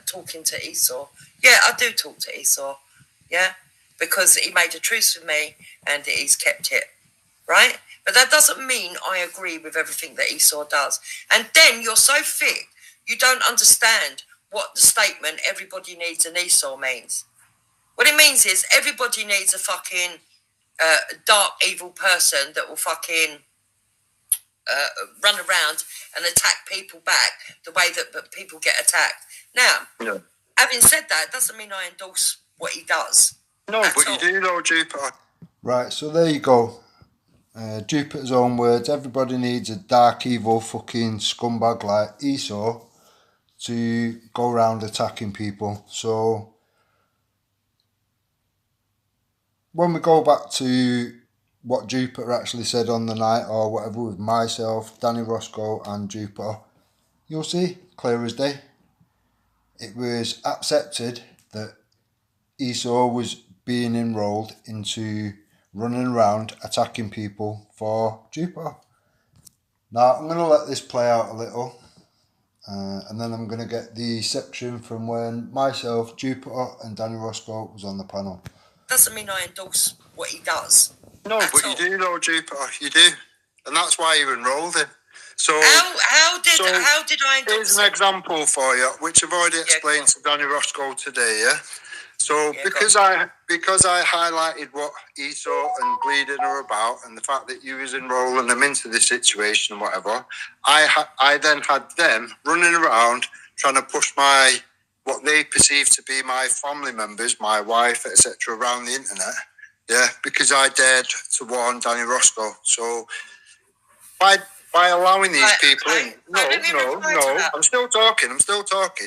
talking to Esau. Yeah, I do talk to Esau. Yeah, because he made a truce with me and he's kept it. Right? But that doesn't mean I agree with everything that Esau does. And then you're so thick, you don't understand what the statement everybody needs an Esau means. What it means is everybody needs a fucking dark, evil person that will fucking run around and attack people back the way that people get attacked. Now, having said that, doesn't mean I endorse what he does. No, but you do know, Jupiter. Right, so there you go. Jupiter's own words. Everybody needs a dark, evil, fucking scumbag like Esau to go around attacking people. So when we go back to what Jupiter actually said on the night or whatever with myself, Danny Roscoe and Jupiter, you'll see, clear as day. It was accepted that Esau was being enrolled into running around attacking people for Jupiter. Now I'm going to let this play out a little and then I'm going to get the section from when myself, Jupiter and Danny Roscoe was on the panel. Doesn't mean I endorse what he does. No, but you do know, Jupiter, you do. And that's why you enrolled him. So how did I endorse here's an example for you, which I've already explained to Danny Roscoe today, yeah? So because I highlighted what Esau and bleeding are about and the fact that you was enrolling them into this situation and whatever, I then had them running around trying to push what they perceive to be my family members, my wife, etc., around the internet, yeah, because I dared to warn Danny Roscoe. So by allowing these people in, I'm still talking.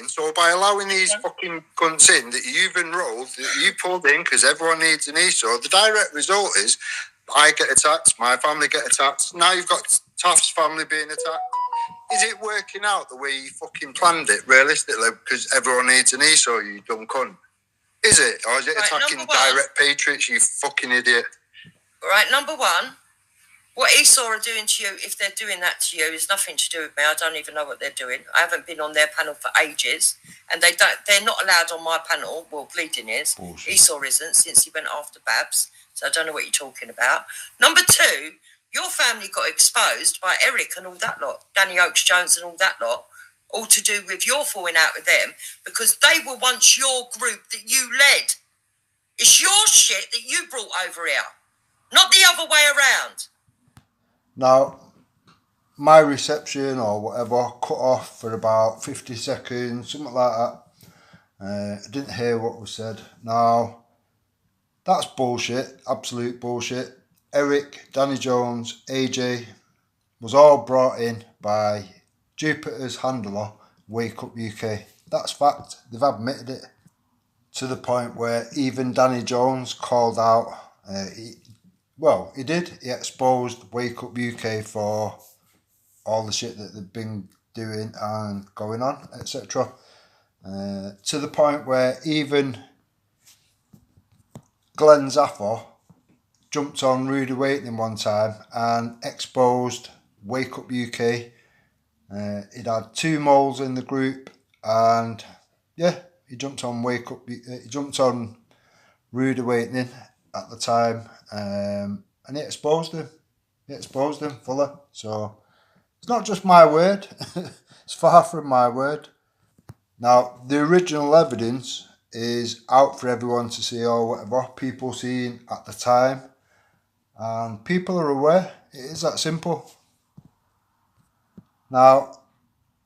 So by allowing these fucking cunts in that you've enrolled, that you pulled in because everyone needs an Esau, the direct result is I get attacked, my family get attacked. Now you've got Taft's family being attacked. Is it working out the way you fucking planned it, realistically, because everyone needs an Esau, you dumb cunt? Is it? Or is it attacking direct patriots, you fucking idiot? Right, number one, what Esau are doing to you, if they're doing that to you, is nothing to do with me. I don't even know what they're doing. I haven't been on their panel for ages, and they're not allowed on my panel. Well, bleeding is. Bullshit. Esau isn't, since he went after Babs, so I don't know what you're talking about. Number two, your family got exposed by Eric and all that lot, Danny Oakes-Jones and all that lot, all to do with your falling out with them, because they were once your group that you led. It's your shit that you brought over here, not the other way around. Now, my reception or whatever cut off for about 50 seconds, something like that. I didn't hear what was said. Now, that's bullshit, absolute bullshit. Eric, Danny Jones, AJ was all brought in by Jupiter's handler, Wake Up UK. That's fact. They've admitted it to the point where even Danny Jones called out. He did. He exposed Wake Up UK for all the shit that they've been doing and going on, etc. To the point where even Glenn Zaffer jumped on Rude Awakening one time and exposed Wake Up UK. He'd had 2 moles in the group, and he jumped on he jumped on Rude Awakening at the time, and he exposed him. He exposed him fully. So it's not just my word. It's far from my word. Now, the original evidence is out for everyone to see or whatever. People seen at the time. And people are aware. It is that simple. Now,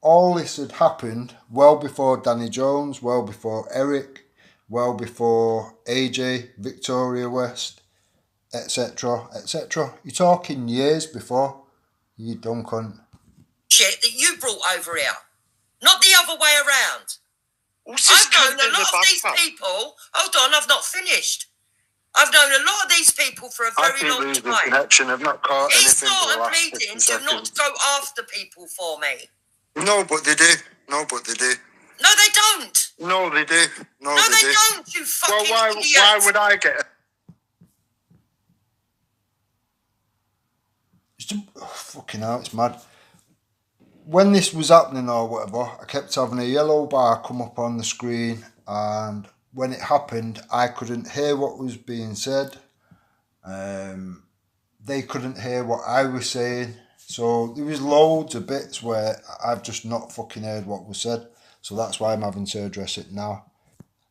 all this had happened well before Danny Jones, well before Eric, well before AJ, Victoria West, etc., etc. You're talking years before, you dumb cunt. Shit that you brought over here, not the other way around. I've known a lot of these people. Hold on, I've not finished. I've known a lot of these people for a very long time. Connection. I've not caught anything Esau for the and last bleeding 50 do not go after people for me. No, but they do. No, they don't. No, they do. No, they don't, you fucking idiot. Why would I get it? Fucking hell, it's mad. when this was happening or whatever, I kept having a yellow bar come up on the screen, and when it happened, I couldn't hear what was being said. They couldn't hear what I was saying. So there was loads of bits where I've just not fucking heard what was said. So that's why I'm having to address it now.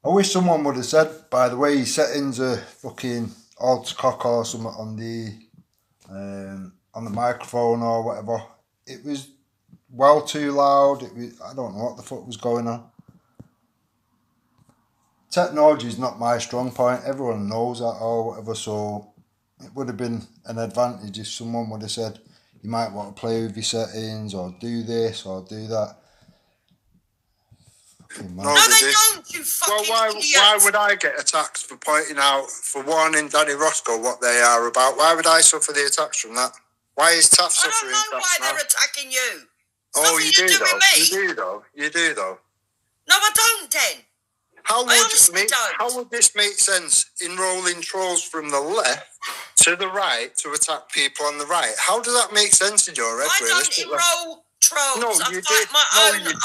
I wish someone would have said, by the way, your settings are fucking alt cock or something on the microphone or whatever. It was well too loud. I don't know what the fuck was going on. Technology is not my strong point. Everyone knows that or whatever. So it would have been an advantage if someone would have said, you might want to play with your settings or do this or do that. No, they don't, you fucking idiot. Why would I get attacked for pointing out, for warning Danny Roscoe what they are about? Why would I suffer the attacks from that? Why is Taff suffering? I don't know why they're attacking you. Oh, you do though. You do though. You do though. No, I don't, Den. How would this make sense in rolling trolls from the left to the right to attack people on the right? How does that make sense in your head? I don't enroll trolls. No, you did.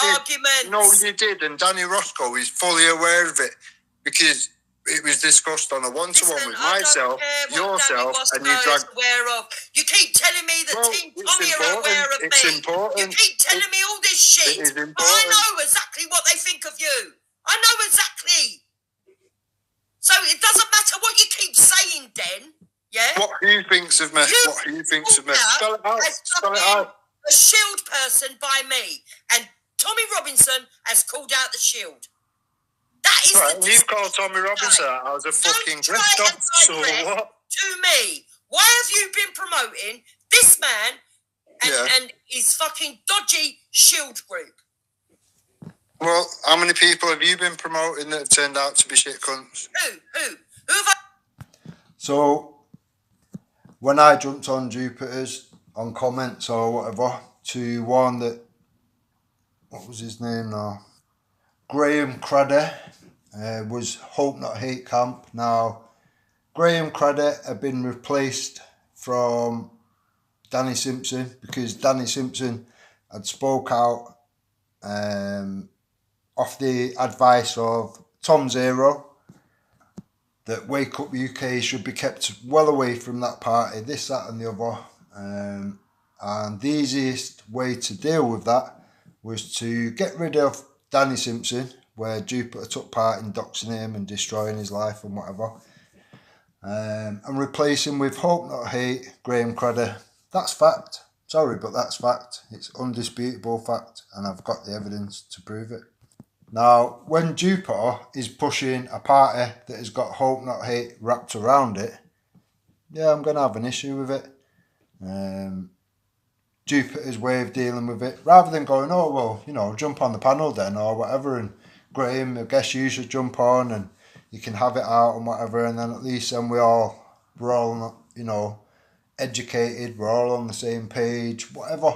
Arguments. No, you did. And Danny Roscoe is fully aware of it because it was discussed on a one-to-one with myself, yourself, and you dragged. You keep telling me that Team Tommy are aware of me. It's important. You keep telling me all this shit. It is important. But I know exactly what they think of you. I know exactly. So it doesn't matter what you keep saying, Den. Yeah? What he thinks of me. What he thinks of me. Spell it out. Spell it out. A shield person by me. And Tommy Robinson has called out the shield. That is right, you've called Tommy Robinson out as a fucking grifter. So what? To me. Why have you been promoting this man and his fucking dodgy shield group? Well, how many people have you been promoting that have turned out to be shit cunts? Who have I... So, when I jumped on Jupiter's, on comments or whatever, to warn that, what was his name now? Graham Craddock was Hope Not Hate Camp. Now, Graham Craddock had been replaced from Danny Simpson because Danny Simpson had spoke out off the advice of Tom Zero that Wake Up UK should be kept well away from that party, this, that and the other. And the easiest way to deal with that was to get rid of Danny Simpson, where Jupiter took part in doxing him and destroying his life and whatever, and replace him with Hope Not Hate, Graham Craddock. That's fact. Sorry, but that's fact. It's undisputable fact, and I've got the evidence to prove it. Now, when Jupiter is pushing a party that has got Hope Not Hate wrapped around it, yeah, I'm going to have an issue with it. Jupiter's way of dealing with it, rather than going, oh, well, you know, jump on the panel then or whatever, and Graham, I guess you should jump on and you can have it out and whatever, and then at least then we're all, you know, educated, we're all on the same page, whatever.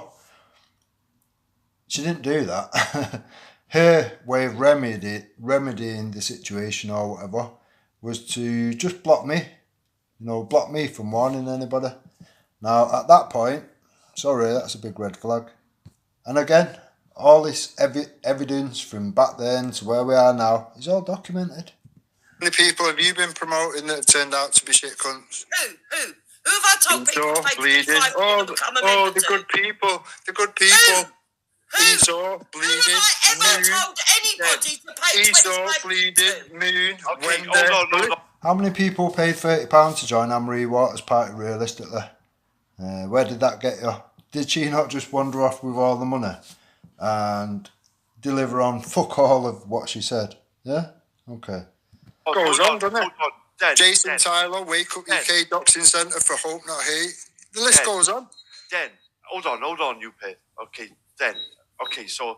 She didn't do that. Her way of remedying the situation or whatever was to just block me. You know, block me from warning anybody. Now, at that point, sorry, that's a big red flag. And again, all this evidence from back then to where we are now is all documented. How many people have you been promoting that have turned out to be shit cunts? Who have I told people to pay bleeding? The good people. The good people. Esau, bleeding, Who have I ever told anybody to pay Esau, bleeding, moon, okay, hold on. How many people paid £30 to join Anne-Marie Waters' party realistically? Where did that get you? Did she not just wander off with all the money and deliver on fuck all of what she said? Yeah? Okay. Goes on, doesn't it? Jason Tyler, Wake Up UK Doxing Centre for Hope Not Hate. The list goes on. Den, hold on, you pay. Okay, Den. Okay, so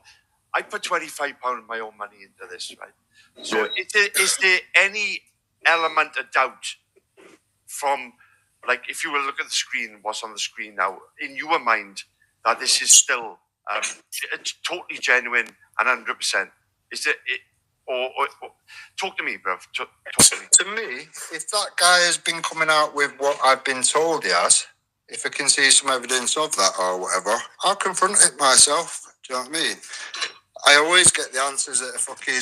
I put £25 of my own money into this, right? So is there any element of doubt from, like, if you will look at the screen, what's on the screen now, in your mind, that this is still totally genuine and 100%? Is it, or talk to me, bruv. Talk to me. To me, if that guy has been coming out with what I've been told he has, if I can see some evidence of that or whatever, I'll confront it myself. Do you know what I mean? I always get the answers that are fucking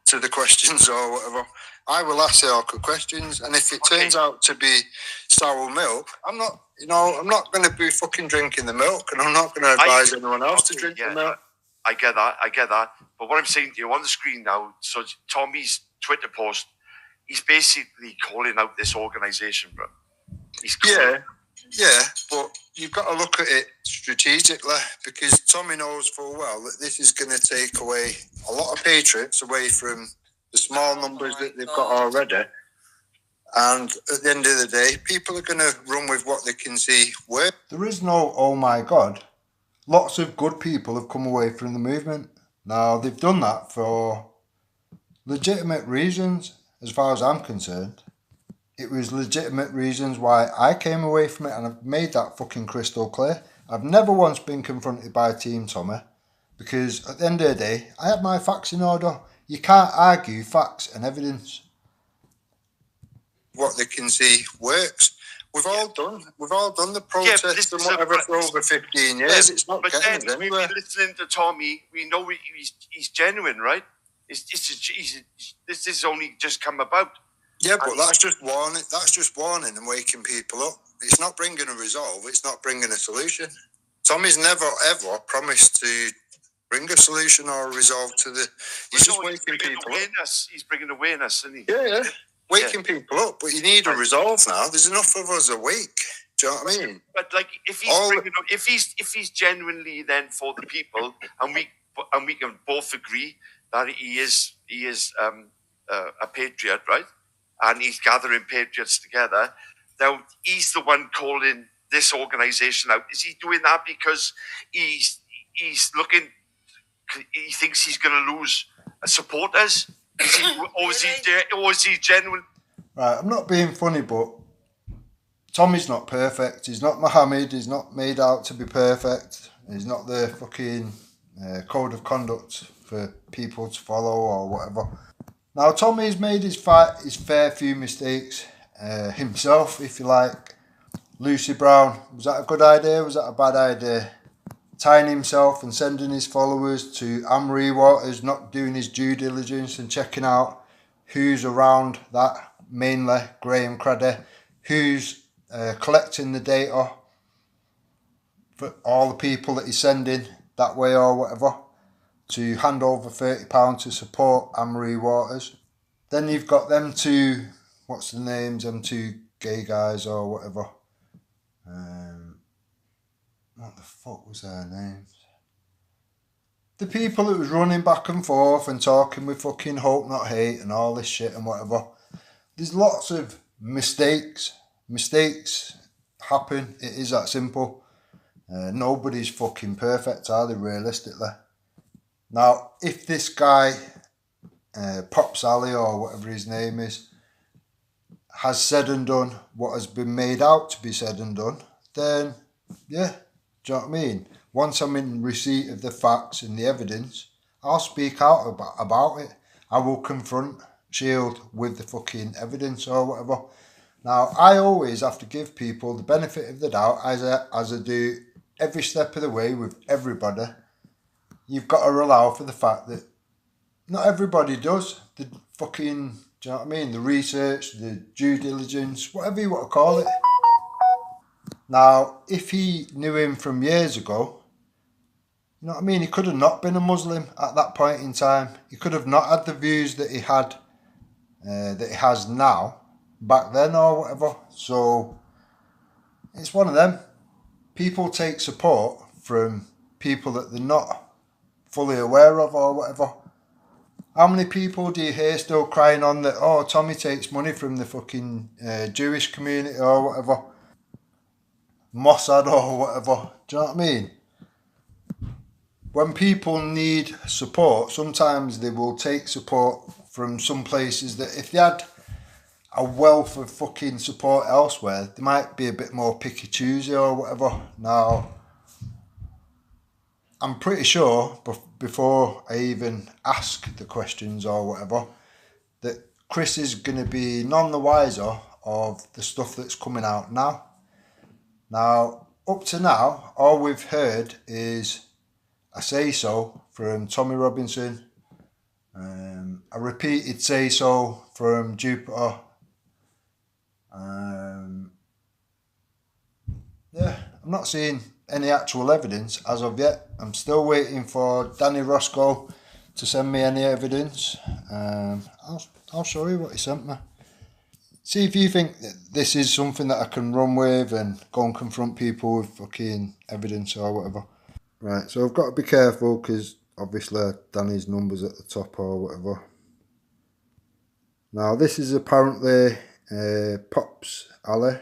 to the questions or whatever. I will ask the awkward questions, and if it turns out to be sour milk, I'm not going to be fucking drinking the milk, and I'm not going to advise anyone else to drink the milk. I get that. But what I'm saying to you on the screen now, so Tommy's Twitter post, he's basically calling out this organisation, bro. Yeah, but you've got to look at it strategically, because Tommy knows full well that this is going to take away a lot of patriots away from the small numbers that they've got already. And at the end of the day, people are going to run with what they can see work. There is no, oh my God. Lots of good people have come away from the movement. Now, they've done that for legitimate reasons, as far as I'm concerned. It was legitimate reasons why I came away from it, and I've made that fucking crystal clear. I've never once been confronted by Team Tommy, because at the end of the day, I have my facts in order. You can't argue facts and evidence. What they can see works. We've all done the protests and whatever for over 15 years. It's not getting us anywhere. We've been listening to Tommy. We know he's genuine, right? This is only just come about. Yeah, but that's just warning. That's just warning and waking people up. It's not bringing a resolve. It's not bringing a solution. Tommy's never ever promised to bring a solution or a resolve to the. He's just waking people up. He's bringing awareness, isn't he? Yeah. Waking people up, but you need a resolve now. There's enough of us awake. Do you know what I mean? But like, if he's genuinely then for the people, and we can both agree that he is a patriot, right? And he's gathering patriots together. Now he's the one calling this organisation out. Is he doing that because he's looking? He thinks he's going to lose supporters. Or is he genuine? Right, I'm not being funny, but Tommy's not perfect. He's not Mohammed. He's not made out to be perfect. He's not the fucking code of conduct for people to follow or whatever. Now, Tommy's made his fair few mistakes himself, if you like. Lucy Brown, was that a good idea? Was that a bad idea? Tying himself and sending his followers to Amory Waters, not doing his due diligence and checking out who's around that, mainly Graham Craddy, who's collecting the data for all the people that he's sending that way or whatever, to hand over £30 to support Amory Waters. Then you've got them two, what's the names, them two gay guys or whatever. What the fuck was their names? The people that was running back and forth and talking with fucking hope not hate and all this shit and whatever. There's lots of mistakes. Mistakes happen. It is that simple. Nobody's fucking perfect, are they, realistically? Now, if this guy, Pop Sally or whatever his name is, has said and done what has been made out to be said and done, then, yeah, do you know what I mean? Once I'm in receipt of the facts and the evidence, I'll speak out about it. I will confront Shield with the fucking evidence or whatever. Now, I always have to give people the benefit of the doubt, as I do every step of the way with everybody. You've got to allow for the fact that not everybody does the fucking, do you know what I mean? The research, the due diligence, whatever you want to call it. Now, if he knew him from years ago, you know what I mean? He could have not been a Muslim at that point in time. He could have not had the views that he had, that he has now, back then or whatever. So, it's one of them. People take support from people that they're not fully aware of or whatever. How many people do you hear still crying on that, oh, Tommy takes money from the fucking Jewish community or whatever? Mossad or whatever. Do you know what I mean? When people need support, sometimes they will take support from some places that if they had a wealth of fucking support elsewhere, they might be a bit more picky choosy or whatever. Now, I'm pretty sure before I even ask the questions or whatever, that Chris is going to be none the wiser of the stuff that's coming out now. Now, up to now, all we've heard is a say-so from Tommy Robinson, a repeated say-so from Jupiter. Yeah, I'm not seeing any actual evidence as of yet. I'm still waiting for Danny Roscoe to send me any evidence. I'll show you what he sent me. See if you think that this is something that I can run with and go and confront people with fucking evidence or whatever. Right, so I've got to be careful because obviously Danny's number's at the top or whatever. Now this is apparently Pop's alley.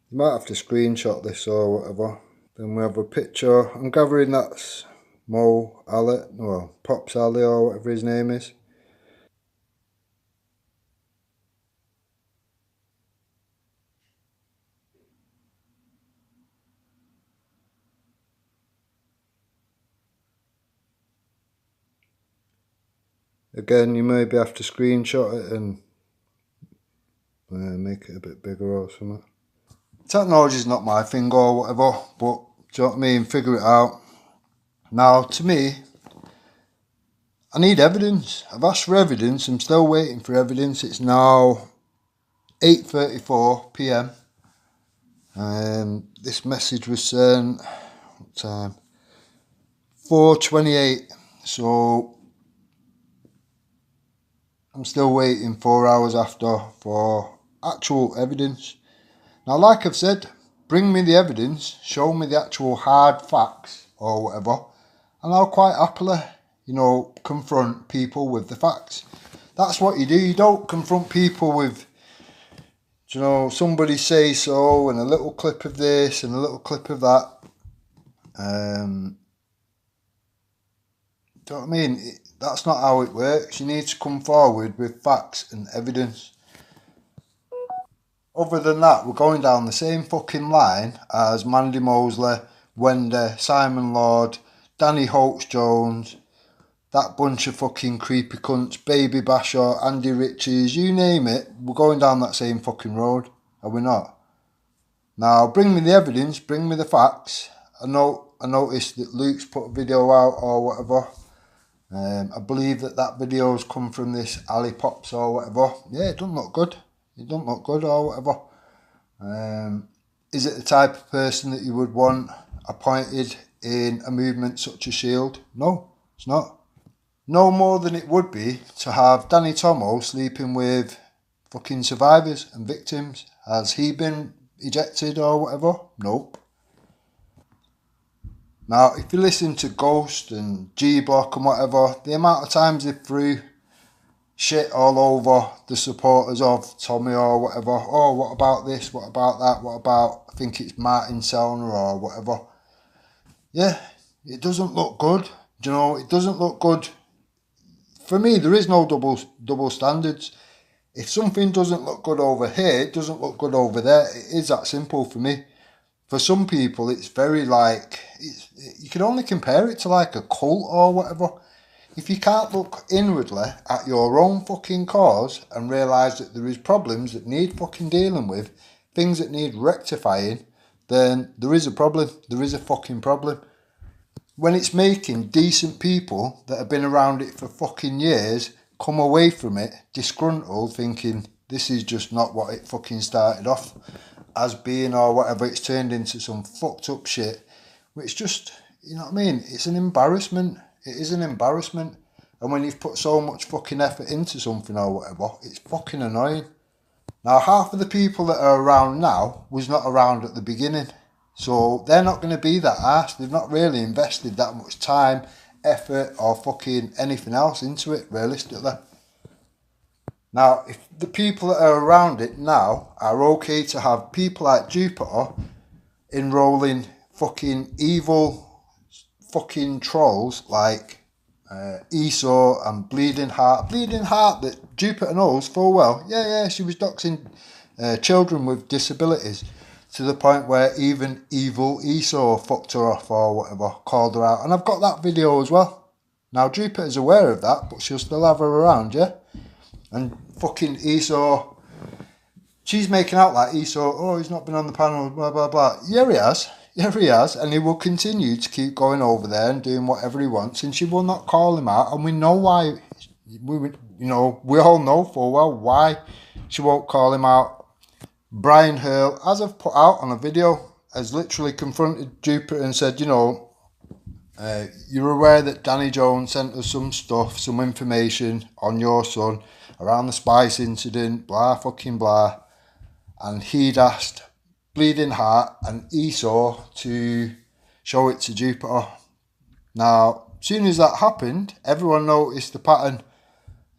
You might have to screenshot this or whatever. Then we have a picture. I'm gathering that's Mo Alley, well, Pop's Alley or whatever his name is. Again, you maybe have to screenshot it and make it a bit bigger or something. Technology's not my thing or whatever, but do you know what I mean? Figure it out. Now, to me, I need evidence. I've asked for evidence. I'm still waiting for evidence. It's now 8:34 p.m. This message was sent, what time? 4:28. So I'm still waiting 4 hours after for actual evidence. Now, like I've said, bring me the evidence, show me the actual hard facts or whatever, and I'll quite happily, confront people with the facts. That's what you do. You don't confront people with, somebody say so and a little clip of this and a little clip of that. Do you know what I mean? That's not how it works. You need to come forward with facts and evidence. Other than that, we're going down the same fucking line as Mandy Mosley, Wendy, Simon Lord, Danny Holtz-Jones, that bunch of fucking creepy cunts, Baby Bashaw, Andy Riches, you name it, we're going down that same fucking road, are we not? Now, bring me the evidence, bring me the facts. I noticed that Luke's put a video out or whatever. I believe that video's come from this Ali Pops or whatever. Yeah, it doesn't look good. It doesn't look good or whatever. Is it the type of person that you would want appointed in a movement such as Shield? No, it's not. No more than it would be to have Danny Tomo sleeping with fucking survivors and victims. Has he been ejected or whatever? Nope. Now, if you listen to Ghost and G-Block and whatever, the amount of times they threw shit all over the supporters of Tommy or whatever. Oh, what about this? What about that? What about, I think it's Martin Selner or whatever. Yeah, it doesn't look good. It doesn't look good. For me, there is no double standards. If something doesn't look good over here, it doesn't look good over there. It is that simple for me. For some people, it's very you can only compare it to like a cult or whatever. If you can't look inwardly at your own fucking cause and realise that there is problems that need fucking dealing with, things that need rectifying, then there is a problem. There is a fucking problem. When it's making decent people that have been around it for fucking years come away from it disgruntled, thinking this is just not what it fucking started off as being or whatever, it's turned into some fucked up shit, which just, you know what I mean? It's an embarrassment. It is an embarrassment. And when you've put so much fucking effort into something or whatever, it's fucking annoying. Now, half of the people that are around now was not around at the beginning. So they're not going to be that arse. They've not really invested that much time, effort, or fucking anything else into it, realistically. Now, if the people that are around it now are okay to have people like Jupiter enrolling fucking evil fucking trolls like Esau and Bleeding Heart that Jupiter knows full well, she was doxing children with disabilities to the point where even evil Esau fucked her off or whatever, called her out. And I've got that video as well. Now, Jupiter's aware of that, but she'll still have her around, yeah? And fucking Esau, she's making out like Esau, oh, he's not been on the panel, blah, blah, blah. Yeah, he has. Yeah, he has. And he will continue to keep going over there and doing whatever he wants. And she will not call him out. And we know why. We all know full well why she won't call him out. Brian Hurl, as I've put out on a video, has literally confronted Jupiter and said, you're aware that Danny Jones sent us some stuff, some information on your son around the Spice incident, blah, fucking blah. And he'd asked Bleeding Heart and Esau to show it to Jupiter. Now, as soon as that happened, everyone noticed the pattern,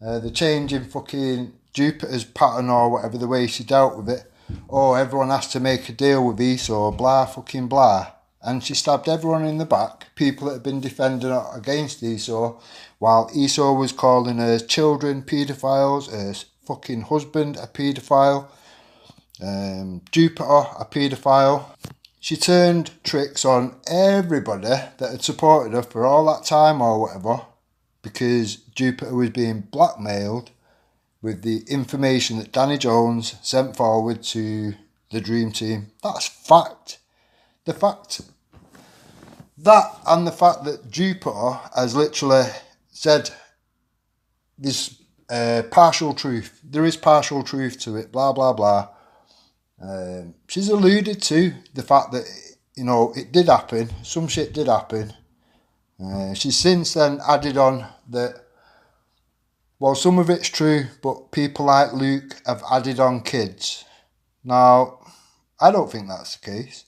the change in fucking Jupiter's pattern or whatever, the way she dealt with it. Oh, everyone has to make a deal with Esau, blah, fucking blah. And she stabbed everyone in the back, people that had been defending her against Esau, while Esau was calling her children paedophiles, her fucking husband a paedophile, Jupiter a paedophile. She turned tricks on everybody that had supported her for all that time or whatever, because Jupiter was being blackmailed with the information that Danny Jones sent forward to the Dream Team. That's fact. The fact that, and the fact that Jupiter has literally said this partial truth. There is partial truth to it, blah, blah, blah. She's alluded to the fact that, it did happen. Some shit did happen. She's since then added on that, well, some of it's true, but people like Luke have added on kids. Now, I don't think that's the case.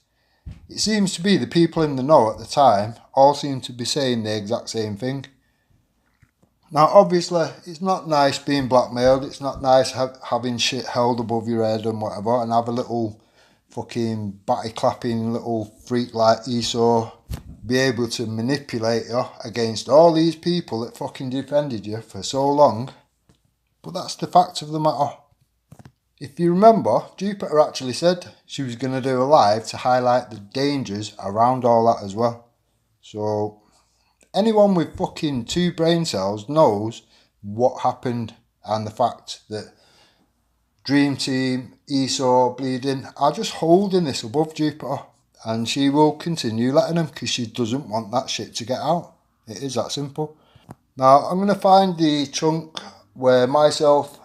It seems to be the people in the know at the time all seem to be saying the exact same thing. Now, obviously, it's not nice being blackmailed. It's not nice having shit held above your head and whatever, and have a little fucking batty-clapping little freak like Esau be able to manipulate you against all these people that fucking defended you for so long. But that's the fact of the matter. If you remember, Jupiter actually said she was going to do a live to highlight the dangers around all that as well. So anyone with fucking 2 brain cells knows what happened, and the fact that Dream Team, Esau, Bleeding are just holding this above Jupiter, and she will continue letting them because she doesn't want that shit to get out. It is that simple. Now, I'm going to find the chunk where myself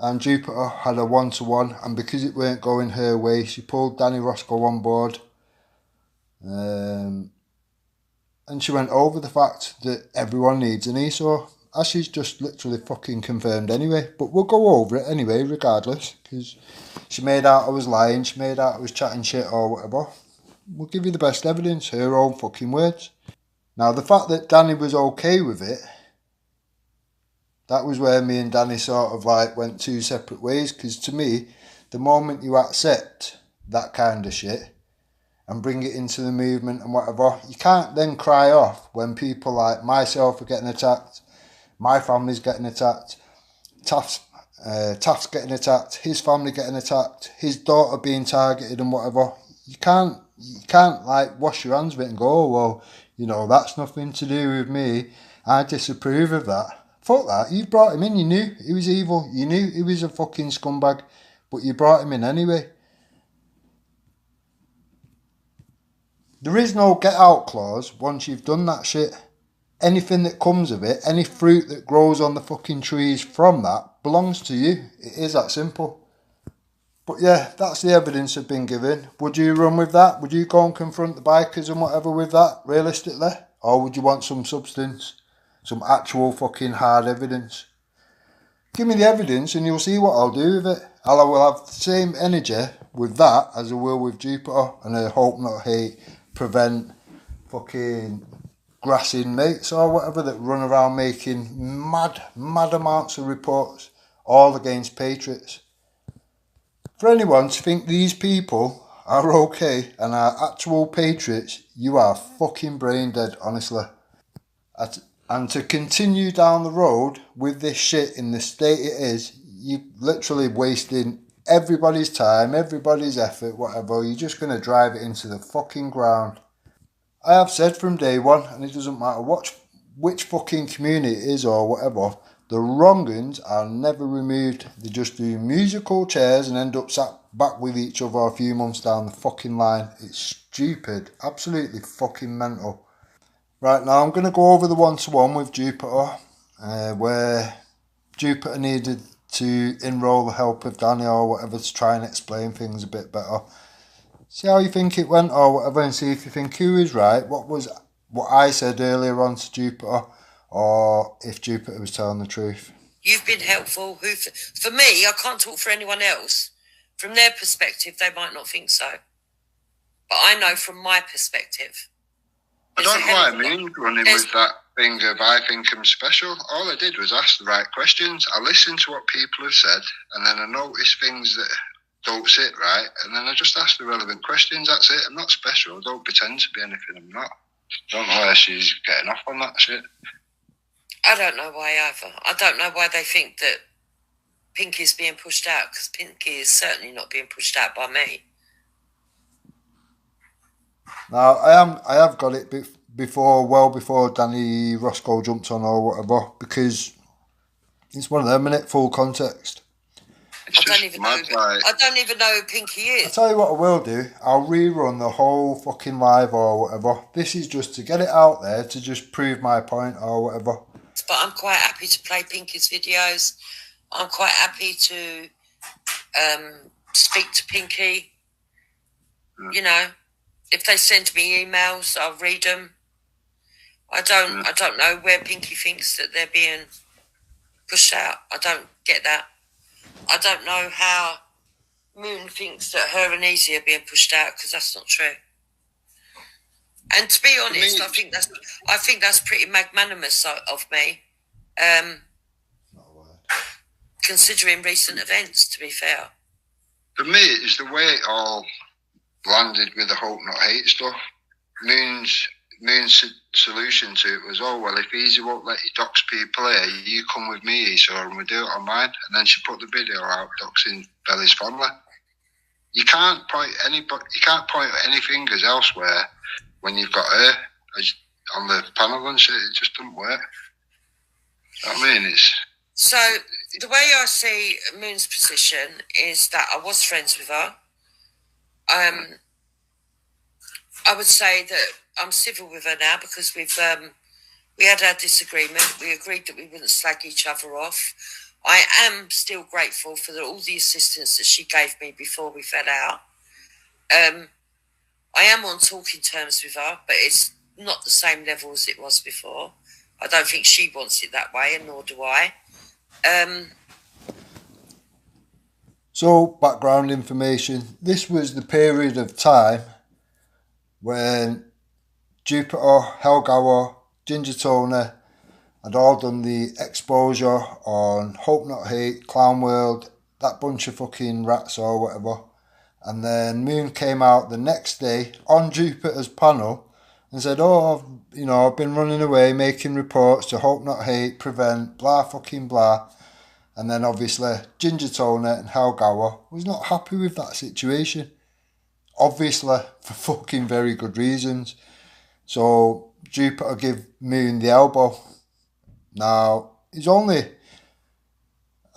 and Jupiter had a one-to-one, and because it weren't going her way, she pulled Danny Roscoe on board. And she went over the fact that everyone needs an Esau, as she's just literally fucking confirmed anyway. But we'll go over it anyway, regardless, because she made out I was lying, she made out I was chatting shit or whatever. We'll give you the best evidence, her own fucking words. Now, the fact that Danny was okay with it, that was where me and Danny sort of like went 2 separate ways, because to me, the moment you accept that kind of shit and bring it into the movement and whatever, you can't then cry off when people like myself are getting attacked, my family's getting attacked, Taft's getting attacked, his family getting attacked, his daughter being targeted and whatever. You can't like wash your hands of it and go, oh, well, that's nothing to do with me, I disapprove of that. Fuck that, you brought him in, you knew he was evil, you knew he was a fucking scumbag, but you brought him in anyway. There is no get out clause once you've done that shit. Anything that comes of it, any fruit that grows on the fucking trees from that belongs to you. It is that simple. But yeah, that's the evidence I've been given. Would you run with that? Would you go and confront the bikers and whatever with that, realistically? Or would you want some substance? Some actual fucking hard evidence? Give me the evidence and you'll see what I'll do with it. I will have the same energy with that as I will with Jupiter, and I hope not hate, prevent, fucking grassing mates or whatever that run around making mad amounts of reports all against patriots. For anyone to think these people are okay and are actual patriots, you are fucking brain dead, honestly. And to continue down the road with this shit in the state it is, you literally wasting everybody's time, everybody's effort, whatever. You're just going to drive it into the fucking ground. I have said from day one, and it doesn't matter which fucking community it is or whatever, the wrong uns are never removed. They just do musical chairs and end up sat back with each other a few months down the fucking line. It's stupid. Absolutely fucking mental. Right, now I'm going to go over the one-to-one with Jupiter, where Jupiter needed to enrol the help of Danny or whatever to try and explain things a bit better. See how you think it went or whatever, and see if you think who is right, what I said earlier on to Jupiter, or if Jupiter was telling the truth. You've been helpful. For me, I can't talk for anyone else. From their perspective, they might not think so. But I know from my perspective. I don't know what I mean running with that thing of I think I'm special. All I did was ask the right questions. I listened to what people have said, and then I noticed things that don't sit right, and then I just ask the relevant questions. That's it. I'm not special. I don't pretend to be anything I'm not. I don't know why she's getting off on that shit. I don't know why either. I don't know why they think that Pinky's being pushed out, because Pinky is certainly not being pushed out by me. Now, I have got it well before Danny Roscoe jumped on or whatever, because it's one of them, innit? Full context. I don't even know who Pinky is. I'll tell you what I will do. I'll rerun the whole fucking live or whatever. This is just to get it out there, to just prove my point or whatever. But I'm quite happy to play Pinky's videos. I'm quite happy to speak to Pinky. You know, if they send me emails, I'll read them. I don't know where Pinky thinks that they're being pushed out. I don't get that. I don't know how Moon thinks that her and Easy are being pushed out, because that's not true. And to be honest, I think that's pretty magnanimous of me, considering recent events. To be fair, for me, it's the way it all landed with the hope not hate stuff. Moon's solution to it was, oh well, if Easy won't let you dox people here, you come with me, so and we do it on mine. And then she put the video out doxing Belly's family. You can't point at any fingers elsewhere when you've got her on the panel and shit. It just doesn't work. You know what I mean? So the way I see Moon's position is that I was friends with her. I would say that I'm civil with her now, because we had our disagreement. We agreed that we wouldn't slag each other off. I am still grateful for all the assistance that she gave me before we fell out. I am on talking terms with her, but it's not the same level as it was before. I don't think she wants it that way, and nor do I. So, background information. This was the period of time when Jupiter, Hellgower, Ginger Toner had all done the exposure on Hope Not Hate, Clown World, that bunch of fucking rats or whatever. And then Moon came out the next day on Jupiter's panel and said, oh, I've been running away making reports to Hope Not Hate, Prevent, blah fucking blah. And then obviously Ginger Toner and Hellgower was not happy with that situation. Obviously, for fucking very good reasons. So Jupiter gave Moon the elbow. Now, I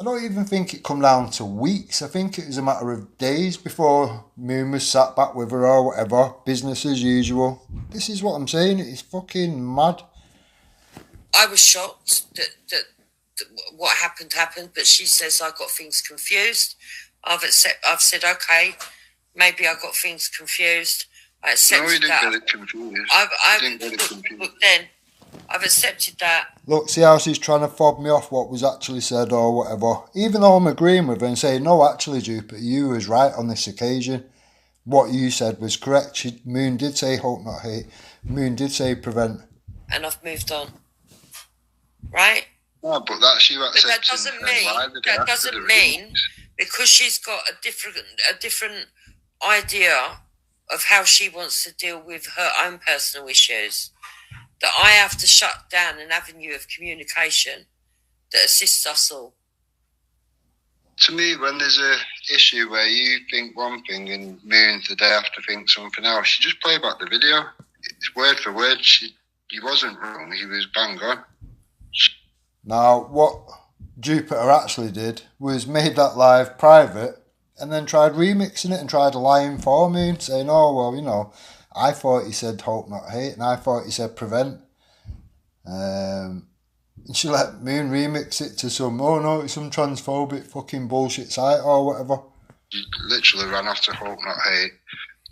don't even think it come down to weeks. I think it was a matter of days before Moon was sat back with her or whatever. Business as usual. This is what I'm saying. It's fucking mad. I was shocked that what happened, but she says I got things confused. I've said, okay, maybe I got things confused. I accepted that. No, you didn't get it confused. Look, then, I've accepted that. Look, see how she's trying to fob me off what was actually said or whatever. Even though I'm agreeing with her and saying, no, actually, Jupiter, you was right on this occasion. What you said was correct. Moon did say Hope Not Hate. Moon did say Prevent. And I've moved on. Right? No, but that's you But that accepting doesn't mean because she's got a different idea of how she wants to deal with her own personal issues, that I have to shut down an avenue of communication that assists us all. To me, when there's a issue where you think one thing and Moon the day after think something else, you just play back the video. It's word for word. He wasn't wrong. He was bang on. Now, what Jupiter actually did was made that live private and then tried remixing it and tried lying for Moon, saying, oh, well, you know, I thought he said hope not hate and I thought he said prevent. And she let Moon remix it to some, oh no, it's some transphobic fucking bullshit site or whatever. She literally ran after hope not hate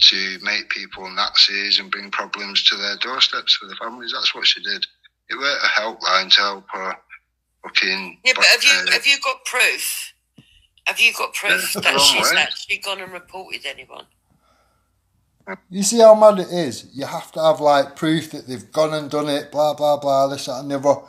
to make people Nazis and bring problems to their doorsteps for the families. That's what she did. It weren't a helpline to help her fucking... Yeah, but have you got proof? Have you got proof that she's actually gone and reported anyone? You see how mad it is? You have to have like proof that they've gone and done it, blah, blah, blah, this, that and the other.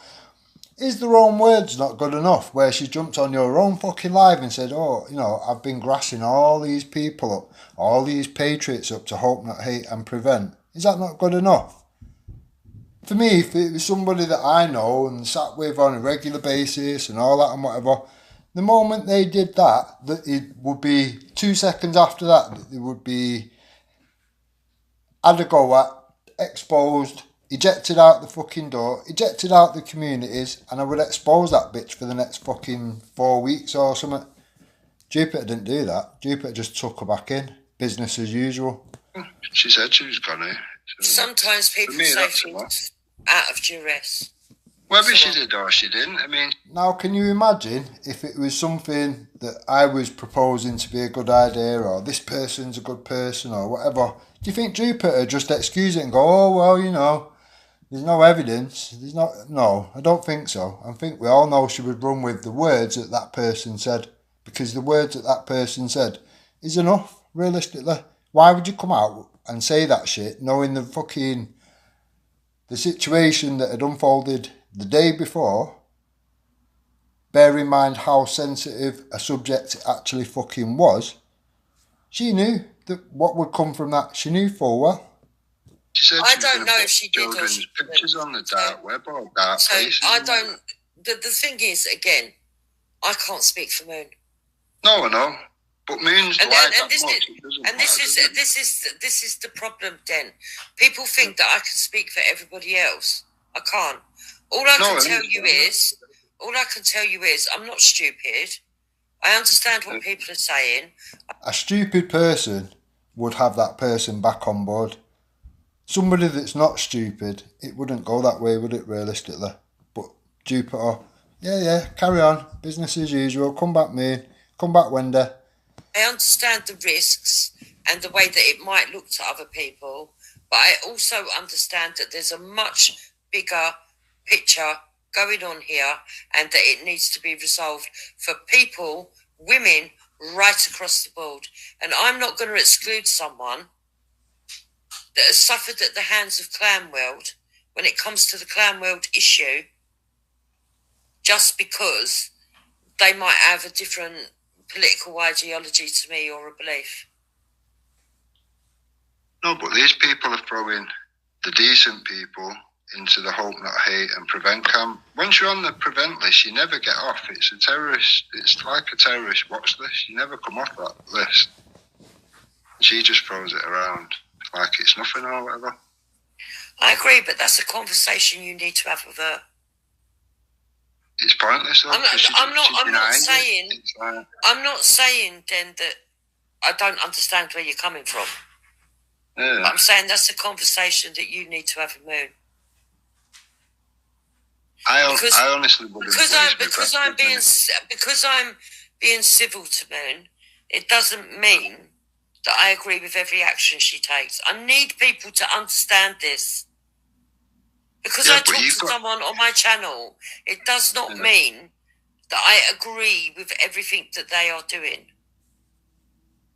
Is their own words not good enough? Where she jumped on your own fucking live and said, oh, you know, I've been grassing all these people up, all these patriots up to hope not hate and prevent. Is that not good enough? For me, if it was somebody that I know and sat with on a regular basis and all that and whatever, the moment they did that it would be 2 seconds after that it would be had a go at, exposed, ejected out the fucking door, ejected out the communities, and I would expose that bitch for the next fucking 4 weeks or something. Jupiter didn't do that. Jupiter just took her back in. Business as usual. She said she was gonna. Sometimes people say things out of duress. Whether she did or she didn't, I mean... Now, can you imagine if it was something that I was proposing to be a good idea, or this person's a good person, or whatever? Do you think Jupiter would just excuse it and go, oh, well, you know, there's no evidence. No, I don't think so. I think we all know she would run with the words that that person said, because the words that that person said is enough, realistically. Why would you come out and say that shit knowing the situation that had unfolded the day before? Bear in mind how sensitive a subject it actually fucking was. She knew that what would come from that. She knew full well. She said I don't know if she did or she didn't. Pictures on the dark web or dark places. I don't. The thing is, again, I can't speak for Moon. No, I know. But Moon's this is the problem. Then people think that I can speak for everybody else. I can't. All I can tell you is, I'm not stupid. I understand what people are saying. A stupid person would have that person back on board. Somebody that's not stupid, it wouldn't go that way, would it, realistically? But Jupiter, yeah, carry on. Business as usual. Come back, me. Come back, Wendy. I understand the risks and the way that it might look to other people, but I also understand that there's a much bigger picture going on here and that it needs to be resolved for people, women, right across the board. And I'm not going to exclude someone that has suffered at the hands of Clanworld when it comes to the Clanworld issue just because they might have a different political ideology to me or a belief. No, but these people are throwing the decent people into the hope not hate and prevent camp. Once you're on the prevent list, you never get off. It's a terrorist. It's like a terrorist watch list. You never come off that list. She just throws it around like it's nothing or whatever. I agree, but that's a conversation you need to have with her. It's pointless. Though, I'm not saying then that I don't understand where you're coming from. Yeah. But I'm saying that's a conversation that you need to have with Moon. I honestly wouldn't. Because I'm being civil to Moon, it doesn't mean that I agree with every action she takes. I need people to understand this. Because I talk to someone on my channel, it does not mean that I agree with everything that they are doing.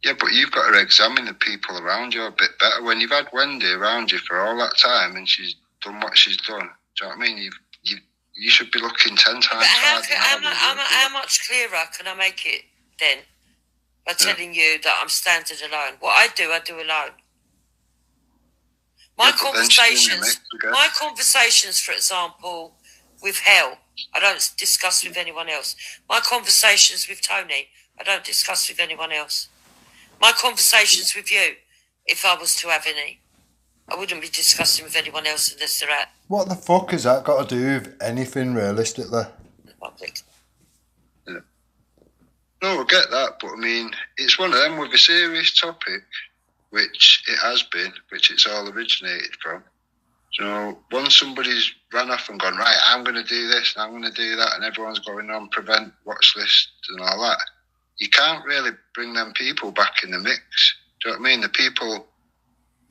Yeah, but you've got to examine the people around you a bit better. When you've had Wendy around you for all that time and she's done what she's done, do you know what I mean? you should be looking 10 times But harder. how much clearer can I make it then by telling you that I'm standing alone? What I do alone. My conversations, for example, with Hell, I don't discuss with anyone else. My conversations with Tony, I don't discuss with anyone else. My conversations with you, if I was to have any, I wouldn't be discussing with anyone else unless they're at. What the fuck has that got to do with anything realistically? The public. Yeah. No, I get that, but I mean, it's one of them with a serious topic, which it has been, which it's all originated from. So once somebody's ran off and gone, right, I'm going to do this and I'm going to do that, and everyone's going on prevent, watch list and all that, you can't really bring them people back in the mix. Do you know what I mean? The people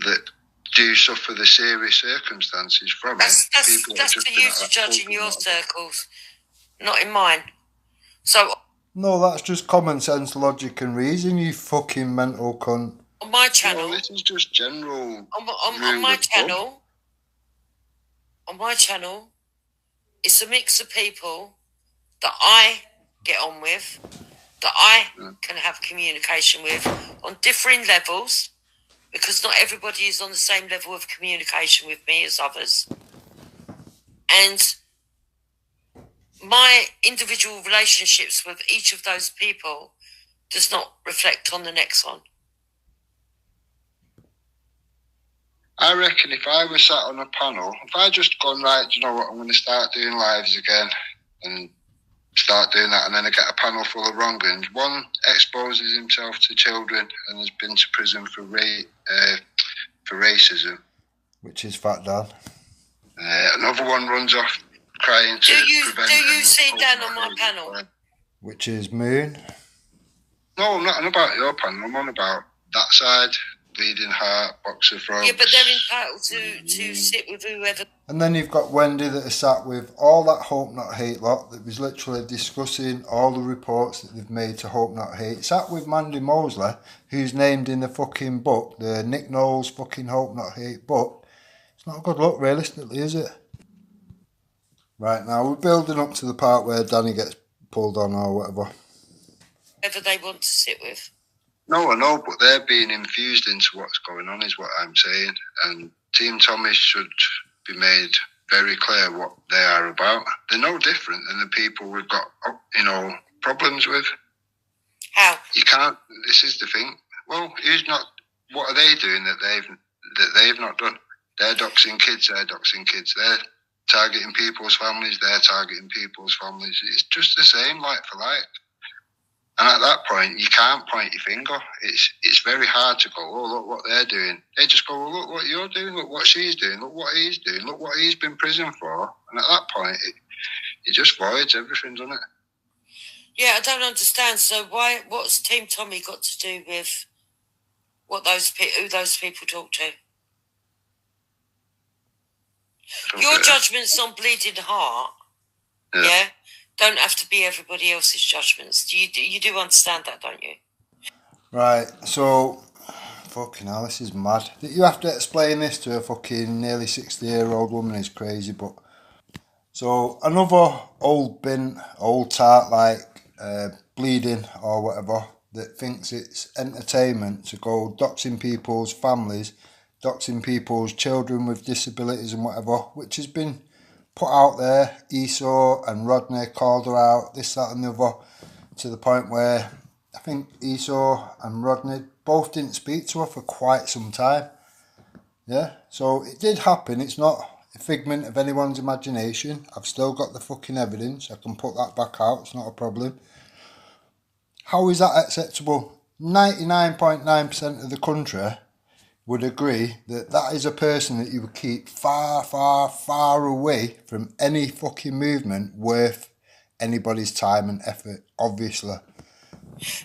that do suffer the serious circumstances from that's for you to judge in your circles, not in mine. So no, that's just common sense, logic and reason, you fucking mental cunt. On my channel, this is just general. On my channel, it's a mix of people that I get on with, that I can have communication with on differing levels, because not everybody is on the same level of communication with me as others. And my individual relationships with each of those people does not reflect on the next one. I reckon if I was sat on a panel, if I just gone, right, you know what, I'm going to start doing lives again and start doing that, and then I get a panel full of wrong uns. One exposes himself to children and has been to prison for racism. Which is Fat Dan. Another one runs off crying to prevent... Do you see Dan on my panel? Which is Moon. No, I'm not on about your panel. I'm on about that side. Bleeding Heart, Boxer Frogs. Yeah, but they're entitled to sit with whoever. And then you've got Wendy that is sat with all that Hope Not Hate lot that was literally discussing all the reports that they've made to Hope Not Hate. Sat with Mandy Mosley, who's named in the fucking book, the Nick Knowles fucking Hope Not Hate book. It's not a good look, realistically, is it? Right, now we're building up to the part where Danny gets pulled on or whatever. Whoever they want to sit with. No, I know, but they're being infused into what's going on, is what I'm saying. And Team Thomas should be made very clear what they are about. They're no different than the people we've got, problems with. How? You can't. This is the thing. Well, who's not? What are they doing that they've not done? They're doxing kids. They're targeting people's families. They're targeting people's families. It's just the same, like for like. And at that point, you can't point your finger. It's very hard to go, oh, look what they're doing. They just go, well, look what you're doing, look what she's doing, look what he's doing, look what he's been in prison for. And at that point, it just voids everything, doesn't it? Yeah, I don't understand. So what's Team Tommy got to do with who those people talk to? Your judgments on Bleeding Heart, yeah, don't have to be everybody else's judgments. You do understand that, don't you? Right, so, fucking hell, this is mad. You have to explain this to a fucking nearly 60-year-old woman is crazy, but... So, another old tart like Bleeding or whatever that thinks it's entertainment to go doxing people's families, doxing people's children with disabilities and whatever, which has been put out there. Esau and Rodney called her out, this, that and the other, to the point where I think Esau and Rodney both didn't speak to her for quite some time. Yeah, so it did happen. It's not a figment of anyone's imagination. I've still got the fucking evidence. I can put that back out. It's not a problem. How is that acceptable? 99.9% of the country would agree that that is a person that you would keep far, far, far away from any fucking movement worth anybody's time and effort, obviously.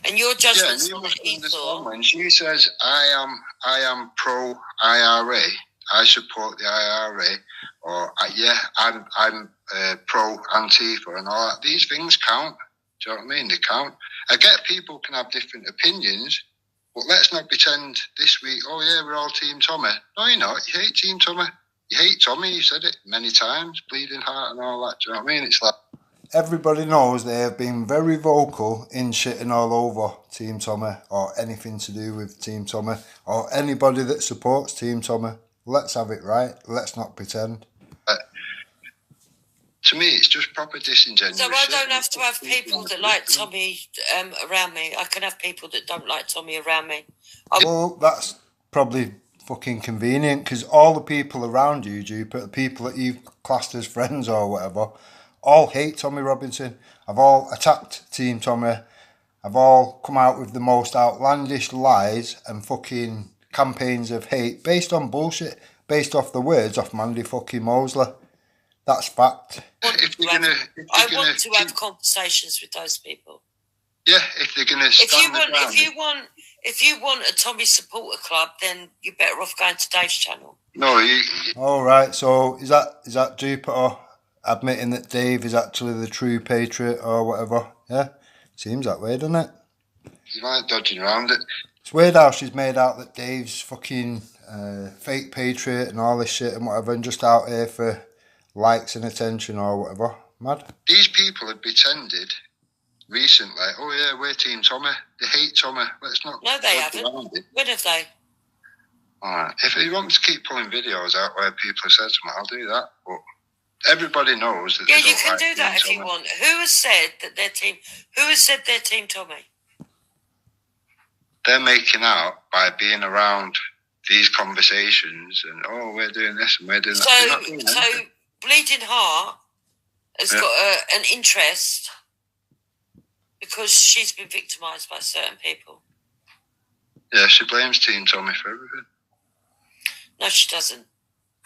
And your judgment's on Esau. When she says, I am pro IRA, I support the IRA, or I'm pro Antifa and all that, these things count. Do you know what I mean? They count. I get people can have different opinions, but let's not pretend this week, oh yeah, we're all Team Tommy. No, you're not. You hate Team Tommy. You hate Tommy, you said it many times, bleeding heart and all that, do you know what I mean? It's like... Everybody knows they have been very vocal in shitting all over Team Tommy or anything to do with Team Tommy or anybody that supports Team Tommy. Let's have it right. Let's not pretend. To me, it's just proper disingenuous. So I don't have to have people that like Tommy around me. I can have people that don't like Tommy around me. Well, that's probably fucking convenient because all the people around you, Jupiter, the people that you've classed as friends or whatever, all hate Tommy Robinson. Have all attacked Team Tommy. Have all come out with the most outlandish lies and fucking campaigns of hate based on bullshit, based off the words of Mandy fucking Mosley. That's fact. I want to have conversations with those people. Yeah, if they're going to stand if you want a Tommy supporter club, then you're better off going to Dave's channel. No, all right. So is that Jupiter admitting that Dave is actually the true patriot or whatever? Yeah, seems that way, doesn't it? You like dodging around it. It's weird how she's made out that Dave's fucking fake patriot and all this shit and whatever, and just out here for likes and attention or whatever. Mad. These people have pretended recently, oh yeah, we're Team Tommy. They hate Tommy. Let's not. No, they haven't. When have they? Alright. If you want to keep pulling videos out where people have said something, I'll do that. But everybody knows that. Yeah, you can do that if you want. Who has said that their team? Who has said their Team Tommy? They're making out by being around these conversations and we're doing this and we're doing that. So Bleeding Heart has got an interest because she's been victimised by certain people. Yeah, she blames Team Tommy for everything. No, she doesn't.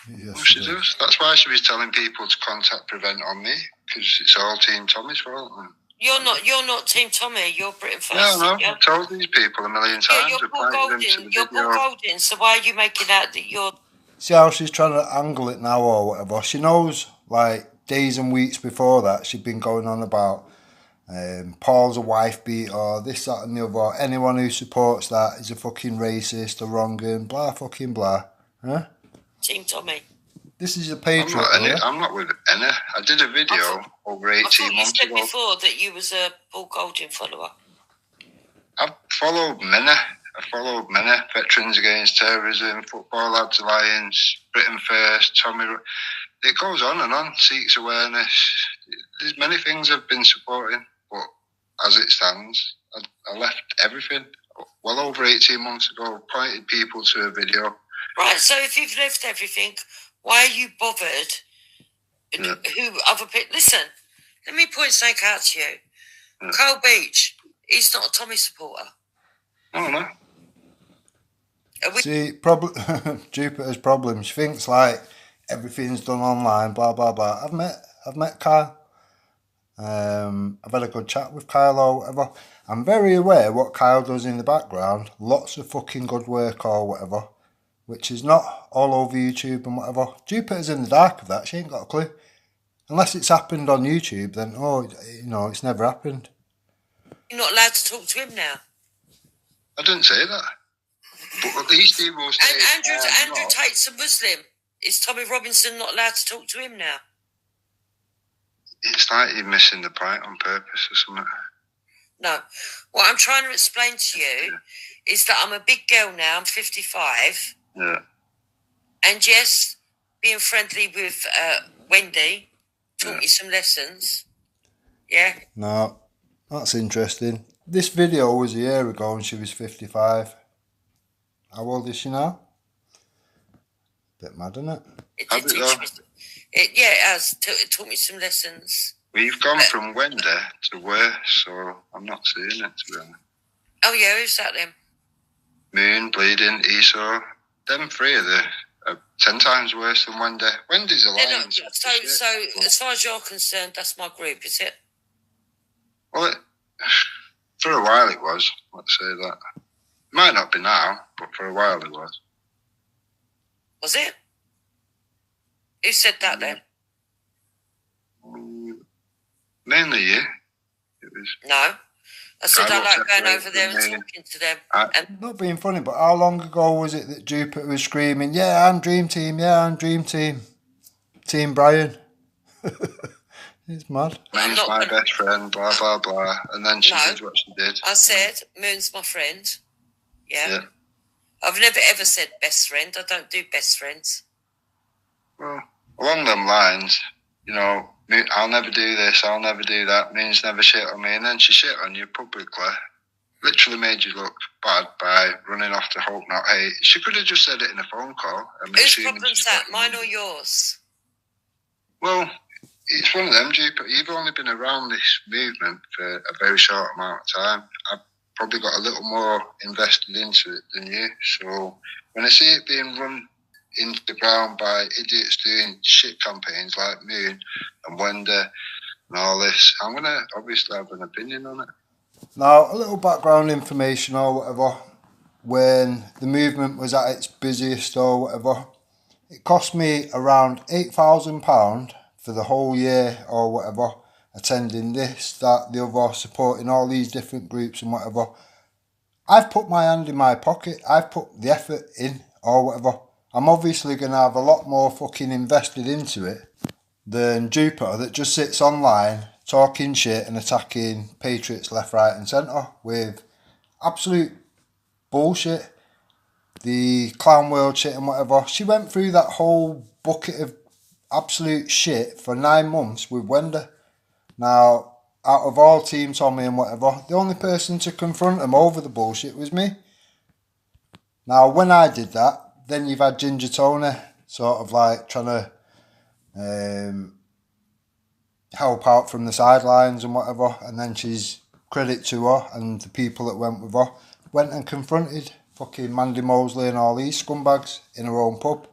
Yes, she does. That's why she was telling people to contact Prevent on me, because it's all Team Tommy's fault. You're not Team Tommy. You're Britain First. No, I've told these people a million times. Yeah, you're Paul Golding. You're Paul Golding. So why are you making out that you're? See how she's trying to angle it now or whatever. She knows, like, days and weeks before that, she'd been going on about Paul's a wife beater, this, that and the other. Anyone who supports that is a fucking racist or wronging, blah, fucking blah. Huh? Team Tommy. This is a patriot. I'm not with any. I did a video over 18 months ago. You said before that you was a Paul Golding follower. I've followed many. Veterans Against Terrorism, Football Lads Alliance, Britain First, Tommy. It goes on and on. Seeks awareness. There's many things I've been supporting, but as it stands, I left everything. Well over 18 months ago, pointed people to a video. Right, so if you've left everything, why are you bothered? Yeah. Who other people? Listen, let me point something out to you. Yeah. Carl Beach, he's not a Tommy supporter. Oh, no. See, Jupiter's problem. She thinks like everything's done online, blah blah blah. I've met Kyle. I've had a good chat with Kyle or whatever. I'm very aware what Kyle does in the background. Lots of fucking good work or whatever, which is not all over YouTube and whatever. Jupiter's in the dark of that. She ain't got a clue. Unless it's happened on YouTube, then it's never happened. You're not allowed to talk to him now. I didn't say that. But at least he will say. And Andrew Tate's a Muslim. Is Tommy Robinson not allowed to talk to him now? It's like you're missing the point on purpose or something. No. What I'm trying to explain to you is that I'm a big girl now. I'm 55. Yeah. And yes, being friendly with Wendy taught me some lessons. Yeah. No, that's interesting. This video was a year ago and she was 55. How old is she now? Bit mad, isn't it? It has. It taught me some lessons. We've gone from Wendy to worse, so I'm not seeing it, to be honest. Oh, yeah, who's that then? Moon, Bleeding, Esau. Them three are 10 times worse than Wendy. Wendy's alliance. So as far as you're concerned, that's my group, is it? Well, for a while it was. Let's say that. It might not be now, but for a while it was. Was it? Who said that then? Mainly you. It was. No. I said I like going over there and talking to them. And not being funny, but how long ago was it that Jupiter was screaming, "Yeah, I'm Dream Team. Yeah, I'm Dream Team. Team Brian." It's mad. Moon's my best friend, blah, blah, blah. And then she did what she did. I said, Moon's my friend. Yeah. I've never ever said best friend. I don't do best friends. Well, along them lines, you know, I'll never do this, I'll never do that. Moon's never shit on me. And then she shit on you publicly. Literally made you look bad by running off to Hope Not Hate. She could have just said it in a phone call. Whose problem's that? Mine or yours? Well, it's one of them, Jupiter. You've only been around this movement for a very short amount of time. I've probably got a little more invested into it than you. So when I see it being run into the ground by idiots doing shit campaigns like Moon and Wendy and all this, I'm going to obviously have an opinion on it. Now, a little background information or whatever. When the movement was at its busiest or whatever, it cost me around £8,000 for the whole year or whatever, attending this, that, the other, supporting all these different groups and whatever. I've put my hand in my pocket. I've put the effort in or whatever. I'm obviously going to have a lot more fucking invested into it than Jupiter that just sits online talking shit and attacking patriots left, right and centre with absolute bullshit. The clown world shit and whatever. She went through that whole bucket of absolute shit for 9 months with Wendy. Now, out of all Team Tommy and whatever, the only person to confront him over the bullshit was me. Now, when I did that, then you've had Ginger Tony sort of like trying to help out from the sidelines and whatever, and then she's, credit to her and the people that went with her, went and confronted fucking Mandy Mosley and all these scumbags in her own pub.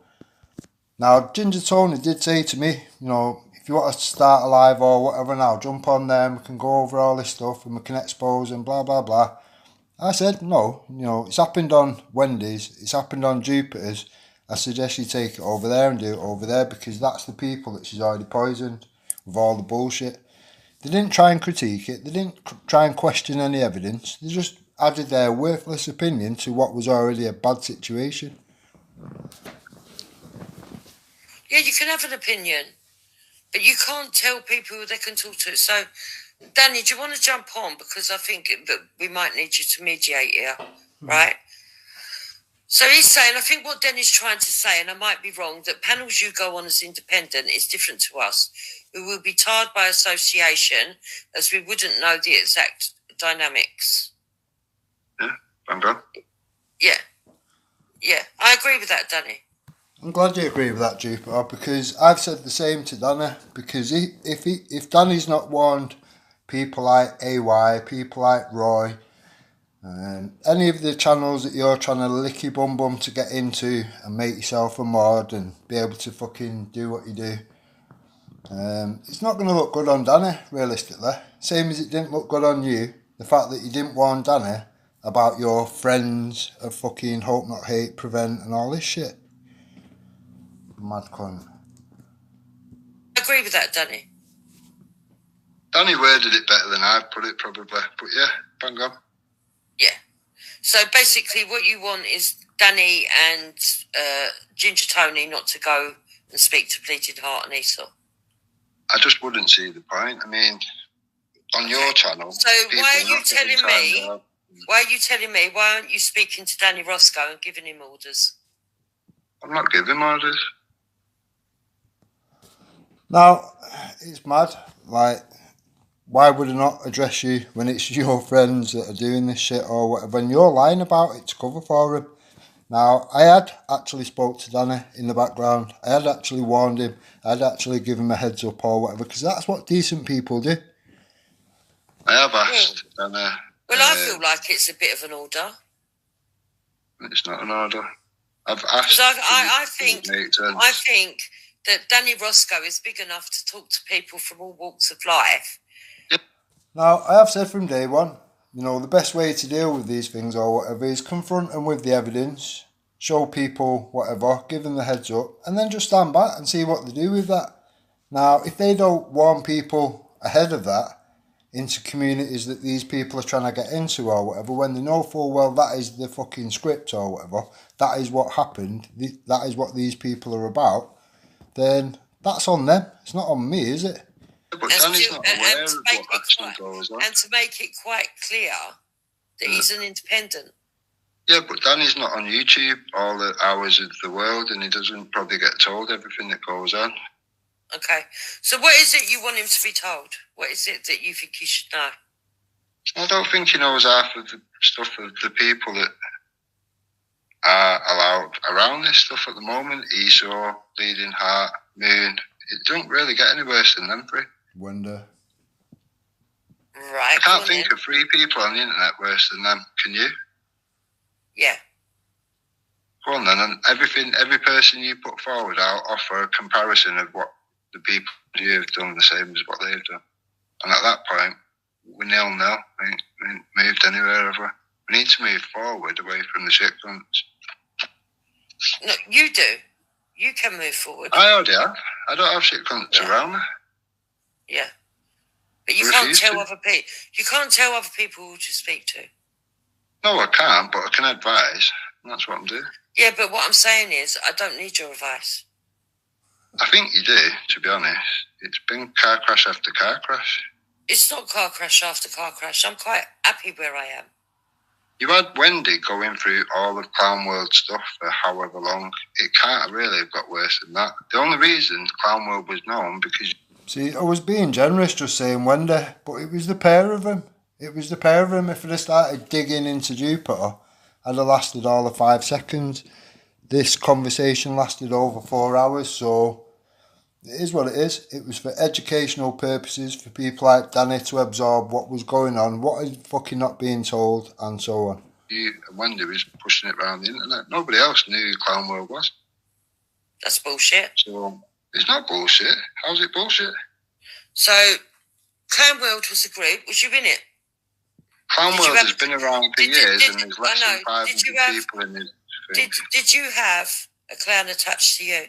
Now, Ginger Tony did say to me, you know, if you want to start a live or whatever now, jump on there and we can go over all this stuff and we can expose and blah, blah, blah. I said, no, you know, it's happened on Wendy's, it's happened on Jupiter's. I suggest you take it over there and do it over there because that's the people that she's already poisoned with all the bullshit. They didn't try and critique it, they didn't try and question any evidence, they just added their worthless opinion to what was already a bad situation. Yeah, you can have an opinion, but you can't tell people who they can talk to. So, Danny, do you want to jump on? Because I think that we might need you to mediate here, right? So he's saying, I think what Danny's trying to say, and I might be wrong, that panels you go on as independent is different to us, who will be tarred by association as we wouldn't know the exact dynamics. Yeah, I'm done. Yeah, I agree with that, Danny. I'm glad you agree with that, Jupiter, because I've said the same to Danny, because if Danny's not warned people like AY, people like Roy, any of the channels that you're trying to lick your bum to get into and make yourself a mod and be able to fucking do what you do, it's not going to look good on Danny, realistically. Same as it didn't look good on you, the fact that you didn't warn Danny about your friends of fucking Hope Not Hate, Prevent and all this shit. Mad cunt. I agree with that, Danny. Danny worded it better than I put it, probably. But yeah, bang on. Yeah. So basically what you want is Danny and Ginger Tony not to go and speak to Bleated Heart and Esau. I just wouldn't see the point. I mean, on your channel... So why are you telling me, why aren't you speaking to Danny Roscoe and giving him orders? I'm not giving orders. Now, it's mad. Like, why would I not address you when it's your friends that are doing this shit or whatever, and you're lying about it to cover for him? Now, I had actually spoke to Danny in the background. I had actually warned him. I had actually given him a heads up or whatever, because that's what decent people do. I have asked. Yeah. And, well, I feel like it's a bit of an order. It's not an order. I've asked. I think that Danny Roscoe is big enough to talk to people from all walks of life. Now, I have said from day one, you know, the best way to deal with these things or whatever is confront them with the evidence, show people whatever, give them the heads up, and then just stand back and see what they do with that. Now, if they don't warn people ahead of that, into communities that these people are trying to get into or whatever, when they know full well that is the fucking script or whatever, that is what happened, that is what these people are about, then that's on them. It's not on me, is it? But Danny's not aware of what actually goes on. And to make it quite clear that he's an independent. Yeah, but Danny's not on YouTube all the hours of the world, and he doesn't probably get told everything that goes on. Okay. So what is it you want him to be told? What is it that you think he should know? I don't think he knows half of the stuff of the people that are allowed around this stuff at the moment. Esau, Bleeding Heart, Moon. It don't really get any worse than them three. Wonder. Right. I can't think of 3 people on the internet worse than them. Can you? Yeah. Go on then. And every person you put forward, I'll offer a comparison of what the people you have done the same as what they've done. And at that point, we're 0-0. We ain't moved anywhere, have we? We need to move forward away from the shit guns. No, you do. You can move forward. I already have. I don't have shit cunts around me. Yeah. But you can't tell other people. You can't tell other people who to speak to. No, I can't, but I can advise. And that's what I'm doing. Yeah, but what I'm saying is, I don't need your advice. I think you do, to be honest. It's been car crash after car crash. It's not car crash after car crash. I'm quite happy where I am. You had Wendy going through all of Clown World stuff for however long. It can't really have got worse than that. The only reason Clown World was known because... See, I was being generous just saying Wendy, but it was the pair of them. It was the pair of them. If I'd have started digging into Jupiter, I'd have lasted all of 5 seconds. This conversation lasted over 4 hours, so it is what it is. It was for educational purposes, for people like Danny to absorb what was going on, what is fucking not being told, and so on. You and Wendy was pushing it around the internet. Nobody else knew who Clown World was. That's bullshit. So, it's not bullshit. How's it bullshit? So, Clown World was a group. Was you in it? Clown World has been around for years and there's less than 500 people in it. Did you have a clown attached to you?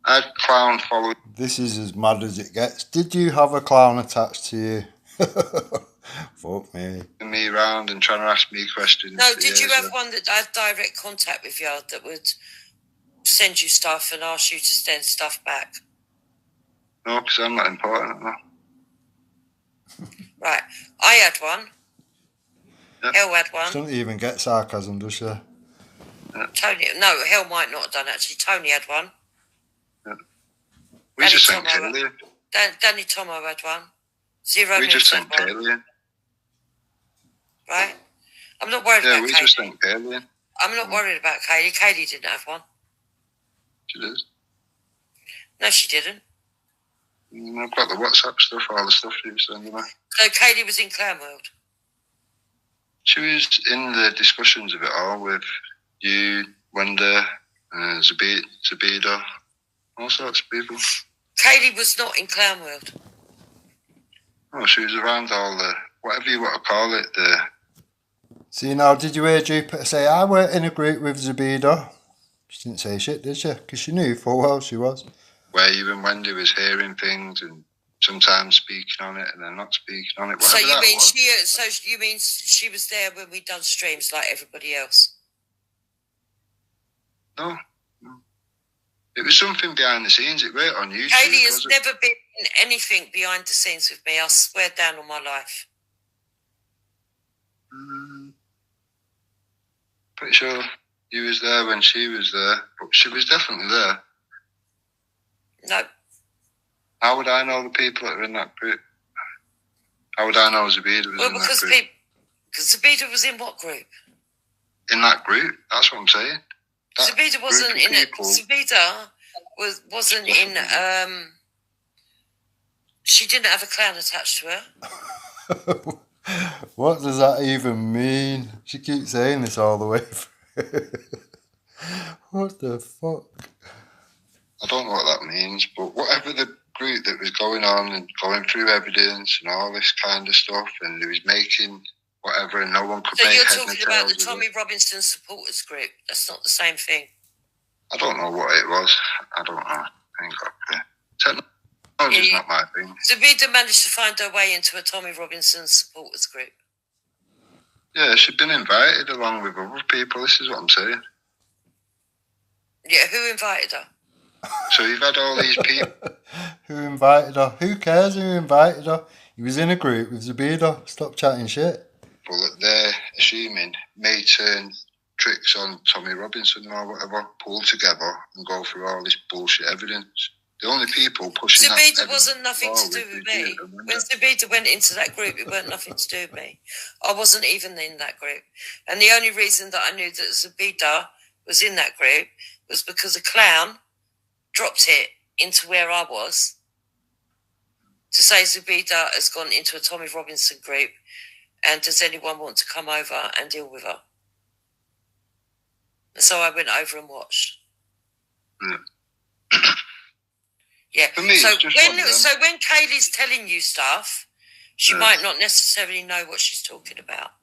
I had clown following. This is as mad as it gets. Did you have a clown attached to you? Fuck me. Me around and trying to ask me questions. No, did you have one that had direct contact with you that would send you stuff and ask you to send stuff back? No, because I'm not important enough. Right. I had one. Yep. Hell had one. She doesn't even get sarcasm, does she? Yep. Tony, no, Hell might not have done actually. Tony had one. Yep. We Danny just sent Alien. Danny Tomo had one. Zero. We just sent Alien. Right. I'm not worried about Kaylee. Yeah, we just sent Alien. I'm not worried about Kaylee. Kaylee didn't have one. She did. No, she didn't. I've got the WhatsApp stuff, all the stuff she was sending me. So Kaylee was in Clown World? She was in the discussions of it all with you, Wenda, Zabida, all sorts of people. Kaylee was not in Clown World? Oh, she was around all the, whatever you want to call it, the... See now, did you hear Jupiter say, I weren't in a group with Zabida? She didn't say shit, did she? Because she knew full well she was. Where you and Wendy was hearing things and sometimes speaking on it and then not speaking on it. So you mean she was there when we done streams like everybody else? No. It was something behind the scenes. It went on YouTube. Kaylee has never been in anything behind the scenes with me. I swear down on my life. Pretty sure you was there when she was there, but she was definitely there. No. How would I know the people that are in that group? How would I know Zabida was in that group? Because Zabida was in what group? In that group, that's what I'm saying. Zabida wasn't in it. Zabida wasn't in. She didn't have a clown attached to her. What does that even mean? She keeps saying this all the way through. What the fuck? I don't know what that means, but whatever the group that was going on and going through evidence and all this kind of stuff, and he was making whatever, and no one could make head and tails. So you're talking about the Tommy Robinson supporters group? That's not the same thing. I don't know what it was. I don't know. I ain't got a clue. Oh, it's not my thing. Zabida managed to find her way into a Tommy Robinson supporters group. Yeah, she'd been invited along with other people. This is what I'm saying. Yeah, who invited her? So you've had all these people. Who invited her? Who cares who invited her? He was in a group with Zabida. Stop chatting shit. Well, that they're assuming may turn tricks on Tommy Robinson or whatever, pull together and go through all this bullshit evidence. The only people pushing Zabida wasn't nothing to do with me. When Zabida went into that group, it weren't nothing to do with me. I wasn't even in that group. And the only reason that I knew that Zabida was in that group was because a clown dropped it into where I was to say Zabida has gone into a Tommy Robinson group and does anyone want to come over and deal with her? And so I went over and watched. Yeah. For me, so when them. Kaylee's telling you stuff, she might not necessarily know what she's talking about.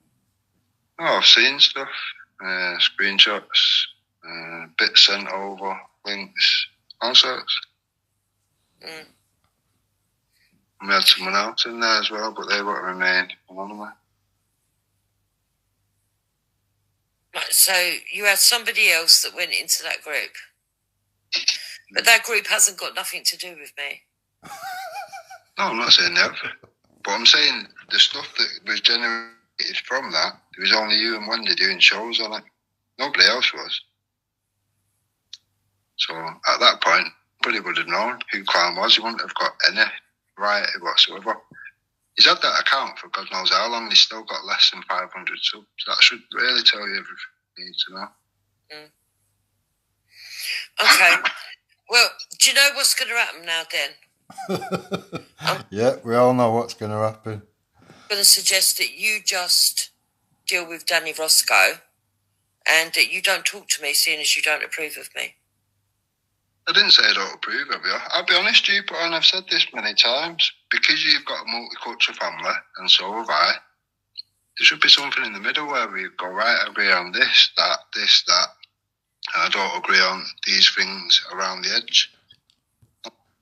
Oh, I've seen stuff, screenshots, bits sent over, links, all sorts. We had someone else in there as well, but they won't remain anonymous. Right, so you had somebody else that went into that group. But that group hasn't got nothing to do with me. No, I'm not saying that. But I'm saying the stuff that was generated from that, there was only you and Wendy doing shows on it. Nobody else was. So at that point, nobody would have known who Clown was. He wouldn't have got any variety whatsoever. He's had that account for God knows how long. He's still got less than 500 subs. That should really tell you everything you need to know. Okay. Well, do you know what's going to happen now, then? Yeah, we all know what's going to happen. I'm going to suggest that you just deal with Danny Roscoe and that you don't talk to me seeing as you don't approve of me. I didn't say I don't approve of you. I'll be honest, Jupiter, and I've said this many times, because you've got a multicultural family, and so have I, there should be something in the middle where we go, right, I agree on this, that, and I don't agree on these things around the edge.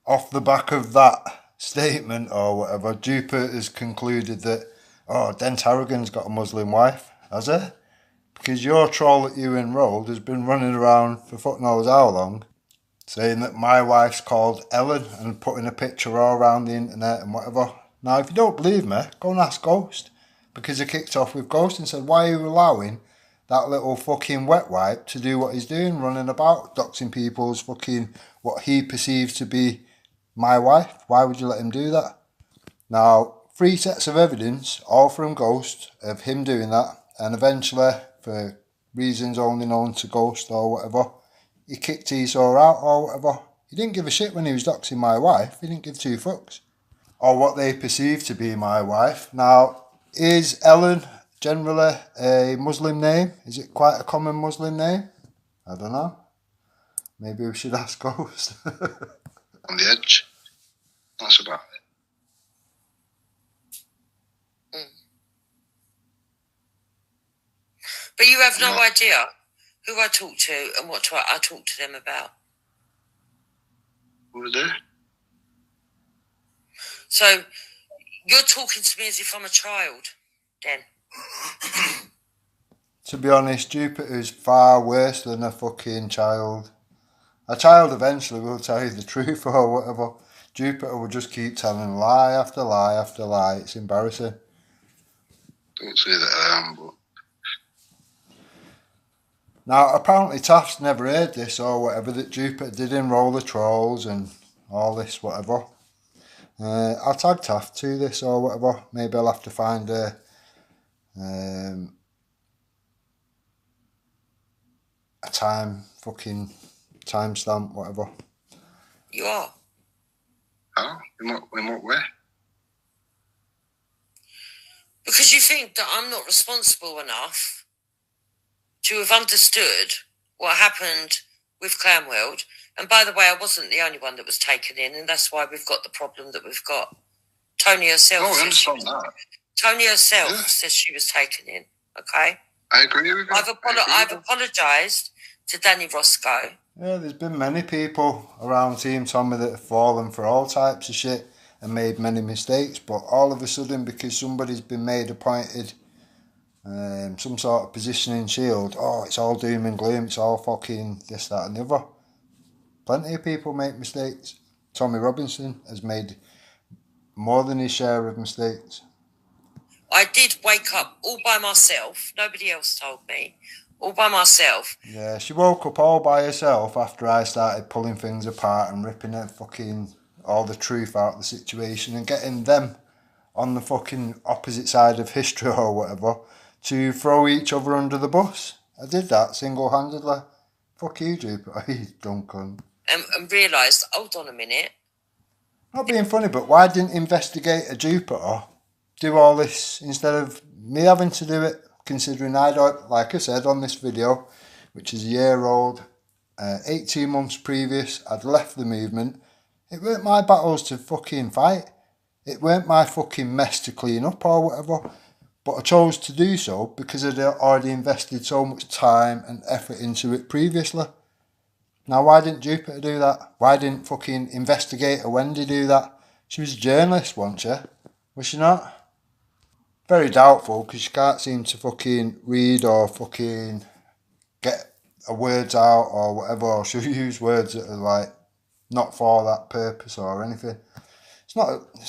Off the back of that statement or whatever, Jupiter has concluded that, Dent Harrigan's got a Muslim wife, has he? Because your troll that you enrolled has been running around for fuck knows how long, saying that my wife's called Ellen and putting a picture all around the internet and whatever. Now, if you don't believe me, go and ask Ghost. Because he kicked off with Ghost and said, why are you allowing that little fucking wet wipe to do what he's doing, running about, doxing people's fucking, what he perceives to be my wife? Why would you let him do that? Now, 3 sets of evidence, all from Ghost, of him doing that, and eventually, for reasons only known to Ghost or whatever, he kicked Esau out or whatever. He didn't give a shit when he was doxing my wife. He didn't give 2 fucks. Or what they perceive to be my wife. Now, is Ellen generally a Muslim name? Is it quite a common Muslim name? I don't know. Maybe we should ask Ghost. On the edge. That's about it. But you have no idea who I talk to and what I talk to them about. Who was there? So, you're talking to me as if I'm a child, then. To be honest, Jupiter is far worse than a fucking child. A child eventually will tell you the truth or whatever. Jupiter will just keep telling lie after lie after lie. It's embarrassing. Don't say that I am, but... Now, apparently Taft's never heard this or whatever, that Jupiter did enroll the trolls and all this whatever. I'll tag Taft to this or whatever. Maybe I'll have to find a timestamp, whatever. You are. How? In what way? Because you think that I'm not responsible enough to have understood what happened with Clanworld. And by the way, I wasn't the only one that was taken in, and that's why we've got the problem that we've got. Tony herself. Oh, I understand that. Tony herself says she was taken in. Okay. I agree with you. I've apologised to Danny Roscoe Yeah, there's been many people around Team Tommy that have fallen for all types of shit and made many mistakes, but all of a sudden, because somebody's been made appointed some sort of position in Shield, oh, it's all doom and gloom, it's all fucking this, that and the other. Plenty of people make mistakes. Tommy Robinson has made more than his share of mistakes. I did wake up all by myself. Nobody else told me. All by myself. Yeah, she woke up all by herself after I started pulling things apart and ripping her fucking all the truth out of the situation and getting them on the fucking opposite side of history or whatever to throw each other under the bus. I did that single-handedly. Fuck you, Jupiter, you dumb cunt. And realised, hold on a minute. Not being funny, but why didn't Investigator Jupiter do all this instead of me having to do it, considering I don't, like I said on this video, which is a year old, 18 months previous, I'd left the movement. It weren't my battles to fucking fight. It weren't my fucking mess to clean up or whatever. But I chose to do so because I'd already invested so much time and effort into it previously. Now, why didn't Jupiter do that? Why didn't fucking Investigator Wendy do that? She was a journalist, wasn't she? Was she not? Very doubtful, because she can't seem to fucking read or fucking get her words out or whatever, or she'll use words that are like not for that purpose or anything. It's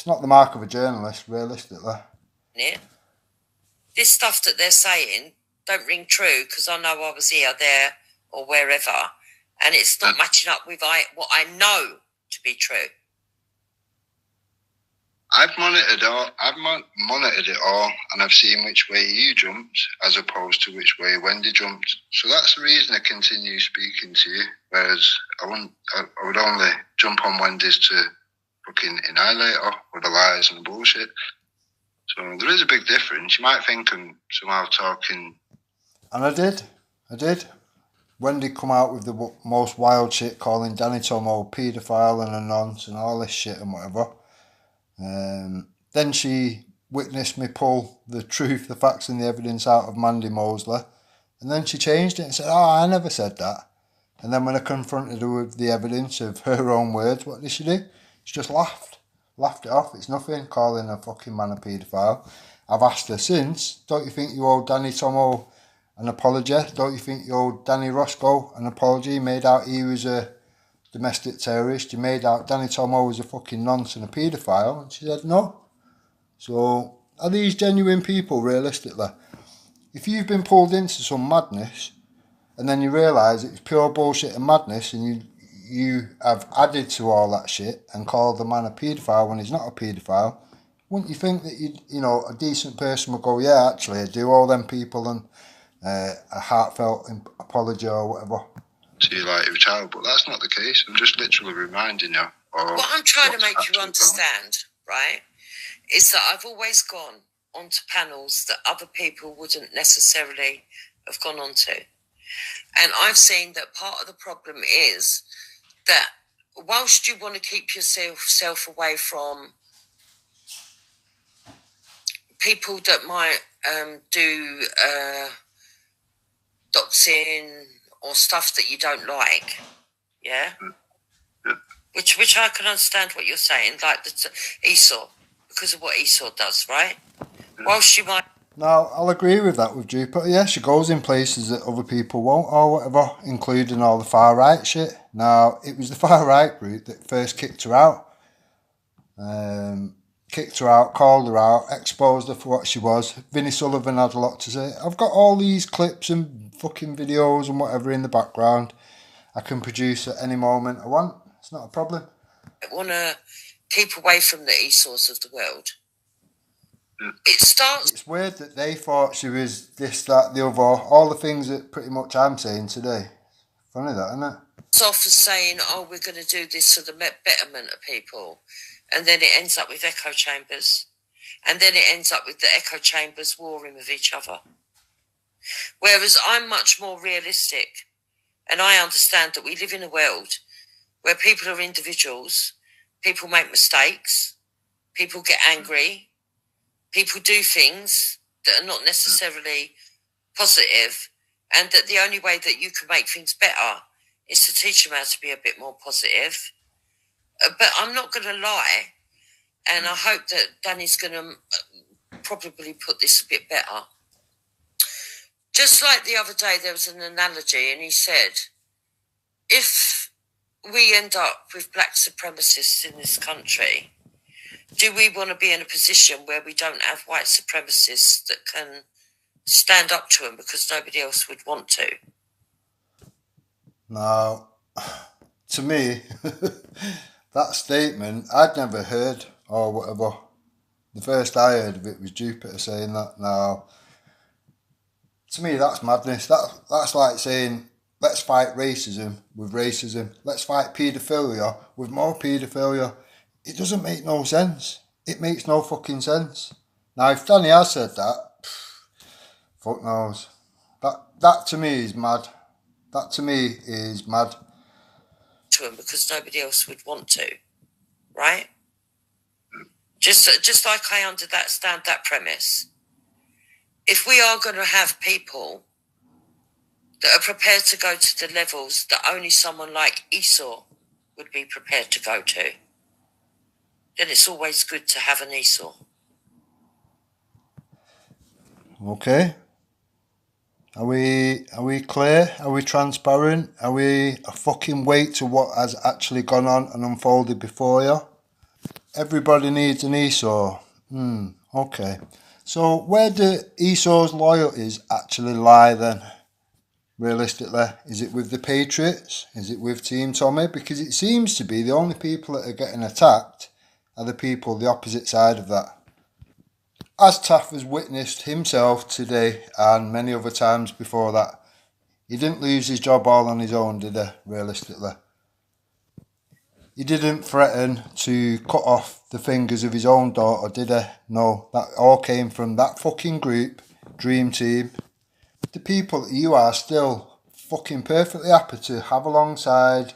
not the mark of a journalist, realistically. This stuff that they're saying don't ring true because I know I was here, there, or wherever, and it's not matching up with what I know to be true. I've monitored it all, and I've seen which way you jumped as opposed to which way Wendy jumped. So that's the reason I continue speaking to you. Whereas I would only jump on Wendy's to fucking annihilate her with the lies and the bullshit. So there is a big difference. You might think I'm somehow talking. And I did. Wendy come out with the most wild shit, calling Danny Tomo paedophile and a nonce and all this shit and whatever. Then she witnessed me pull the truth, the facts and the evidence out of Mandy Mosley. And then she changed it and said, oh, I never said that. And then when I confronted her with the evidence of her own words, what did she do? She just laughed it off. It's nothing, calling a fucking man a paedophile. I've asked her since, don't you think you owe Danny Tomo an apology? Don't you think you owe Danny Roscoe an apology? You made out he was a domestic terrorist. You made out Danny Tomo was a fucking nonce and a paedophile. And she said no. So are these genuine people, realistically? If you've been pulled into some madness and then you realise it's pure bullshit and madness and you have added to all that shit and called the man a paedophile when he's not a paedophile, wouldn't you think that a decent person would go, yeah, actually, I do owe them people and a heartfelt apology or whatever? To you like your child, but that's not the case. I'm just literally reminding you. What I'm trying to make you understand, right, is that I've always gone onto panels that other people wouldn't necessarily have gone onto. And I've seen that part of the problem is that whilst you want to keep yourself away from people that might do doxing or stuff that you don't like, yeah? Which I can understand what you're saying, like the Esau, because of what Esau does, right? Whilst you might... No, I'll agree with that with Jupiter. Yeah, she goes in places that other people won't or whatever, including all the far right shit. Now, it was the far right group that first kicked her out. Called her out, exposed her for what she was. Vinnie Sullivan had a lot to say. I've got all these clips and fucking videos and whatever in the background. I can produce at any moment I want. It's not a problem. I want to keep away from the Esau's of the world. It starts... It's weird that they thought she was this, that, the other. All the things that pretty much I'm saying today. Funny that, isn't it? It's off as saying, oh, we're going to do this for the betterment of people. And then it ends up with echo chambers. And then it ends up with the echo chambers warring with each other. Whereas I'm much more realistic. And I understand that we live in a world where people are individuals. People make mistakes. People get angry. People do things that are not necessarily positive. And that the only way that you can make things better is to teach him how to be a bit more positive. But I'm not going to lie, and I hope that Danny's going to probably put this a bit better. Just like the other day, there was an analogy, and he said, if we end up with black supremacists in this country, do we want to be in a position where we don't have white supremacists that can stand up to them because nobody else would want to? Now, to me, that statement, I'd never heard or whatever. The first I heard of it was Jupiter saying that. Now, to me, that's madness. That's like saying, let's fight racism with racism. Let's fight paedophilia with more paedophilia. It doesn't make no sense. It makes no fucking sense. Now, if Danny has said that, fuck knows. That to me is mad. That to me is mad. To him because nobody else would want to, right? Just like I understand that premise. If we are going to have people that are prepared to go to the levels that only someone like Esau would be prepared to go to, then it's always good to have an Esau. Okay. Are we clear? Are we transparent? Are we a fucking weight to what has actually gone on and unfolded before you? Everybody needs an Esau. Okay. So where do Esau's loyalties actually lie then? Realistically, is it with the Patriots? Is it with Team Tommy? Because it seems to be the only people that are getting attacked are the people the opposite side of that. As Taff has witnessed himself today and many other times before that, he didn't lose his job all on his own, did he, realistically? He didn't threaten to cut off the fingers of his own daughter, did he? No, that all came from that fucking group, Dream Team. The people that you are still fucking perfectly happy to have alongside,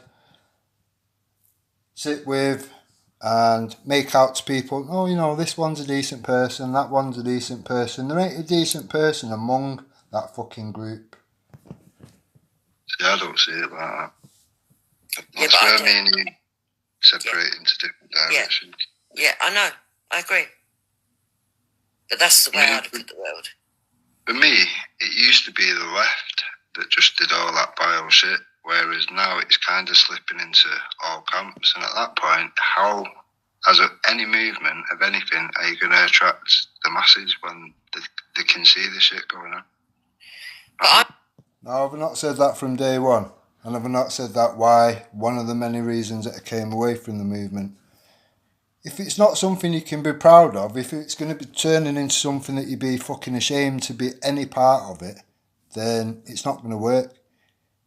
sit with, and make out to people, oh, you know, this one's a decent person, that one's a decent person. There ain't a decent person among that fucking group. See, I don't see it like that. Yeah, That's where me and you separate into different directions. Yeah, I know. I agree. But that's the way I look at the world. For me, it used to be the left that just did all that vile shit. Whereas now it's kind of slipping into all camps. And at that point, how, as any movement of anything, are you going to attract the masses when they can see the shit going on? No, I've not said that from day one. And I've not said that why one of the many reasons that I came away from the movement. If it's not something you can be proud of, if it's going to be turning into something that you'd be fucking ashamed to be any part of it, then it's not going to work.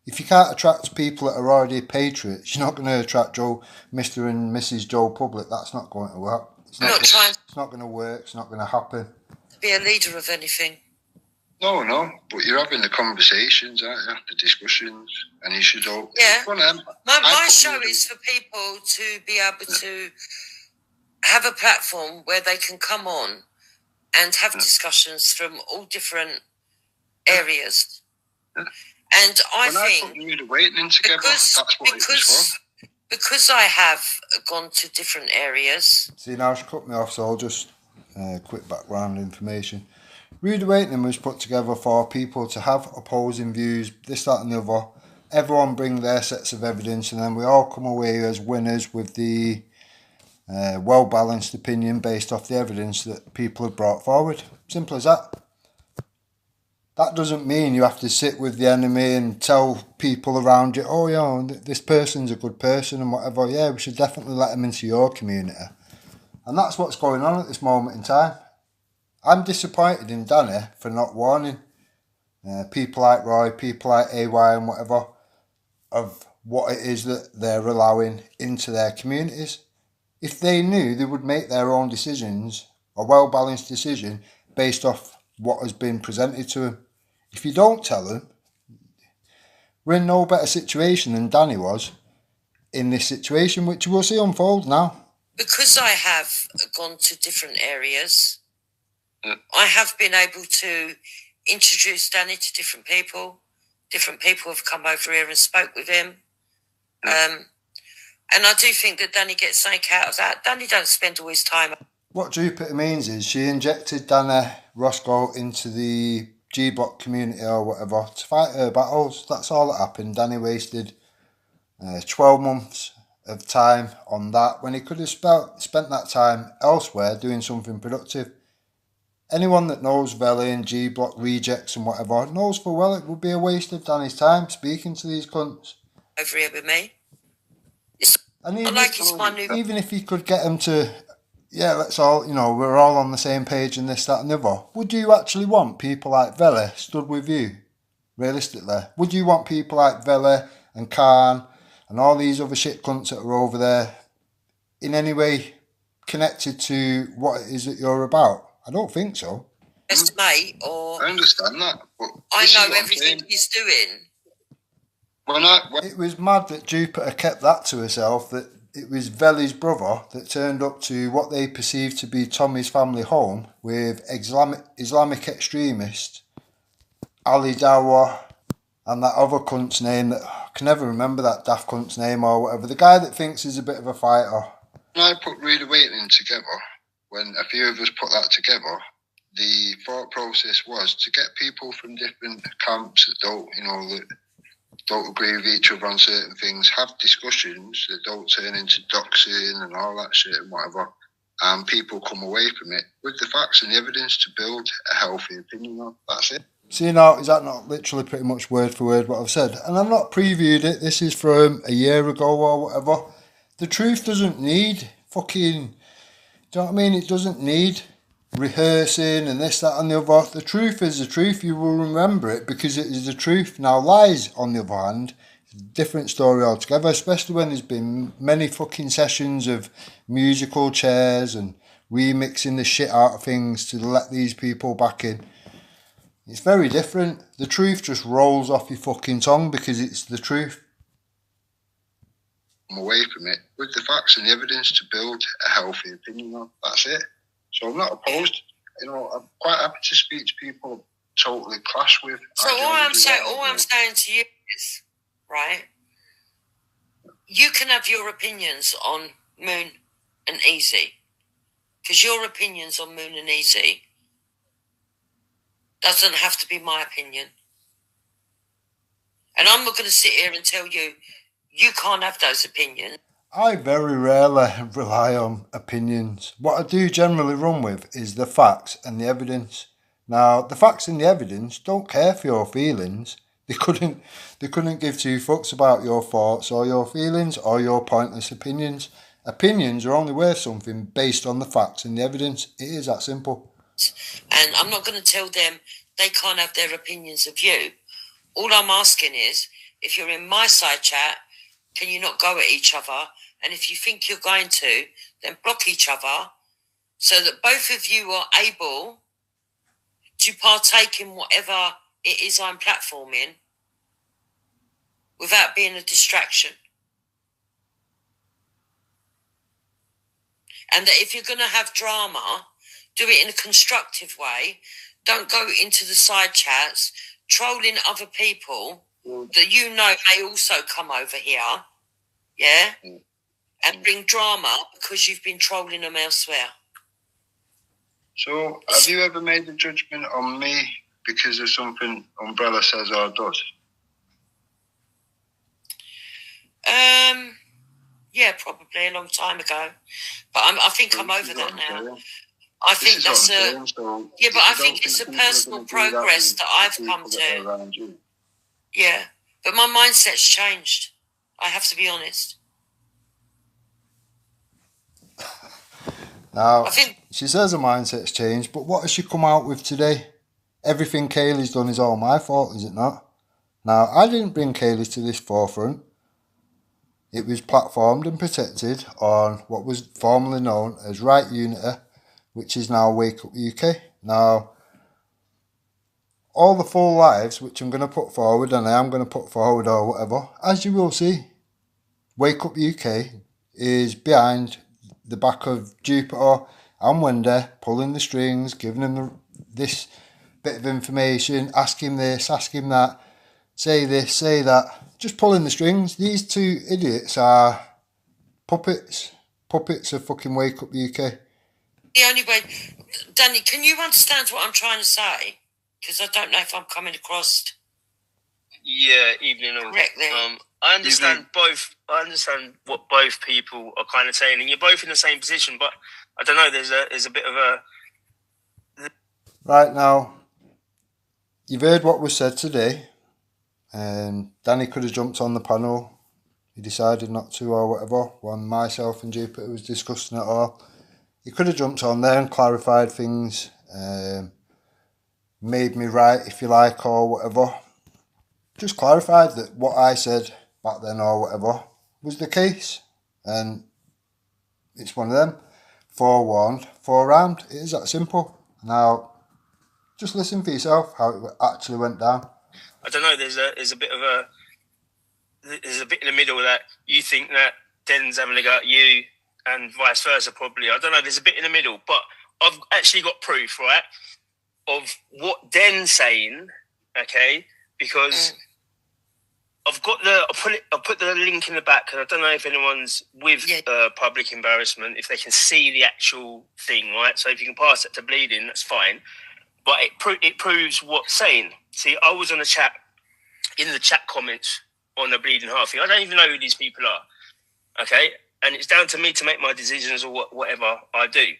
If you can't attract people that are already patriots, you're not going to attract Mr. and Mrs. Joe Public. That's not going to work. It's not going to work. It's not going to happen. Be a leader of anything. No, but you're having the conversations, aren't you? The discussions, and you should all. Yeah. My show is for people to be able to have a platform where they can come on and have discussions from all different areas. Yeah. And I think because I have gone to different areas. See, now she cut me off, so I'll just quick background information. Rude Awakening was put together for people to have opposing views, this, that and the other. Everyone bring their sets of evidence and then we all come away as winners with the well-balanced opinion based off the evidence that people have brought forward. Simple as that. That doesn't mean you have to sit with the enemy and tell people around you, oh, yeah, this person's a good person and whatever. Yeah, we should definitely let them into your community. And that's what's going on at this moment in time. I'm disappointed in Danny for not warning people like Roy, people like AY and whatever of what it is that they're allowing into their communities. If they knew, they would make their own decisions, a well-balanced decision based off what has been presented to them. If you don't tell them, we're in no better situation than Danny was in this situation, which we'll see unfold now. Because I have gone to different areas, I have been able to introduce Danny to different people. Different people have come over here and spoke with him. And I do think that Danny gets something out of that. Danny don't spend all his time. What Jupiter means is she injected Danny Roscoe into the G-Block community or whatever to fight her battles. That's all that happened. Danny wasted 12 months of time on that when he could have spent that time elsewhere doing something productive. Anyone that knows Veli and G-Block rejects and whatever knows full well it would be a waste of Danny's time speaking to these cunts. Over here with me. And even if he could get them to, yeah, let's all, we're all on the same page and this, that and the other, would you actually want people like Veli stood with you, realistically? Would you want people like Veli and Khan and all these other shit cunts that are over there in any way connected to what it is that you're about? I don't think so. Best mate, or I understand that, but I know everything he's doing. It was mad that Jupiter kept that to herself, that it was Veli's brother that turned up to what they perceived to be Tommy's family home with Islamic extremist Ali Dawa and that other cunt's name that I can never remember, that daft cunt's name or whatever, the guy that thinks he's a bit of a fighter. When I put Read Awakening together, when a few of us put that together, the thought process was to get people from different camps that don't agree with each other on certain things, have discussions that don't turn into doxing and all that shit and whatever, and people come away from it with the facts and the evidence to build a healthy opinion on. That's it. See now, is that not literally pretty much word for word what I've said? And I've not previewed it, this is from a year ago or whatever. The truth doesn't need fucking, do you know what I mean? It doesn't need rehearsing and this, that and the other. The truth is the truth. You will remember it because it is the truth. Now lies, on the other hand, is a different story altogether, especially when there's been many fucking sessions of musical chairs and remixing the shit out of things to let these people back in. It's very different. The truth just rolls off your fucking tongue because it's the truth. Away from it with the facts and the evidence to build a healthy opinion on. That's it. So I'm not opposed. I'm quite happy to speak to people totally clash with. So all I'm saying to you is, right, you can have your opinions on Moon and Easy, because your opinions on Moon and Easy doesn't have to be my opinion. And I'm not going to sit here and tell you you can't have those opinions. I very rarely rely on opinions. What I do generally run with is the facts and the evidence. Now, the facts and the evidence don't care for your feelings. They couldn't give two fucks about your thoughts or your feelings or your pointless opinions. Opinions are only worth something based on the facts and the evidence. It is that simple. And I'm not going to tell them they can't have their opinions of you. All I'm asking is, if you're in my side chat, can you not go at each other? And if you think you're going to, then block each other so that both of you are able to partake in whatever it is I'm platforming without being a distraction. And that if you're going to have drama, do it in a constructive way. Don't go into the side chats trolling other people that may also come over here, yeah, and bring drama because you've been trolling them elsewhere. So, have you ever made a judgment on me because of something Umbrella says or does? Yeah, probably a long time ago, but I think I'm over that now. I think that's but I think it's a personal progress that I've come to. Yeah, but my mindset's changed. I have to be honest. Now, she says her mindset's changed, but what has she come out with today? Everything Kaylee's done is all my fault, is it not? Now, I didn't bring Kaylee to this forefront. It was platformed and protected on what was formerly known as Right Unity, which is now Wake Up UK. Now, all the full lives, which I'm going to put forward, and I am going to put forward or whatever, as you will see, Wake Up UK is behind the back of Jupiter and Wendy, pulling the strings, giving them this bit of information, ask him this, ask him that. say this, say that, just pulling the strings. These two idiots are puppets of fucking Wake Up UK. The only way, Danny, can you understand what I'm trying to say? Because I don't know if I'm coming across. Yeah, evening all. Correctly. I understand both. I understand what both people are kind of saying, and you're both in the same position. But I don't know. There's a bit of a. Right now, you've heard what was said today. Danny could have jumped on the panel. He decided not to, or whatever. When myself and Jupiter was discussing it all, he could have jumped on there and clarified things. Made me right, if you like, or whatever. Just clarified that what I said back then or whatever was the case, and it's one of them. Forewarned, forearmed. It is that simple. Now, just listen for yourself how it actually went down. I don't know. There's a bit of a. There's a bit in the middle that you think that Den's having a go at you, and vice versa. Probably. I don't know. There's a bit in the middle, but I've actually got proof, right, of what Den's saying. Okay, because. I've got I'll put the link in the back, because I don't know if anyone's with public embarrassment, if they can see the actual thing, right? So if you can pass it to Bleeding, that's fine. But it proves what's saying. See, I was on the chat, in the chat comments on the Bleeding Heart thing. I don't even know who these people are, okay? And it's down to me to make my decisions or whatever I do.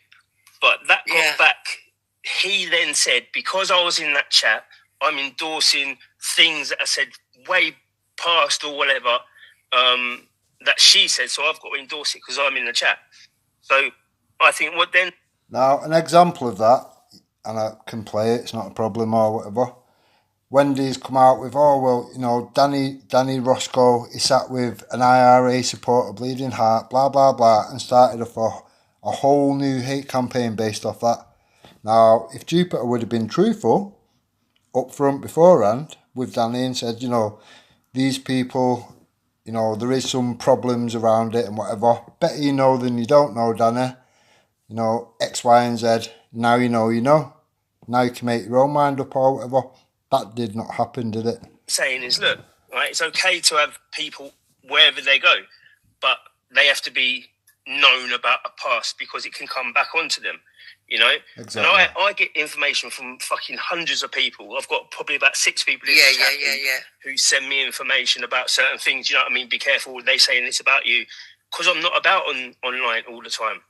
But that got back. He then said, because I was in that chat, I'm endorsing things that I said way past or whatever that she said, so I've got to endorse it because I'm in the chat. So I think what then. Now, an example of that, and I can play it, it's not a problem or whatever. Wendy's come out with, oh, well, you know, Danny Roscoe, he sat with an IRA supporter, Bleeding Heart, blah, blah, blah, and started a whole new hate campaign based off that. Now, if Jupiter would have been truthful up front beforehand with Danny and said, you know, these people, you know, there is some problems around it and whatever. Better you know than you don't know, Danny. You know, X, Y, and Z. Now you know, you know. Now you can make your own mind up or whatever. That did not happen, did it? Saying is, look, right, it's okay to have people wherever they go, but they have to be known about a past because it can come back onto them. You know, exactly. And I get information from fucking hundreds of people. I've got probably about 6 people in the chat who send me information about certain things. You know what I mean? Be careful what they saying this about you, because I'm not about online all the time.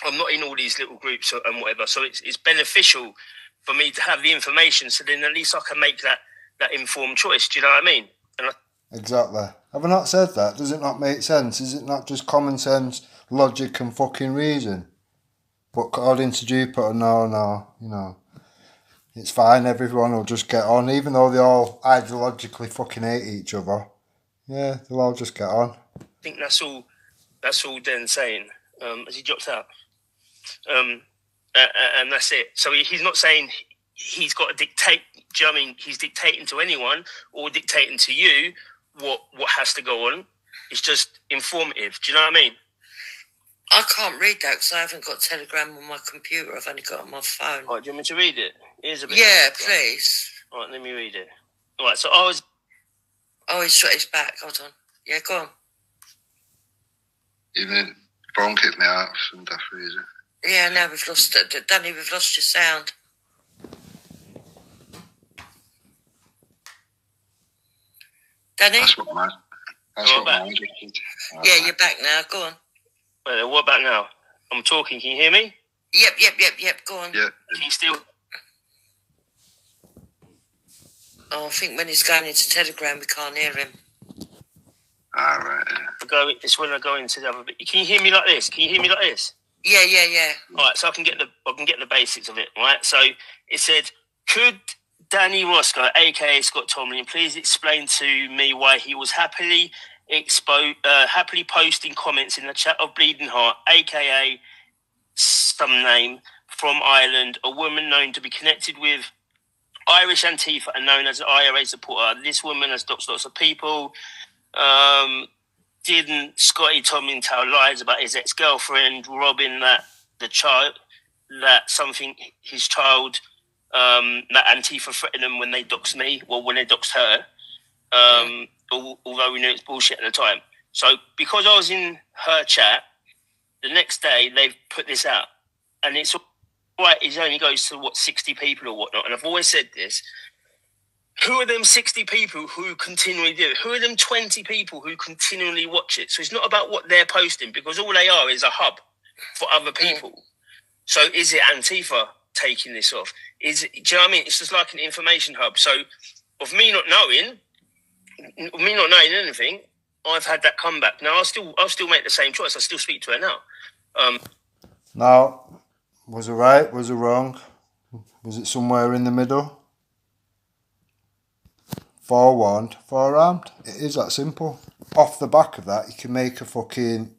I'm not in all these little groups and whatever. So it's beneficial for me to have the information, so then at least I can make that informed choice. Do you know what I mean? Exactly. Have I not said that? Does it not make sense? Is it not just common sense, logic, and fucking reason? But according to Jupiter, no, you know, it's fine, everyone will just get on, even though they all ideologically fucking hate each other. Yeah, they'll all just get on. I think that's all Den's saying. As he drops out. And that's it. So he's not saying he's got to dictate, do you know what I mean? He's dictating to anyone or dictating to you what has to go on. It's just informative, do you know what I mean? I can't read that because I haven't got Telegram on my computer. I've only got it on my phone. Oh, do you want me to read it? Here's a bit. Yeah, please. All right, let me read it. All right, so I was. Oh, he's shot his back. Hold on. Yeah, go on. Even phone kicked me out for some daft reason. Yeah, now we've lost it. Danny, we've lost your sound. Danny? That's what mine did. Yeah, you're back now. Go on. What about now? I'm talking. Can you hear me? Yep. Go on. Yeah. Can you still? Oh, I think when he's going into Telegram, we can't hear him. All right. It's when I go into the other bit. Can you hear me like this? Yeah. All right, so I can get the basics of it. Right. So it said, could Danny Roscoe, aka Scott Tomlin, please explain to me why he was happily posting comments in the chat of Bleeding Heart, aka some name from Ireland, a woman known to be connected with Irish Antifa and known as an IRA supporter. This woman has doxed lots of people. Didn't Scotty Tomlin tell lies about his ex-girlfriend, robbing his child, that Antifa threatened him when they doxed me, or when they doxed her. Although we knew it's bullshit at the time. So because I was in her chat, the next day they've put this out, and it's right. It only goes to 60 people or whatnot. And I've always said this: who are them 60 people who continually do it? Who are them 20 people who continually watch it? So it's not about what they're posting, because all they are is a hub for other people. So is it Antifa taking this off? Do you know what I mean? It's just like an information hub. So of me not knowing anything, I've had that comeback. Now I'll still make the same choice. I still speak to her now. Now, was it right? Was it wrong? Was it somewhere in the middle? Forewarned, forearmed. It is that simple. Off the back of that, you can make a fucking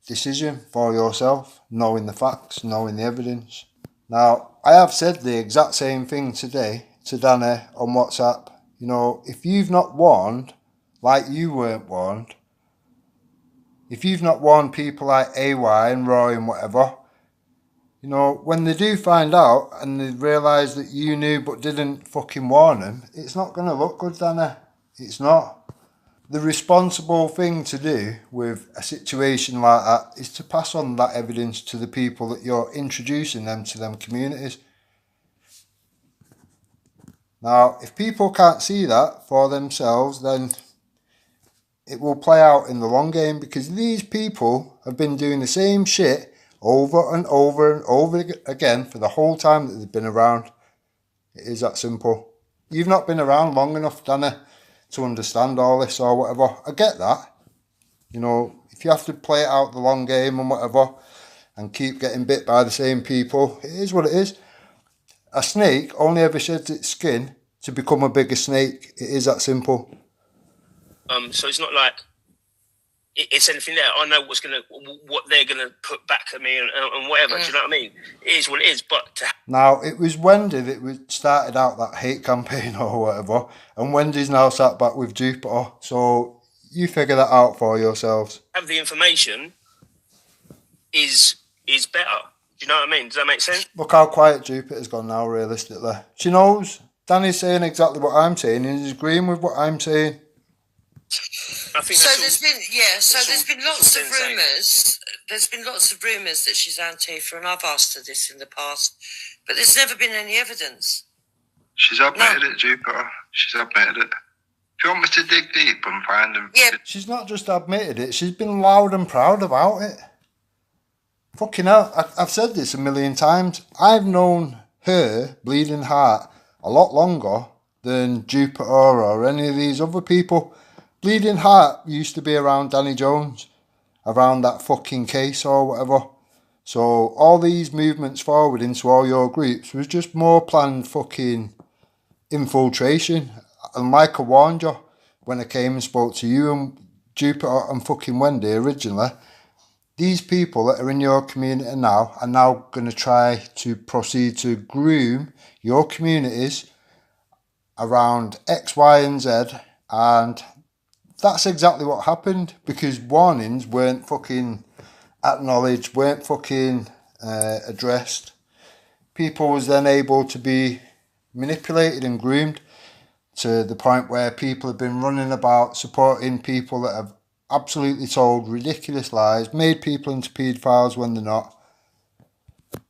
decision for yourself, knowing the facts, knowing the evidence. Now, I have said the exact same thing today to Danny on WhatsApp. You know, if you've not warned, like you weren't warned, if you've not warned people like AY and Roy and whatever, you know, when they do find out and they realise that you knew but didn't fucking warn them, it's not going to look good, Danny. It's not. The responsible thing to do with a situation like that is to pass on that evidence to the people that you're introducing them to them communities. Now, if people can't see that for themselves, then it will play out in the long game, because these people have been doing the same shit over and over and over again for the whole time that they've been around. It is that simple. You've not been around long enough, Danny, to understand all this or whatever. I get that. You know, if you have to play it out the long game and whatever and keep getting bit by the same people, it is what it is. A snake only ever sheds its skin to become a bigger snake. It is that simple. So it's not like it's anything there. I know what they're gonna put back at me and whatever. Do you know what I mean? It is what it is. But now, it was Wendy that started out that hate campaign or whatever, and Wendy's now sat back with Jupiter. So you figure that out for yourselves. Have the information is better. Do you know what I mean? Does that make sense? Look how quiet Jupiter's gone now, realistically. She knows. Danny's saying exactly what I'm saying, and he's agreeing with what I'm saying. I think there's been lots of rumours. There's been lots of rumours that she's Antifa, and I've asked her this in the past, but there's never been any evidence. She's admitted it, Jupiter. She's admitted it. Do you want me to dig deep and find them? Yeah. She's not just admitted it, she's been loud and proud about it. Fucking hell, I've said this a million times. I've known her, Bleeding Heart, a lot longer than Jupiter or any of these other people. Bleeding Heart used to be around Danny Jones, around that fucking case or whatever. So all these movements forward into all your groups was just more planned fucking infiltration. And like I warned you when I came and spoke to you and Jupiter and fucking Wendy originally, these people that are in your community now are now going to try to proceed to groom your communities around X, Y and Z, and that's exactly what happened, because warnings weren't fucking acknowledged, weren't fucking addressed. People was then able to be manipulated and groomed to the point where people have been running about supporting people that have absolutely told ridiculous lies, made people into paedophiles when they're not.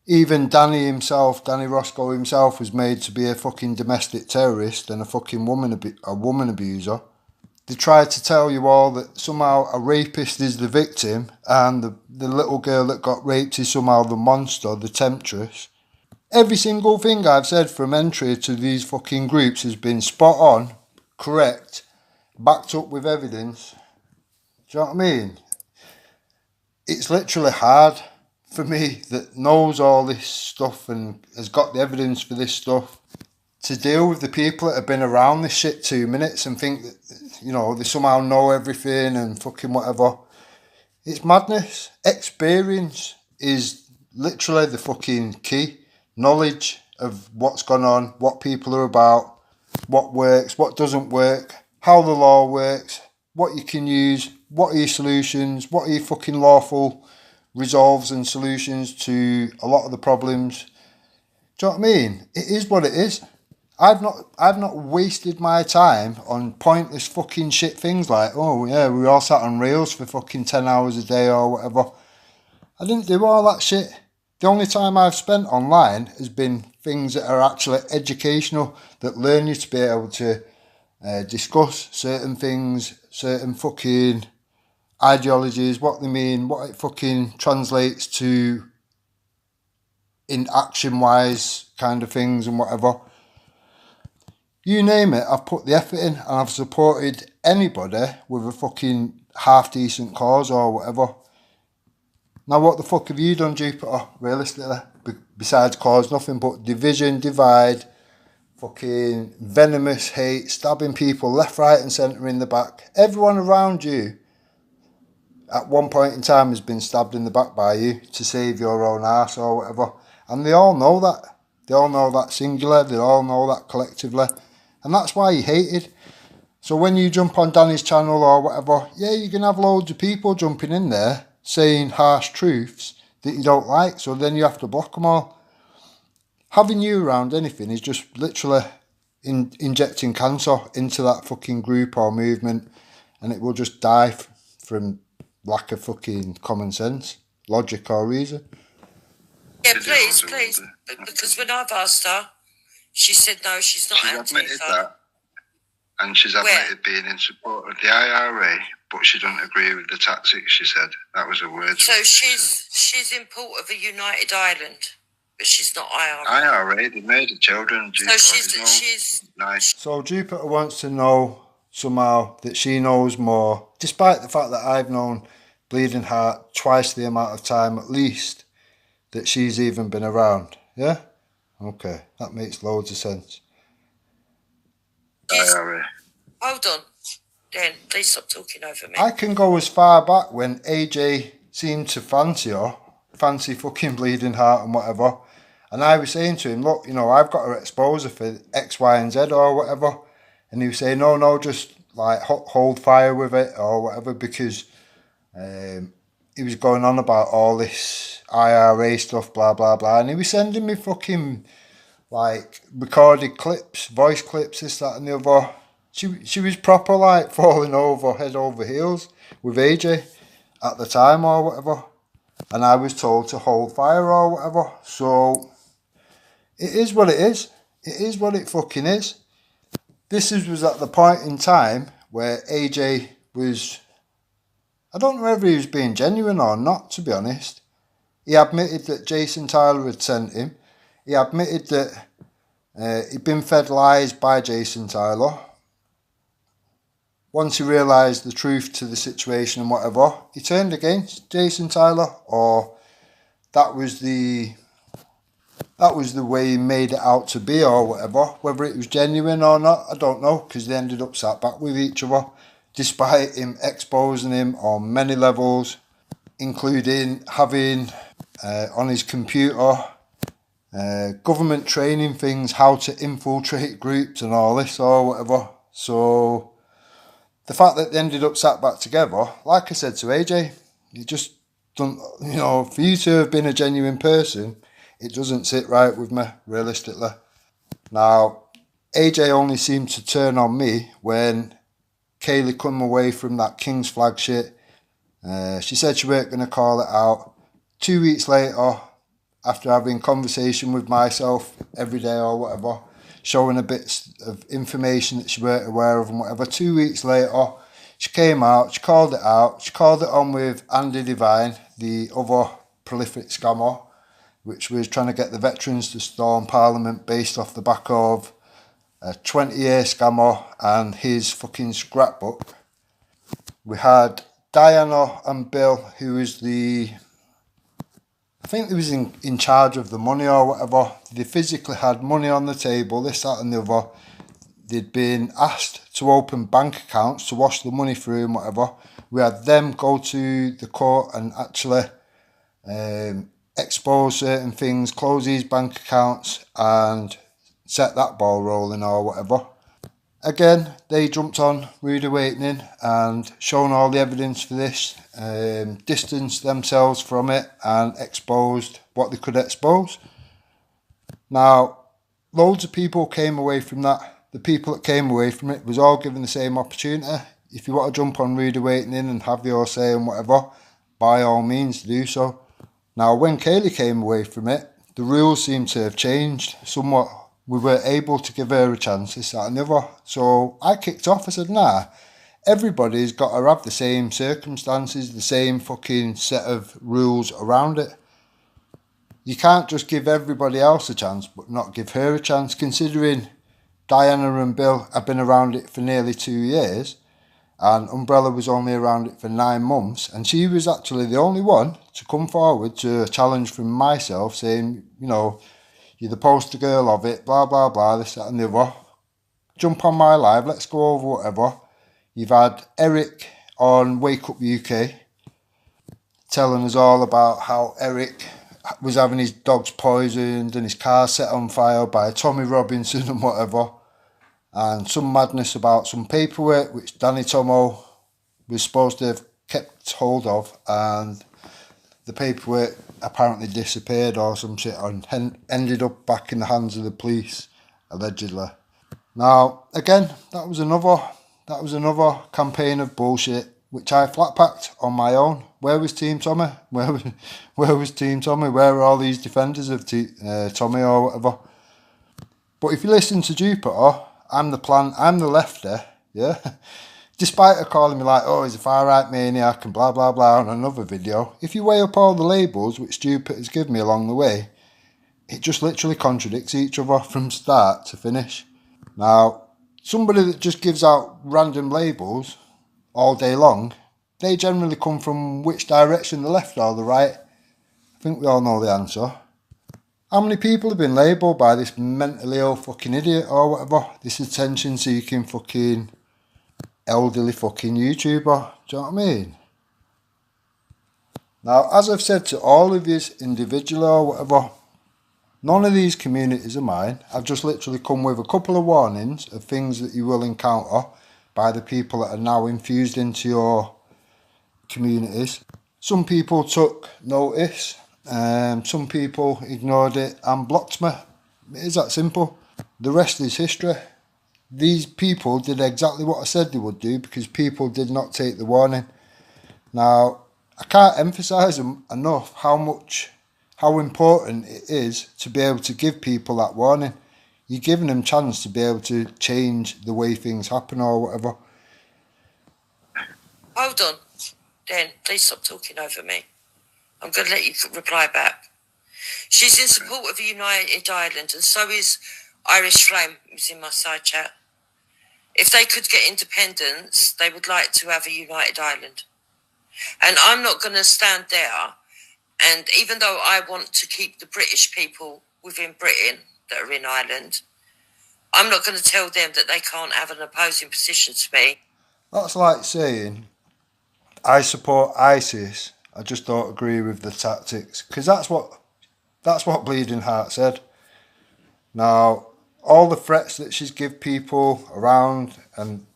Even Danny Roscoe himself was made to be a fucking domestic terrorist and a fucking woman abuser. They tried to tell you all that somehow a rapist is the victim and the little girl that got raped is somehow the monster, the temptress. Every single thing I've said from entry to these fucking groups has been spot on, correct, backed up with evidence. Do you know what I mean? It's literally hard for me that knows all this stuff and has got the evidence for this stuff to deal with the people that have been around this shit 2 minutes and think that, you know, they somehow know everything and fucking whatever. It's madness. Experience is literally the fucking key. Knowledge of what's gone on, what people are about, what works, what doesn't work, how the law works, what you can use, what are your solutions, what are your fucking lawful resolves and solutions to a lot of the problems. Do you know what I mean? It is what it is. I've not wasted my time on pointless fucking shit things like, oh yeah, we all sat on rails for fucking 10 hours a day or whatever. I didn't do all that shit. The only time I've spent online has been things that are actually educational, that learn you to be able to discuss certain things, certain fucking ideologies, what they mean, what it fucking translates to in action-wise kind of things and whatever. You name it, I've put the effort in and I've supported anybody with a fucking half-decent cause or whatever. Now what the fuck have you done, Jupiter, realistically? Besides cause nothing but division, divide, fucking venomous hate, stabbing people left, right and centre in the back. Everyone around you at one point in time has been stabbed in the back by you to save your own arse or whatever. And they all know that. They all know that singular, they all know that collectively. And that's why you hated. So when you jump on Danny's channel or whatever, yeah, you can have loads of people jumping in there saying harsh truths that you don't like, so then you have to block them all. Having you around anything is just literally injecting cancer into that fucking group or movement, and it will just die from lack of fucking common sense, logic or reason. Yeah, please, because when I've asked her, she said no, she's not She's admitted that, and she's admitted being in support of the IRA, but she doesn't agree with the tactics, she said. That was her words. So she's in port of a united island, but she's not IRA. IRA, they made the children. So she's nice. So Jupiter wants to know somehow that she knows more, despite the fact that I've known Bleeding Heart twice the amount of time at least that she's even been around. Yeah? Okay, that makes loads of sense. IRA. Hold on, Dan, please stop talking over me. I can go as far back when AJ seemed to fancy her, fancy fucking Bleeding Heart and whatever, and I was saying to him, look, you know, I've got to expose her for X, Y and Z or whatever, and he was saying, no, just like hold fire with it or whatever, because he was going on about all this IRA stuff, blah blah blah, and he was sending me fucking like recorded clips, voice clips, this, that and the other. She was proper like falling over head over heels with AJ at the time or whatever, and I was told to hold fire or whatever. So it is what it is. It is what it fucking is. This was at the point in time where AJ was, I don't know whether he was being genuine or not, to be honest. He admitted that Jason Tyler had sent him. He admitted that he'd been fed lies by Jason Tyler. Once he realised the truth to the situation and whatever, he turned against Jason Tyler, or that was the way he made it out to be or whatever. Whether it was genuine or not, I don't know, because they ended up sat back with each other, despite him exposing him on many levels, including having on his computer government training things, how to infiltrate groups and all this or whatever. So the fact that they ended up sat back together, like I said to AJ, you just don't, you know, for you to have been a genuine person, it doesn't sit right with me, realistically. Now, AJ only seemed to turn on me when Kaylee come away from that King's Flag shit. She said she weren't going to call it out. 2 weeks later, after having conversation with myself every day or whatever, showing a bit of information that she weren't aware of and whatever, 2 weeks later, she came out, she called it out, she called it on with Andy Devine, the other prolific scammer, which was trying to get the veterans to storm Parliament based off the back of a 20-year scammer and his fucking scrapbook. We had Diana and Bill, who was I think he was in charge of the money or whatever. They physically had money on the table, this, that and the other. They'd been asked to open bank accounts to wash the money through and whatever. We had them go to the court and actually expose certain things, close these bank accounts and set that ball rolling or whatever. Again, they jumped on Rude Awakening and shown all the evidence for this, distanced themselves from it and exposed what they could expose. Now, loads of people came away from that. The people that came away from it was all given the same opportunity. If you want to jump on Rude Awakening and have your say and whatever, by all means do so. Now, when Kaylee came away from it, the rules seem to have changed somewhat. We were able to give her a chance, this, that and the other. So I kicked off. I said, nah, everybody's got to have the same circumstances, the same fucking set of rules around it. You can't just give everybody else a chance but not give her a chance, considering Diana and Bill have been around it for nearly 2 years and Umbrella was only around it for 9 months, and she was actually the only one to come forward to a challenge from myself saying, you know, you're the poster girl of it, blah, blah, blah, this, that and the other. Jump on my live, let's go over whatever. You've had Eric on Wake Up UK telling us all about how Eric was having his dogs poisoned and his car set on fire by Tommy Robinson and whatever, and some madness about some paperwork which Danny Tomo was supposed to have kept hold of, and the paperwork apparently disappeared or some shit and ended up back in the hands of the police, allegedly. Now, again, that was another campaign of bullshit which I flat packed on my own. Where was Team Tommy? Where was Team Tommy? Where are all these defenders of Tommy or whatever? But if you listen to Jupiter, I'm the lefty, yeah? Despite her calling me like, oh, he's a far-right maniac and blah, blah, blah on another video, if you weigh up all the labels which Jupiter's given me along the way, it just literally contradicts each other from start to finish. Now, somebody that just gives out random labels all day long, they generally come from which direction, the left or the right? I think we all know the answer. How many people have been labelled by this mentally ill fucking idiot or whatever? This attention-seeking fucking elderly fucking YouTuber. Do you know what I mean? Now, as I've said to all of you individually or whatever, none of these communities are mine. I've just literally come with a couple of warnings of things that you will encounter by the people that are now infused into your communities. Some people took notice, some people ignored it and blocked me. It is that simple. The rest is history. These people did exactly what I said they would do because people did not take the warning. Now, I can't emphasise enough how important it is to be able to give people that warning. You're giving them a chance to be able to change the way things happen or whatever. Hold on, Dan, please stop talking over me. I'm going to let you reply back. She's in support of a united Ireland, and so is Irish Flame, who's in my side chat. If they could get independence, they would like to have a united Ireland. And I'm not going to stand there, and even though I want to keep the British people within Britain that are in Ireland, I'm not going to tell them that they can't have an opposing position to me. That's like saying, I support ISIS, I just don't agree with the tactics. Because that's what Bleeding Heart said. Now, all the threats that she's give people around and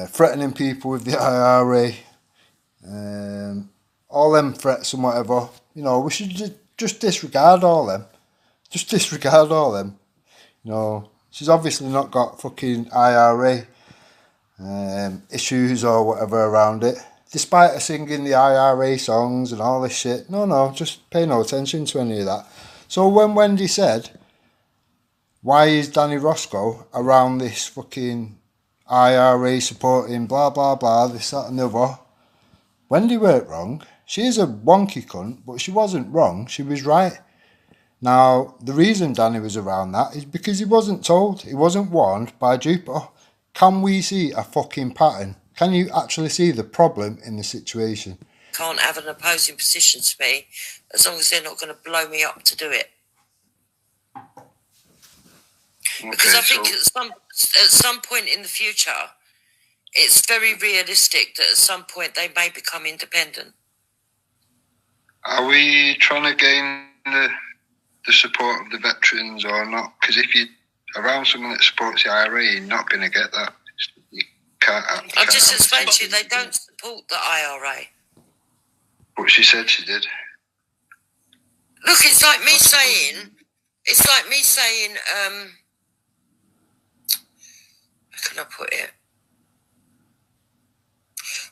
threatening people with the IRA, all them threats and whatever, you know, we should just disregard all them. Just disregard all them. You know, she's obviously not got fucking IRA issues or whatever around it. Despite her singing the IRA songs and all this shit. No, just pay no attention to any of that. So when Wendy said, why is Danny Roscoe around this fucking IRA supporting blah blah blah, this, that and the other, Wendy weren't wrong. She is a wonky cunt, but she wasn't wrong. She was right. Now, the reason Danny was around that is because he wasn't told. He wasn't warned by Jupiter. Can we see a fucking pattern? Can you actually see the problem in the situation? Can't have an opposing position to me as long as they're not going to blow me up to do it. Because I think at some point in the future, it's very realistic that at some point they may become independent. Are we trying to gain the support of the veterans or not? Because if you're around someone that supports the IRA, you're not going to get that. You can't. I've just explained to you they don't support the IRA. But she said she did. Look, it's like me saying It's like me saying, how can I put it?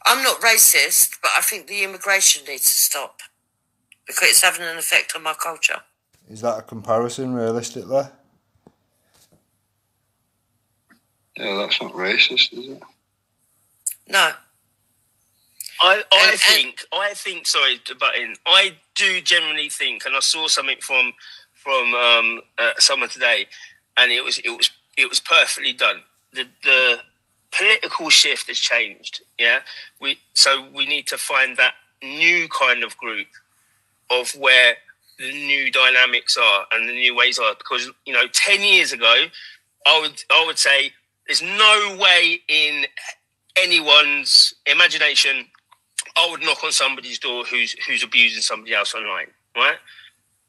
I'm not racist, but I think the immigration needs to stop because it's having an effect on my culture. Is that a comparison, realistically? Yeah, that's not racist, is it? No. I think. Sorry to butt in. I do generally think, and I saw something from someone today, and it was perfectly done. The political shift has changed. Yeah, we need to find that new kind of group of where the new dynamics are and the new ways are. Because 10 years ago, I would say there's no way in anyone's imagination I would knock on somebody's door who's abusing somebody else online, right?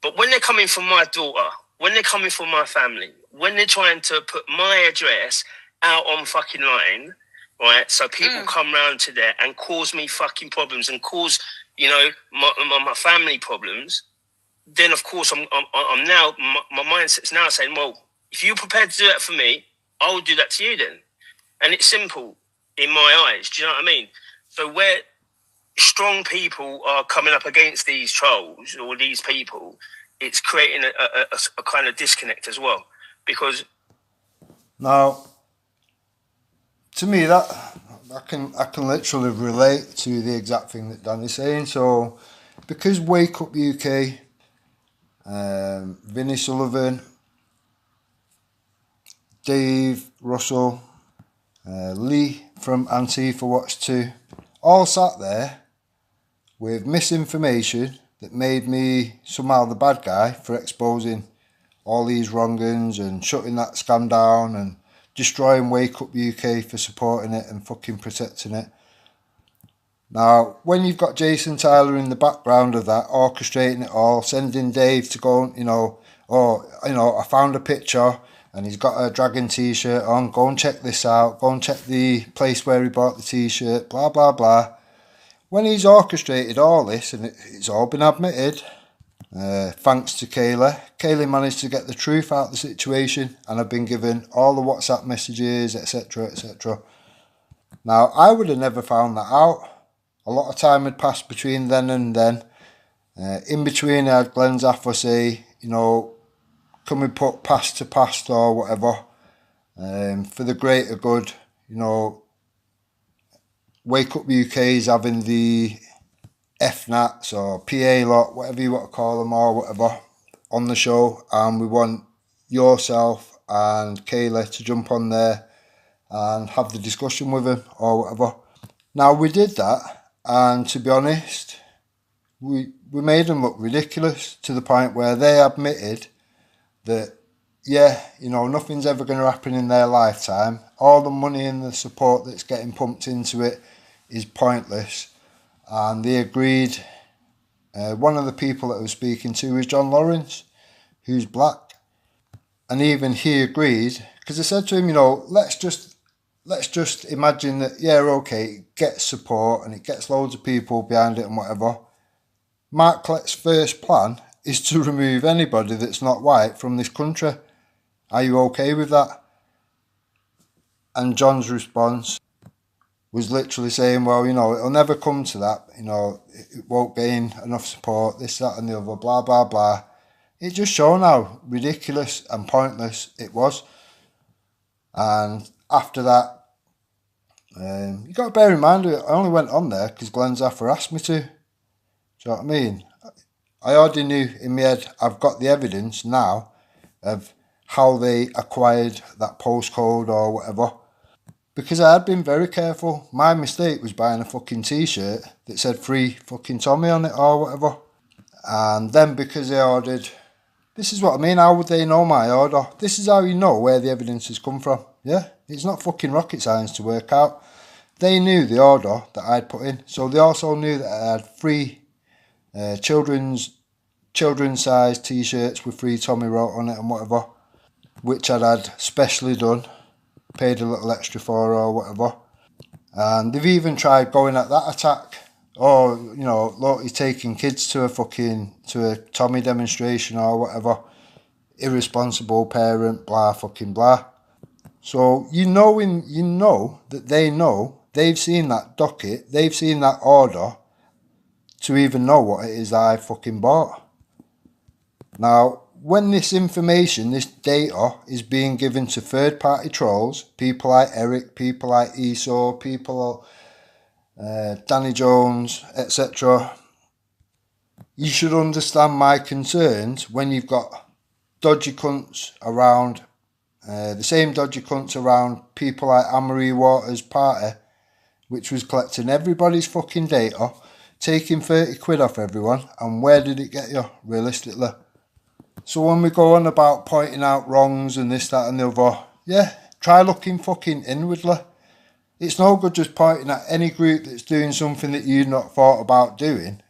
But when they're coming from my daughter, when they're coming from my family, when they're trying to put my address out on fucking line, right? So people come round to there and cause me fucking problems and cause, my family problems. Then of course I'm now my mindset's now saying, well, if you're prepared to do that for me, I will do that to you then. And it's simple in my eyes. Do you know what I mean? So where strong people are coming up against these trolls or these people, it's creating a kind of disconnect as well. Because now, to me, that I can literally relate to the exact thing that Danny's saying. So, because Wake Up UK, Vinnie Sullivan, Dave Russell, Lee from Antifa Watch 2, all sat there with misinformation that made me somehow the bad guy for exposing all these wrong-uns and shutting that scam down and destroying Wake Up UK for supporting it and fucking protecting it. Now, when you've got Jason Tyler in the background of that, orchestrating it all, sending Dave to go, I found a picture and he's got a dragon t-shirt on, go and check this out, go and check the place where he bought the t-shirt, blah, blah, blah. When he's orchestrated all this, and it's all been admitted, thanks to Kayla managed to get the truth out of the situation, and I've been given all the WhatsApp messages, etc, etc. Now, I would have never found that out. A lot of time had passed between then and then. In between, I had Glenn Zaffer say, can we put past to past or whatever, for the greater good, Wake Up UK is having the FNATs or PA lot, whatever you want to call them or whatever, on the show, and we want yourself and Kayla to jump on there and have the discussion with him or whatever. Now, we did that, and to be honest, we made them look ridiculous to the point where they admitted that, nothing's ever going to happen in their lifetime. All the money and the support that's getting pumped into it is pointless. And they agreed. One of the people that I was speaking to was John Lawrence, who's black. And even he agreed, because I said to him, let's just imagine that, it gets support and it gets loads of people behind it and whatever. Mark Klett's first plan is to remove anybody that's not white from this country. Are you okay with that? And John's response was literally saying, well, it'll never come to that. It won't gain enough support, this, that and the other, blah, blah, blah. It just showed how ridiculous and pointless it was. And after that, you got to bear in mind, I only went on there because Glenn Zaffer asked me to. Do you know what I mean? I already knew in my head, I've got the evidence now of how they acquired that postcode or whatever. Because I had been very careful. My mistake was buying a fucking t-shirt that said free fucking Tommy on it or whatever. And then because they ordered, this is what I mean, how would they know my order? This is how you know where the evidence has come from. Yeah, it's not fucking rocket science to work out. They knew the order that I'd put in. So they also knew that I had free children's size t-shirts with free Tommy wrote on it and whatever, which I'd had specially done, paid a little extra for or whatever. And they've even tried going at that attack. Or, look, you're taking kids to a Tommy demonstration or whatever. irresponsible parent, blah fucking blah. So you know that they know, they've seen that docket, they've seen that order to even know what it is that I fucking bought. Now, when this information, this data is being given to third party trolls, people like Eric, people like Esau, people Danny Jones, etc., you should understand my concerns when you've got dodgy cunts around, the same dodgy cunts around people like Anne-Marie Waters' party, which was collecting everybody's fucking data, taking 30 quid off everyone, and where did it get you, realistically? So when we go on about pointing out wrongs and this, that and the other, yeah, try looking fucking inwardly. It's no good just pointing at any group that's doing something that you've not thought about doing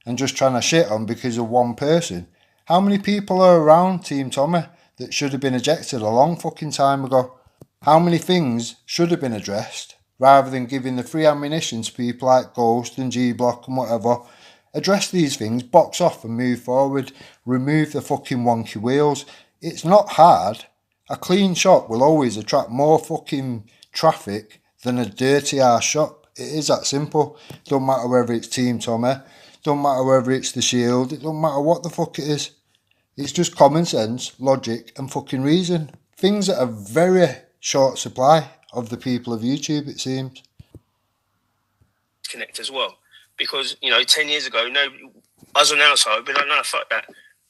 and just trying to shit on because of one person. How many people are around Team Tommy that should have been ejected a long fucking time ago? How many things should have been addressed rather than giving the free ammunition to people like Ghost and G-Block and whatever? Address these things, box off and move forward. Remove the fucking wonky wheels. It's not hard. A clean shop will always attract more fucking traffic than a dirty ass shop. It is that simple. Don't matter whether it's Team Tommy. Don't matter whether it's the Shield. It don't matter what the fuck it is. It's just common sense, logic and fucking reason. Things that are very short supply of the people of YouTube, it seems. Connect as well. Because, 10 years ago, no, us on our side, we don't know, fuck that.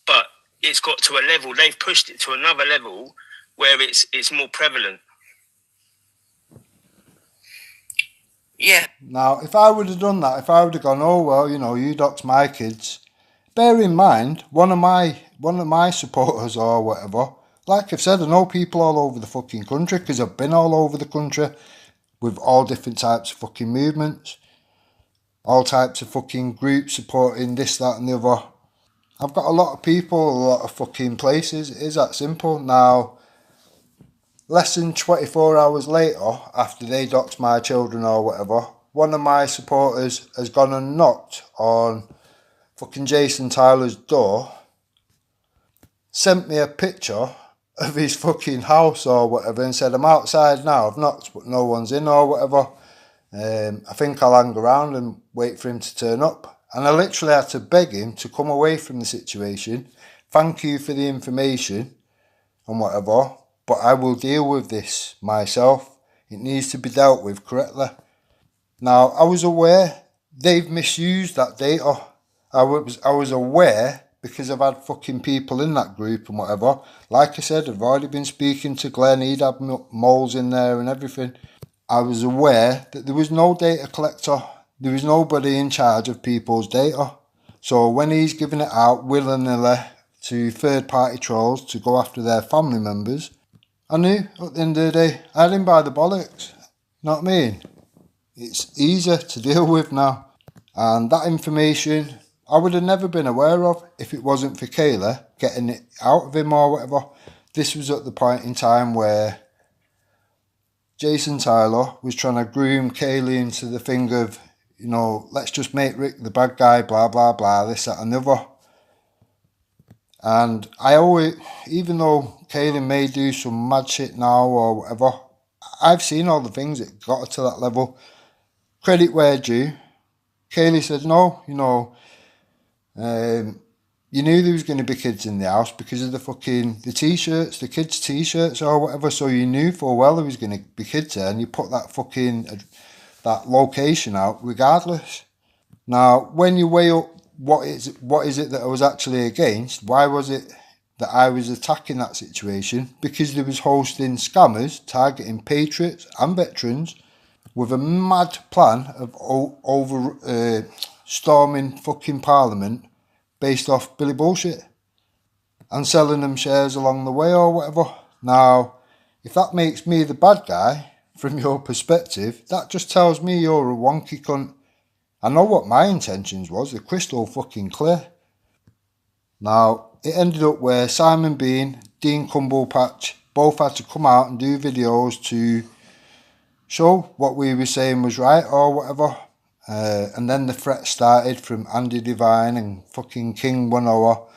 But it's got to a level, they've pushed it to another level where it's more prevalent. Yeah. Now, if I would have done that, if I would have gone, oh, well, you dox my kids, bear in mind, one of my supporters or whatever, like I've said, I know people all over the fucking country because I've been all over the country with all different types of fucking movements, all types of fucking groups supporting this, that and the other. I've got a lot of people, a lot of fucking places. It is that simple. Now, less than 24 hours later, after they doxed my children or whatever, one of my supporters has gone and knocked on fucking Jason Tyler's door, sent me a picture of his fucking house or whatever and said, I'm outside now, I've knocked but no one's in or whatever. I think I'll hang around and wait for him to turn up. And I literally had to beg him to come away from the situation. Thank you for the information and whatever, but I will deal with this myself. It needs to be dealt with correctly. Now, I was aware they've misused that data. I was aware because I've had fucking people in that group and whatever. Like I said, I've already been speaking to Glenn. He'd had moles in there and everything. I was aware that there was no data collector. There was nobody in charge of people's data. So when he's giving it out willy-nilly to third-party trolls to go after their family members, I knew at the end of the day, I had him by the bollocks. You know what I mean? It's easier to deal with now. And that information I would have never been aware of if it wasn't for Kayla getting it out of him or whatever. This was at the point in time where Jason Tyler was trying to groom Kaylee into the thing of, let's just make Rick the bad guy, blah, blah, blah, this, that and the other. And I always, even though Kaylee may do some mad shit now or whatever, I've seen all the things that got her to that level. Credit where due. Kaylee said, no, you knew there was going to be kids in the house because of the t-shirts, the kids' t-shirts or whatever, so you knew full well there was going to be kids there and you put that location out regardless. Now, when you weigh up what is it that I was actually against, why was it that I was attacking that situation? Because there was hosting scammers targeting patriots and veterans with a mad plan of storming fucking Parliament based off Billy bullshit and selling them shares along the way or whatever. Now, if that makes me the bad guy from your perspective, that just tells me you're a wonky cunt. I know what my intentions was, they're crystal fucking clear. Now, it ended up where Simon Bean, Dean Cumblepatch both had to come out and do videos to show what we were saying was right or whatever. And then the threat started from Andy Devine and fucking King Wanoa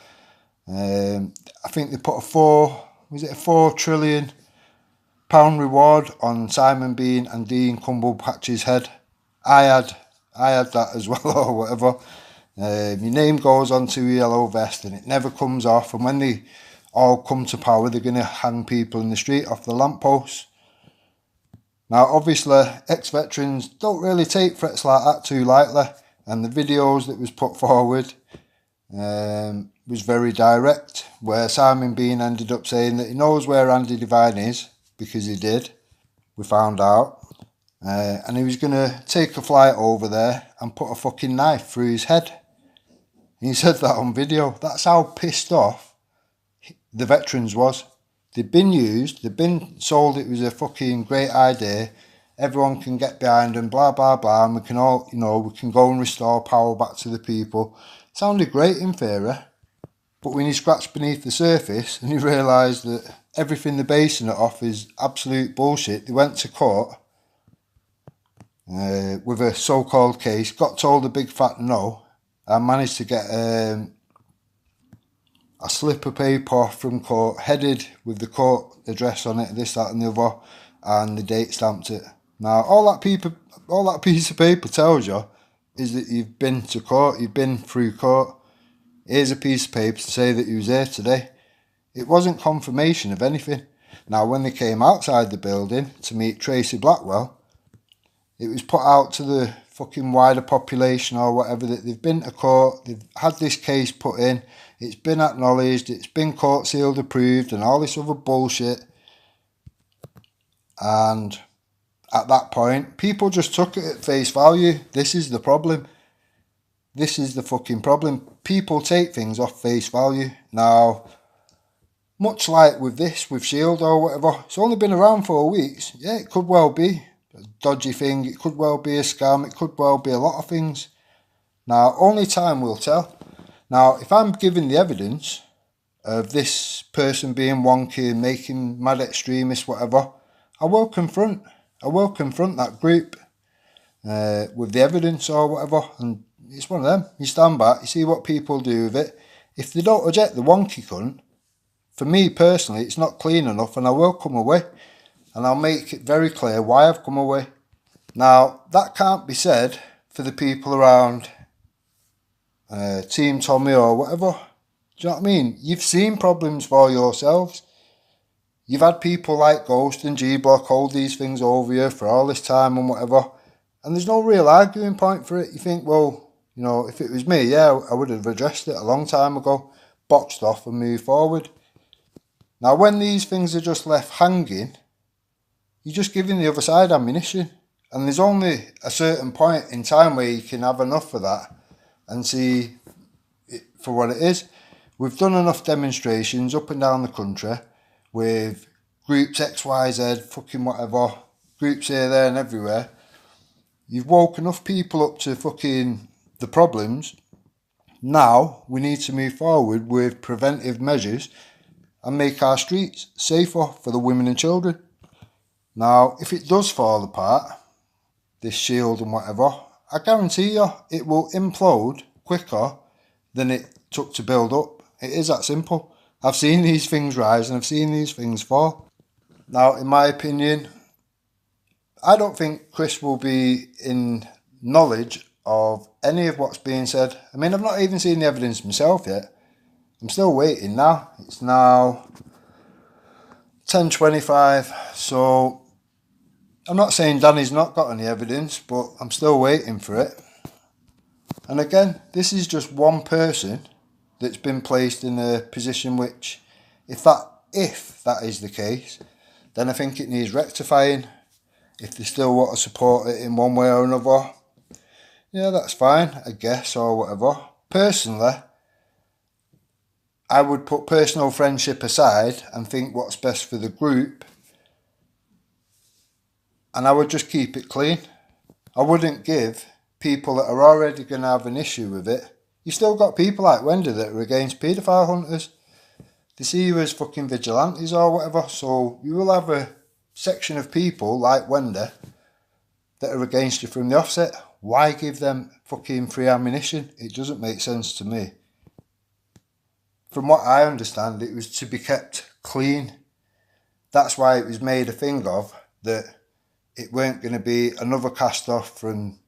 I think they put a £4 trillion reward on Simon Bean and Dean Cumblepatch's head. I had that as well, or whatever. Your name goes onto a yellow vest and it never comes off, and when they all come to power, they're going to hang people in the street off the lampposts. Now, obviously, ex-veterans don't really take threats like that too lightly, and the videos that was put forward was very direct, where Simon Bean ended up saying that he knows where Andy Devine is, because he did, we found out, and he was going to take a flight over there and put a fucking knife through his head. He said that on video. That's how pissed off the veterans was. They'd been used, they'd been sold it was a fucking great idea, everyone can get behind them, blah blah blah, and we can all, we can go and restore power back to the people. Sounded great in theory, but when you scratch beneath the surface and you realise that everything they're basing it off is absolute bullshit. They went to court with a so-called case, got told a big fat no, and managed to get a slip of paper from court, headed with the court address on it, this, that and the other, and the date stamped it. Now, all that piece of paper tells you is that you've been to court, you've been through court. Here's a piece of paper to say that you was there today. It wasn't confirmation of anything. Now, when they came outside the building to meet Tracy Blackwell, it was put out to the fucking wider population or whatever that they've been to court, they've had this case put in, it's been acknowledged, it's been court sealed approved and all this other bullshit. And at that point, people just took it at face value. This is the problem. This is the fucking problem. People take things off face value. Now, much like with this, with Shield or whatever, it's only been around for weeks. Yeah, it could well be a dodgy thing. It could well be a scam. It could well be a lot of things. Now, only time will tell. Now, if I'm given the evidence of this person being wonky and making mad extremists, whatever, I will confront that group with the evidence or whatever. And it's one of them. You stand back, you see what people do with it. If they don't reject the wonky cunt, for me personally, it's not clean enough, and I will come away. And I'll make it very clear why I've come away. Now, that can't be said for the people around Team Tommy or whatever. Do you know what I mean? You've seen problems for yourselves. You've had people like Ghost and G-Block hold these things over you for all this time and whatever. And there's no real arguing point for it. You think, well, if it was me, yeah, I would have addressed it a long time ago, boxed off and moved forward. Now, when these things are just left hanging, you're just giving the other side ammunition. And there's only a certain point in time where you can have enough of that and see it for what it is. We've done enough demonstrations up and down the country with groups X, Y, Z, fucking whatever, groups here, there and everywhere. You've woke enough people up to fucking the problems. Now we need to move forward with preventive measures and make our streets safer for the women and children. Now, if it does fall apart, this Shield and whatever, I guarantee you it will implode quicker than it took to build up. It is that simple. I've seen these things rise and I've seen these things fall. Now, in my opinion, I don't think Chris will be in knowledge of any of what's being said. I mean, I've not even seen the evidence myself yet. I'm still waiting now. It's now 10:25, so I'm not saying Danny's not got any evidence, but I'm still waiting for it. And again, this is just one person that's been placed in a position which, if that is the case, then I think it needs rectifying. If they still want to support it in one way or another, yeah, that's fine, I guess, or whatever. Personally, I would put personal friendship aside and think what's best for the group, and I would just keep it clean. I wouldn't give people that are already going to have an issue with it. You've still got people like Wendy that are against paedophile hunters. They see you as fucking vigilantes or whatever, so you will have a section of people like Wendy that are against you from the offset. Why give them fucking free ammunition? It doesn't make sense to me. from what I understand, it was to be kept clean. That's why it was made a thing of, that it weren't going to be another cast off from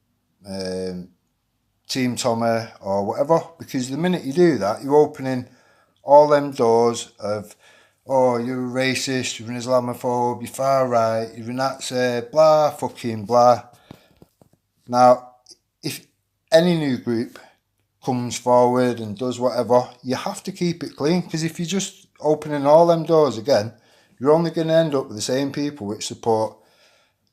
Team Tommy or whatever, because the minute you do that, you're opening all them doors of, oh, you're a racist, you're an Islamophobe, you're far right, you're a Nazi, blah, fucking blah. Now, if any new group comes forward and does whatever, you have to keep it clean, because if you're just opening all them doors again, you're only going to end up with the same people which support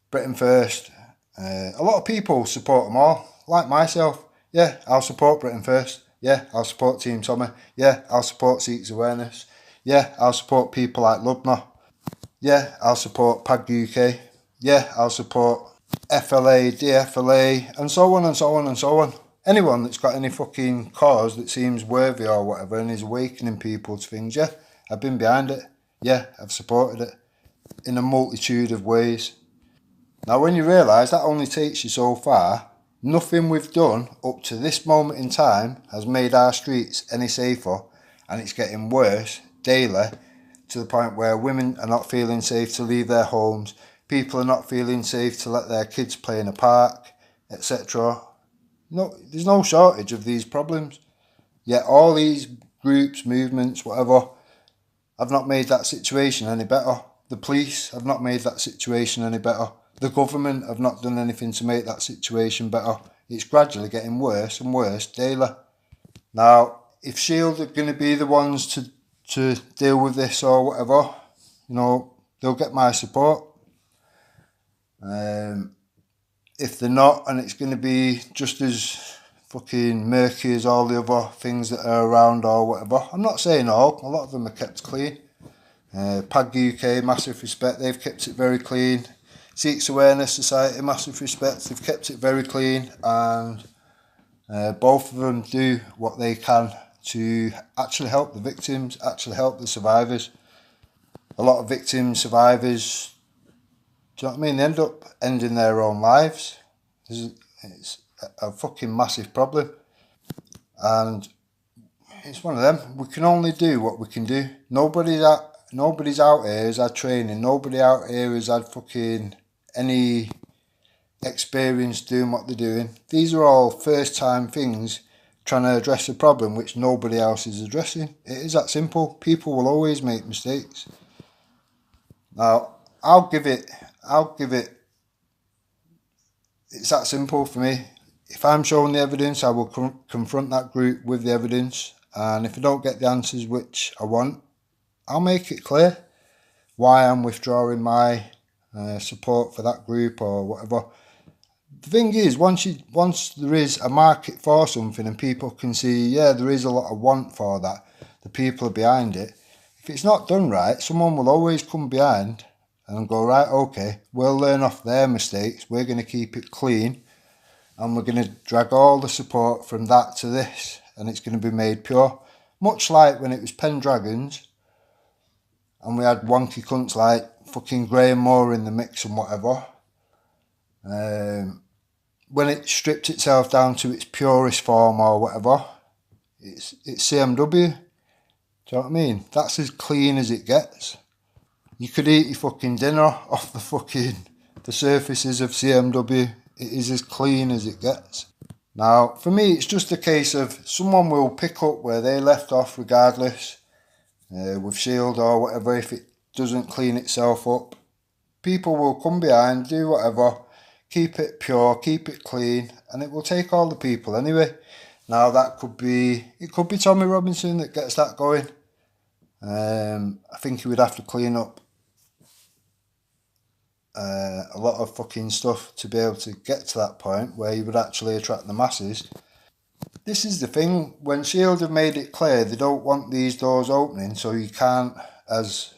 Britain First. A lot of people support them all, like myself. Yeah, I'll support Britain First. Yeah, I'll support Team Tommy. Yeah, I'll support Seeks Awareness. Yeah, I'll support people like Lubna. Yeah, I'll support PAG UK. Yeah, I'll support FLA, DFLA, and so on and so on and so on. Anyone that's got any fucking cause that seems worthy or whatever and is awakening people to things, yeah, I've been behind it. Yeah, I've supported it in a multitude of ways. Now, when you realise that only takes you so far, nothing we've done up to this moment in time has made our streets any safer, and it's getting worse daily, to the point where women are not feeling safe to leave their homes, people are not feeling safe to let their kids play in a park, etc. No, there's no shortage of these problems. Yet all these groups, movements, whatever, have not made that situation any better. The police have not made that situation any better. The government have not done anything to make that situation better. It's gradually getting worse and worse daily. Now, if Shield are going to be the ones to deal with this or whatever, you know, they'll get my support. If they're not, and it's going to be just as fucking murky as all the other things that are around or whatever, I'm not saying all, a lot of them are kept clean. PAG UK, massive respect, they've kept it very clean. Seeks Awareness Society, massive respect, they've kept it very clean, and both of them do what they can to actually help the victims, actually help the survivors. A lot of victims, survivors, do you know what I mean? They end up ending their own lives. It's a fucking massive problem. And it's one of them. We can only do what we can do. Nobody's out here has had training. Nobody out here has had fucking any experience doing what they're doing. These are all first time things trying to address a problem which nobody else is addressing. It is that simple. People will always make mistakes. Now, I'll give it, it's that simple for me. If I'm showing the evidence, I will confront that group with the evidence, and if I don't get the answers which I want, I'll make it clear why I'm withdrawing my support for that group or whatever. The thing is, once there is a market for something and people can see, yeah, there is a lot of want for that, the people are behind it. If it's not done right, someone will always come behind and go, right, okay, we'll learn off their mistakes, we're going to keep it clean, and we're going to drag all the support from that to this, and it's going to be made pure. Much like when it was Pendragons, and we had wonky cunts like fucking Graham Moore in the mix and whatever. When it stripped itself down to its purest form or whatever, it's CMW. Do you know what I mean? That's as clean as it gets. You could eat your fucking dinner off the surfaces of CMW. It is as clean as it gets. Now, for me, it's just a case of someone will pick up where they left off regardless, with Shield or whatever. If it doesn't clean itself up, people will come behind, do whatever, keep it pure, keep it clean, and it will take all the people anyway. Now, it could be Tommy Robinson that gets that going. I think he would have to clean up a lot of fucking stuff to be able to get to that point where he would actually attract the masses. This is the thing, when Shield have made it clear they don't want these doors opening, so you can't, as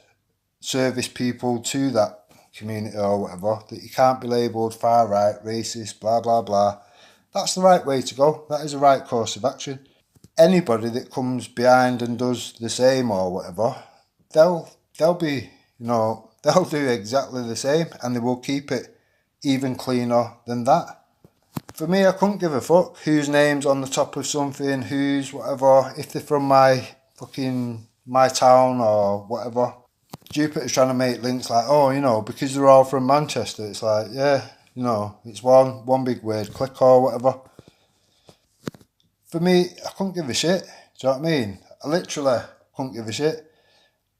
service people to that community or whatever, that you can't be labelled far right, racist, blah blah blah. That's the right way to go. That is the right course of action. Anybody that comes behind and does the same or whatever, they'll be, they'll do exactly the same, and they will keep it even cleaner than that. For me, I couldn't give a fuck whose name's on the top of something, who's whatever. If they're from my fucking my town or whatever. Jupiter's trying to make links like, oh, you know, because they're all from Manchester, it's like, yeah, you know, it's one big word, click or whatever. For me, I couldn't give a shit. Do you know what I mean? I literally couldn't give a shit.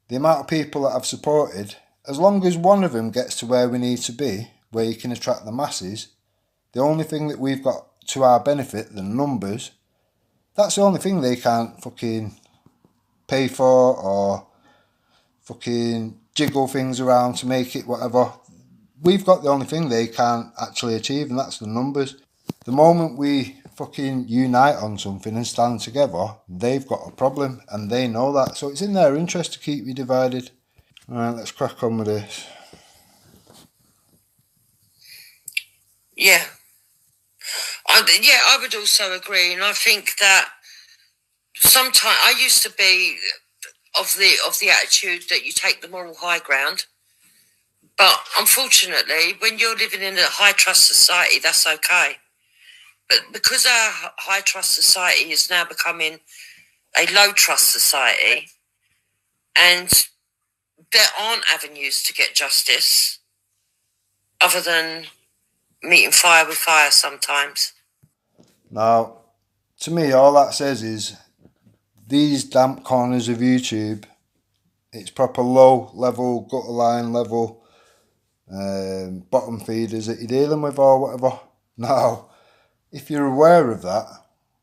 The amount of people that I've supported, as long as one of them gets to where we need to be, where you can attract the masses, the only thing that we've got to our benefit, the numbers, that's the only thing they can't fucking pay for or fucking jiggle things around to make it whatever. We've got the only thing they can't actually achieve, and that's the numbers. The moment we fucking unite on something and stand together, they've got a problem, and they know that. So it's in their interest to keep you divided. Alright, let's crack on with this. Yeah. I would also agree, and I think that sometimes I used to be of the attitude that you take the moral high ground, but unfortunately, when you're living in a high trust society, that's okay. But because our high trust society is now becoming a low trust society, and there aren't avenues to get justice other than meeting fire with fire sometimes. Now, to me, all that says is these damp corners of YouTube, it's proper low level, gutter line level, bottom feeders that you're dealing with or whatever. Now, if you're aware of that,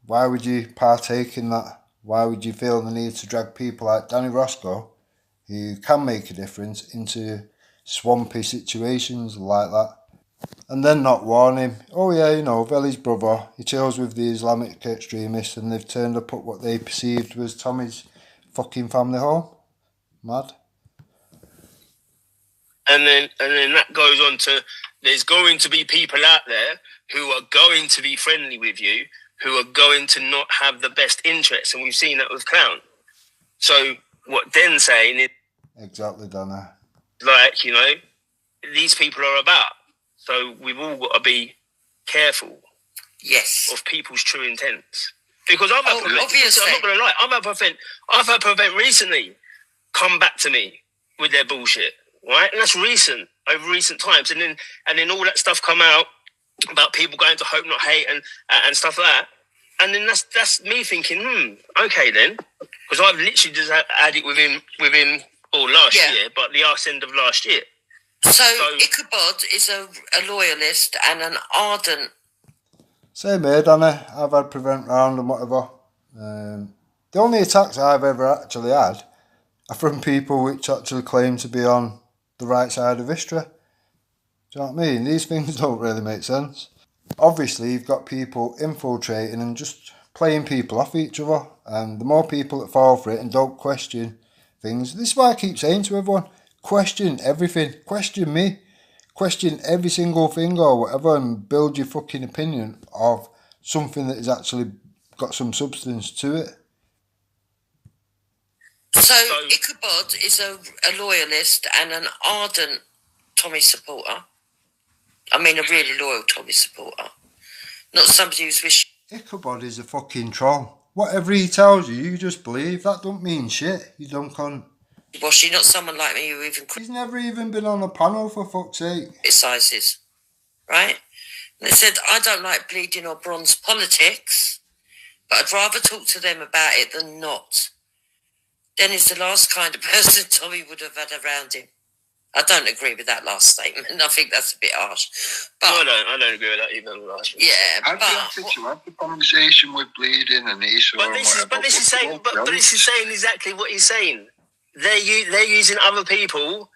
why would you partake in that? Why would you feel the need to drag people like Danny Roscoe, who can make a difference, into swampy situations like that? And then not warn him, oh yeah, you know, Veli's brother, he chills with the Islamic extremists and they've turned up at what they perceived was Tommy's fucking family home. Mad. And then that goes on to, there's going to be people out there who are going to be friendly with you, who are going to not have the best interests. And we've seen that with Clown. So what Den's saying is... Exactly, Dana. Like, you know, these people are about. So we've all got to be careful. Yes. Of people's true intents. Because I've had obviously. I'm not going to lie, I've had prevent recently come back to me with their bullshit, right? And that's recent, over recent times. And then all that stuff come out about people going to Hope Not Hate and stuff like that. And then that's me thinking, okay then. Because I've literally just had it within last year, but the arse end of last year. So Ichabod is a loyalist and an ardent. Same here, Danny. I've had prevent round and whatever. The only attacks I've ever actually had are from people which actually claim to be on the right side of history. Do you know what I mean? These things don't really make sense. Obviously, you've got people infiltrating and just playing people off each other. And the more people that fall for it and don't question things, this is why I keep saying to everyone, question everything. Question me. Question every single thing or whatever and build your fucking opinion of something that has actually got some substance to it. So Ichabod is a loyalist and an ardent Tommy supporter. I mean, a really loyal Tommy supporter. Not somebody who's wishing... Ichabod is a fucking troll. Whatever he tells you, you just believe. That don't mean shit. You don't cunt. Washy, not someone like me who even... He's never even been on a panel, for fuck's sake. ...criticizes, right? And they said, I don't like bleeding or bronze politics, but I'd rather talk to them about it than not. Dennis the last kind of person Tommy would have had around him. I don't agree with that last statement. I think that's a bit harsh. But I don't agree with that even. Yeah, I'd be happy to have the conversation with Bleeding and Esau. But this is saying exactly what he's saying. They're using other people,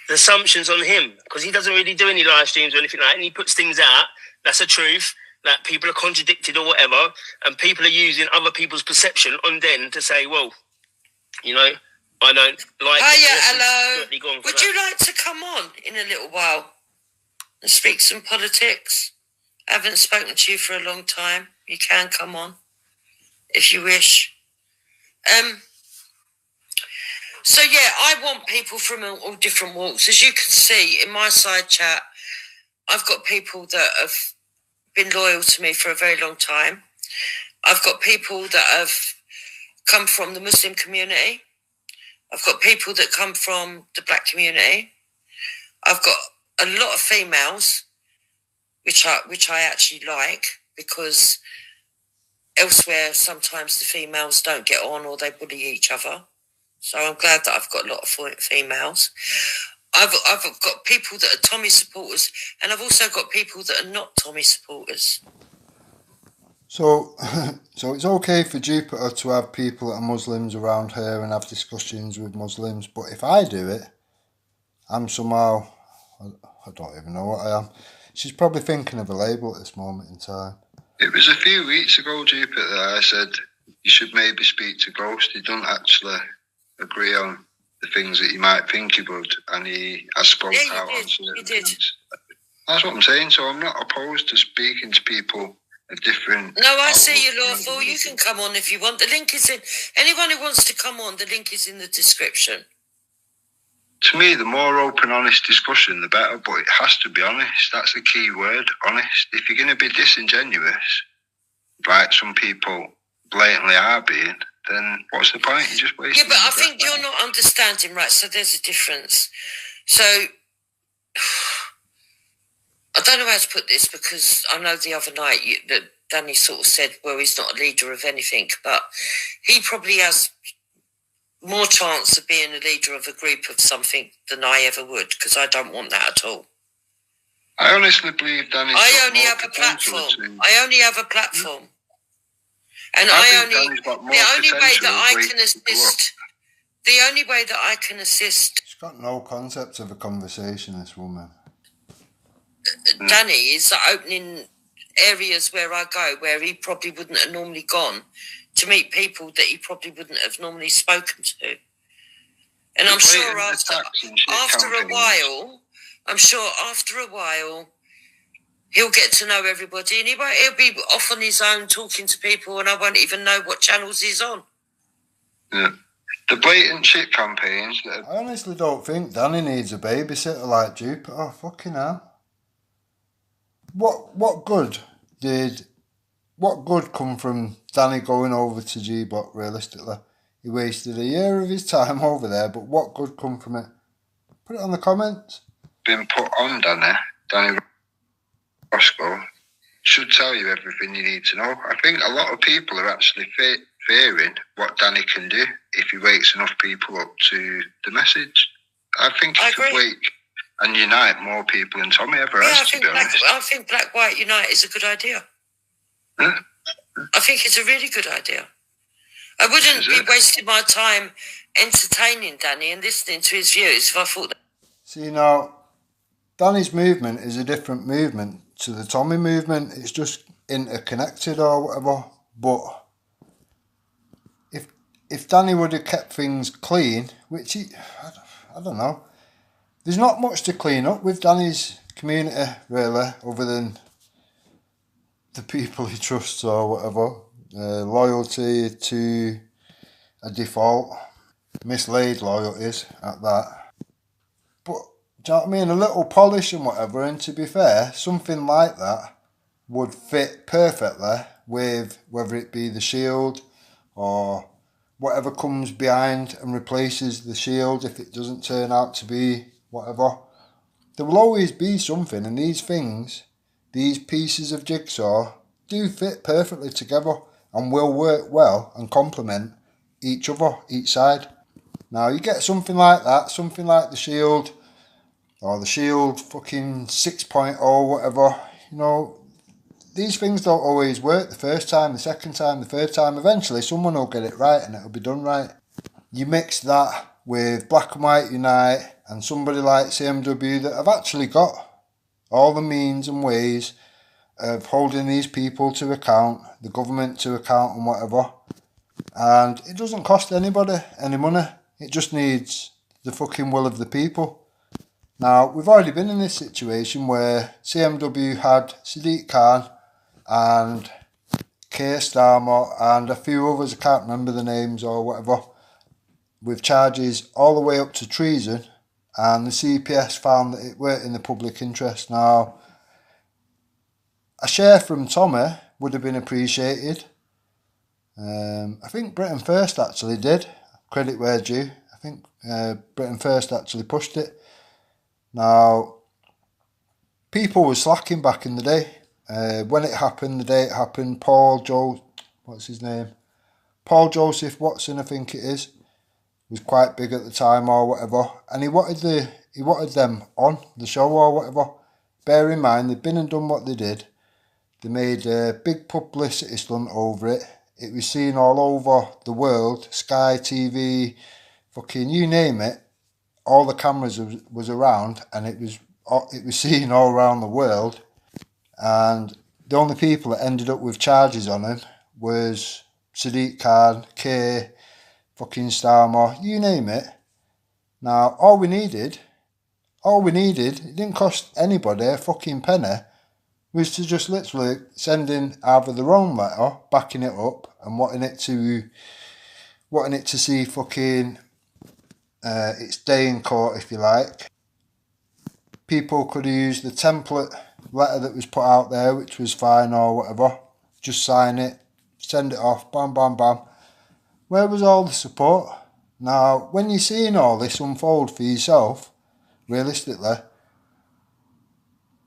the assumptions on him, because he doesn't really do any live streams or anything like that, and he puts things out. That's a truth that people are contradicted or whatever, and people are using other people's perception on them to say, well, you know, I don't like it. Hiya, hello. Would you like to come on in a little while and speak some politics? I haven't spoken to you for a long time. You can come on if you wish. So yeah, I want people from all different walks. As you can see in my side chat, I've got people that have been loyal to me for a very long time. I've got people that have come from the Muslim community. I've got people that come from the black community. I've got a lot of females, which I actually like, because elsewhere sometimes the females don't get on or they bully each other. So I'm glad that I've got a lot of females. I've got people that are Tommy supporters, and I've also got people that are not Tommy supporters. So, so it's okay for Jupiter to have people that are Muslims around her and have discussions with Muslims, but if I do it, I'm somehow, I don't even know what I am. She's probably thinking of a label at this moment in time. It was a few weeks ago, Jupiter, that I said you should maybe speak to Ghost. He don't actually agree on the things that you might think he would, and he has spoke out on certain things. That's what I'm saying. So I'm not opposed to speaking to people of different. No, I see you, Lawful. You can come on if you want. The link is in. Anyone who wants to come on, the link is in the description. To me, the more open, honest discussion, the better. But it has to be honest. That's the key word, honest. If you're going to be disingenuous, like some people blatantly are being, then what's the point? You just wasting. Yeah, but I think you're not understanding, right? So there's a difference. So I don't know how to put this, because I know the other night that Danny sort of said, well, he's not a leader of anything, but he probably has more chance of being a leader of a group of something than I ever would, because I don't want that at all. I honestly believe Danny's I only have a platform. I only have a platform. And the only way that I can assist. She's got no concept of a conversation, this woman. Danny is opening areas where I go, where he probably wouldn't have normally gone, to meet people that he probably wouldn't have normally spoken to. And I'm sure after a while, he'll get to know everybody, and he'll be off on his own talking to people, and I won't even know what channels he's on. Yeah. The blatant shit campaigns. I honestly don't think Danny needs a babysitter like Jupiter. Fucking hell. What good come from Danny going over to G-Bot, realistically? He wasted a year of his time over there, but what good come from it? Put it on the comments. Been put on Danny Roscoe should tell you everything you need to know. I think a lot of people are actually fearing what Danny can do if he wakes enough people up to the message. I think he could wake and unite more people than Tommy ever has, to be honest. I think Black White Unite is a good idea. Yeah. I think it's a really good idea. I wouldn't be wasting my time entertaining Danny and listening to his views if I thought that. See, now, Danny's movement is a different movement to the Tommy movement. It's just interconnected or whatever. But if Danny would have kept things clean, which I don't know. There's not much to clean up with Danny's community, really, other than the people he trusts or whatever. Loyalty to a default. Mislaid loyalties at that. But, do you know what I mean? A little polish and whatever, and to be fair, something like that would fit perfectly with whether it be the shield or whatever comes behind and replaces the shield if it doesn't turn out to be whatever. There will always be something, and these things, these pieces of jigsaw, do fit perfectly together and will work well and complement each other, each side. Now you get something like that, something like the shield, or the shield fucking 6.0, whatever, you know, these things don't always work the first time, the second time, the third time. Eventually someone will get it right and it'll be done right. You mix that with Black and White Unite and somebody like CMW that have actually got all the means and ways of holding these people to account, the government to account and whatever. And it doesn't cost anybody any money. It just needs the fucking will of the people. Now, we've already been in this situation where CMW had Sadiq Khan and Keir Starmer and a few others, I can't remember the names or whatever, with charges all the way up to treason, and the CPS found that it weren't in the public interest. Now, a share from Tommy would have been appreciated, I think Britain First actually did. Credit where due. I think Britain First actually pushed it. Now, people were slacking back in the day. When it happened, the day it happened, Paul Joseph Watson, I think it is, was quite big at the time or whatever, and he wanted them on the show or whatever. Bear in mind, they'd been and done what they did. They made a big publicity stunt over it. It was seen all over the world, Sky TV, fucking you name it. All the cameras was around, and it was seen all around the world. And the only people that ended up with charges on him was Sadiq Khan, Kay, fucking Starmore, you name it. Now, all we needed, it didn't cost anybody a fucking penny, was to just literally send in either their own letter, backing it up, and wanting it to see fucking its day in court, if you like. People could have used the template letter that was put out there, which was fine or whatever. Just sign it, send it off, bam, bam, bam. Where was all the support? Now, when you're seeing all this unfold for yourself, realistically,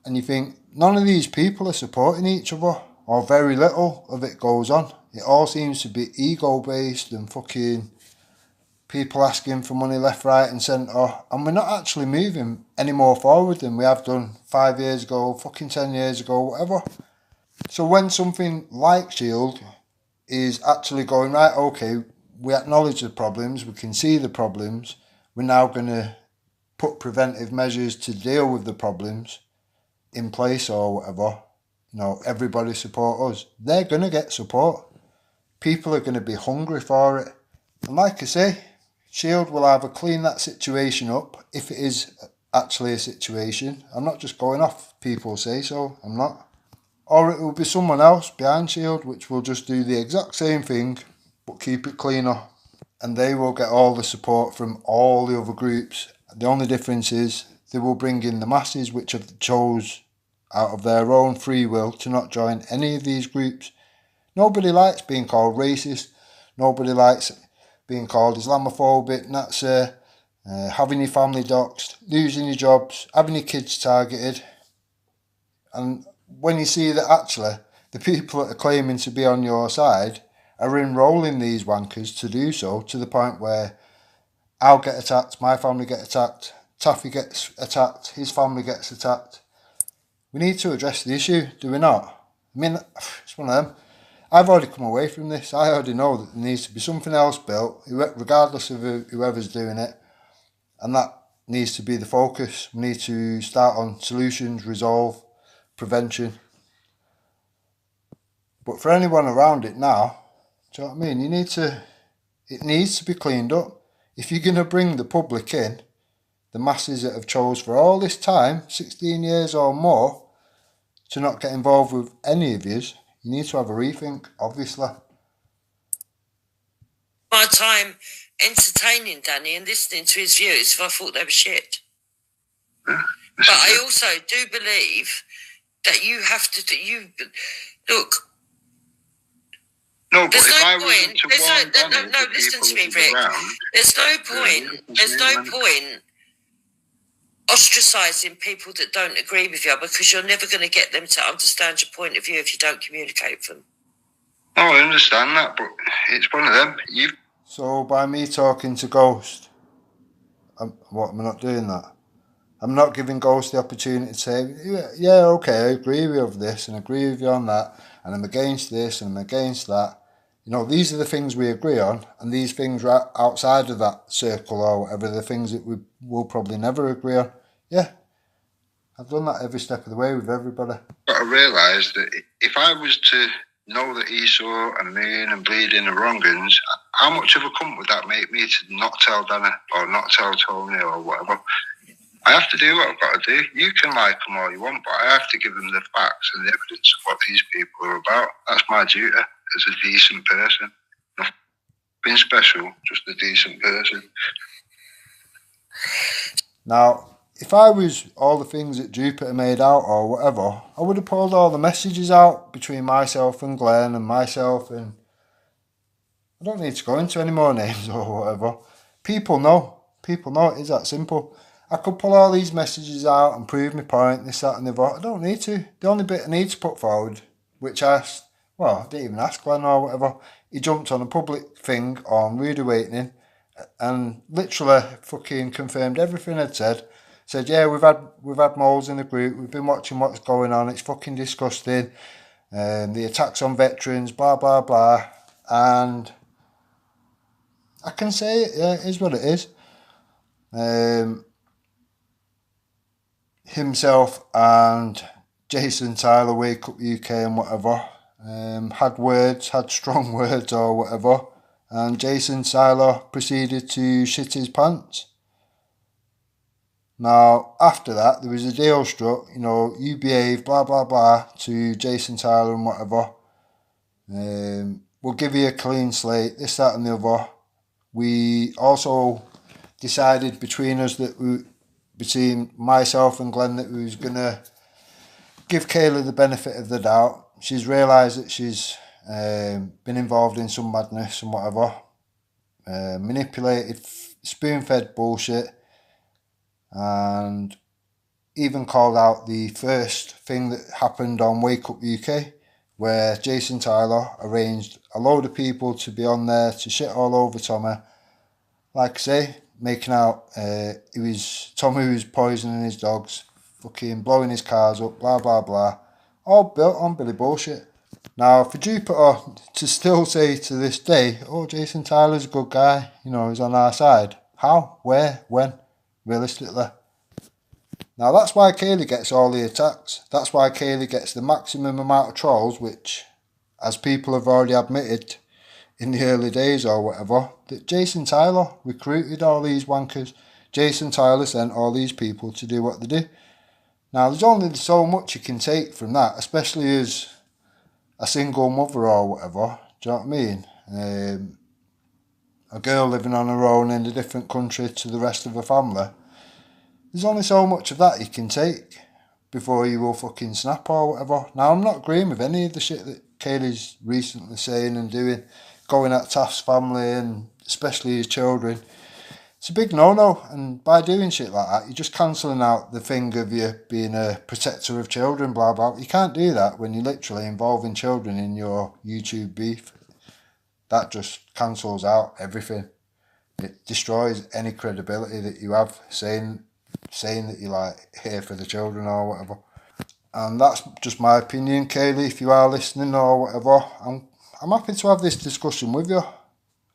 and you think none of these people are supporting each other, or very little of it goes on. It all seems to be ego-based and fucking people asking for money left, right and centre, and we're not actually moving any more forward than we have done 5 years ago, fucking 10 years ago, whatever. So when something like Shield is actually going, right, okay, we acknowledge the problems, we can see the problems, we're now going to put preventive measures to deal with the problems in place or whatever, everybody support us. They're going to get support. People are going to be hungry for it. And like I say, Shield will either clean that situation up, if it is actually a situation. I'm not just going off people say so, I'm not. Or it will be someone else behind Shield which will just do the exact same thing but keep it cleaner. And they will get all the support from all the other groups. The only difference is they will bring in the masses which have chose out of their own free will to not join any of these groups. Nobody likes being called racist. Nobody likes being called Islamophobic, Nazi, having your family doxxed, losing your jobs, having your kids targeted. And when you see that actually the people that are claiming to be on your side are enrolling these wankers to do so, to the point where I'll get attacked, my family get attacked, Taffy gets attacked, his family gets attacked. We need to address the issue, do we not? I mean, it's one of them. I've already come away from this. I already know that there needs to be something else built, regardless of whoever's doing it. And that needs to be the focus. We need to start on solutions, resolve, prevention. But for anyone around it now, do you know what I mean? It needs to be cleaned up. If you're going to bring the public in, the masses that have chose for all this time, 16 years or more, to not get involved with any of yous, you need to have a rethink, obviously. My time entertaining Danny and listening to his views if I thought they were shit. But I also do believe that you have to look. No, but there's if no I point. No, listen to me, Rick. There's no point ostracising people that don't agree with you, because you're never going to get them to understand your point of view if you don't communicate with them. Oh, I understand that, but it's one of them. So by me talking to Ghost, am I not doing that? I'm not giving Ghost the opportunity to say, yeah, okay, I agree with you on this and agree with you on that, and I'm against this and I'm against that. These are the things we agree on, and these things are outside of that circle or whatever, the things that we will probably never agree on. Yeah, I've done that every step of the way with everybody. But I realised that if I was to know that Esau and Moon and Bleeding are wrong uns, how much of a comfort would that make me to not tell Dana or not tell Tony or whatever? I have to do what I've got to do. You can like them all you want, but I have to give them the facts and the evidence of what these people are about. That's my duty as a decent person. Nothing special, just a decent person. Now, if I was all the things that Jupiter made out or whatever, I would have pulled all the messages out between myself and Glenn and myself and I don't need to go into any more names or whatever. People know. People know it is that simple. I could pull all these messages out and prove my point, this, that and the other. I don't need to. The only bit I need to put forward, which I didn't even ask Glenn or whatever. He jumped on a public thing on Rude Awakening and literally fucking confirmed everything I'd said. Said, yeah, we've had moles in the group. We've been watching what's going on. It's fucking disgusting. The attacks on veterans, blah, blah, blah. And I can say it, yeah, it is what it is. Himself and Jason Tyler, Wake Up UK and whatever, had strong words or whatever, and Jason Tyler proceeded to shit his pants. Now, after that, there was a deal struck, you behave, blah, blah, blah, to Jason Tyler and whatever. We'll give you a clean slate, this, that and the other. We also decided between us between myself and Glenn, that we was going to give Kayla the benefit of the doubt. She's realised that she's been involved in some madness and whatever. Manipulated, spoon-fed bullshit. And even called out the first thing that happened on Wake Up UK, where Jason Tyler arranged a load of people to be on there to shit all over Tommy. Like I say, making out Tommy was poisoning his dogs, fucking blowing his cars up, blah, blah, blah. All built on Billy bullshit. Now, for Jupiter to still say to this day, oh, Jason Tyler's a good guy, he's on our side. How? Where? When? Realistically. Now, that's why Kaylee gets all the attacks. That's why Kaylee gets the maximum amount of trolls, which, as people have already admitted in the early days or whatever, that Jason Tyler recruited all these wankers. Jason Tyler sent all these people to do what they do. Now, there's only so much you can take from that, especially as a single mother or whatever. Do you know what I mean? A girl living on her own in a different country to the rest of her family. There's only so much of that you can take before you will fucking snap or whatever. Now, I'm not agreeing with any of the shit that Kaylee's recently saying and doing, going at Taft's family and especially his children. It's a big no-no, and by doing shit like that, you're just cancelling out the thing of you being a protector of children, blah, blah. You can't do that when you're literally involving children in your YouTube beef. That just cancels out everything. It destroys any credibility that you have saying that you're like here for the children or whatever. And that's just my opinion, Kaylee. If you are listening or whatever, I'm happy to have this discussion with you.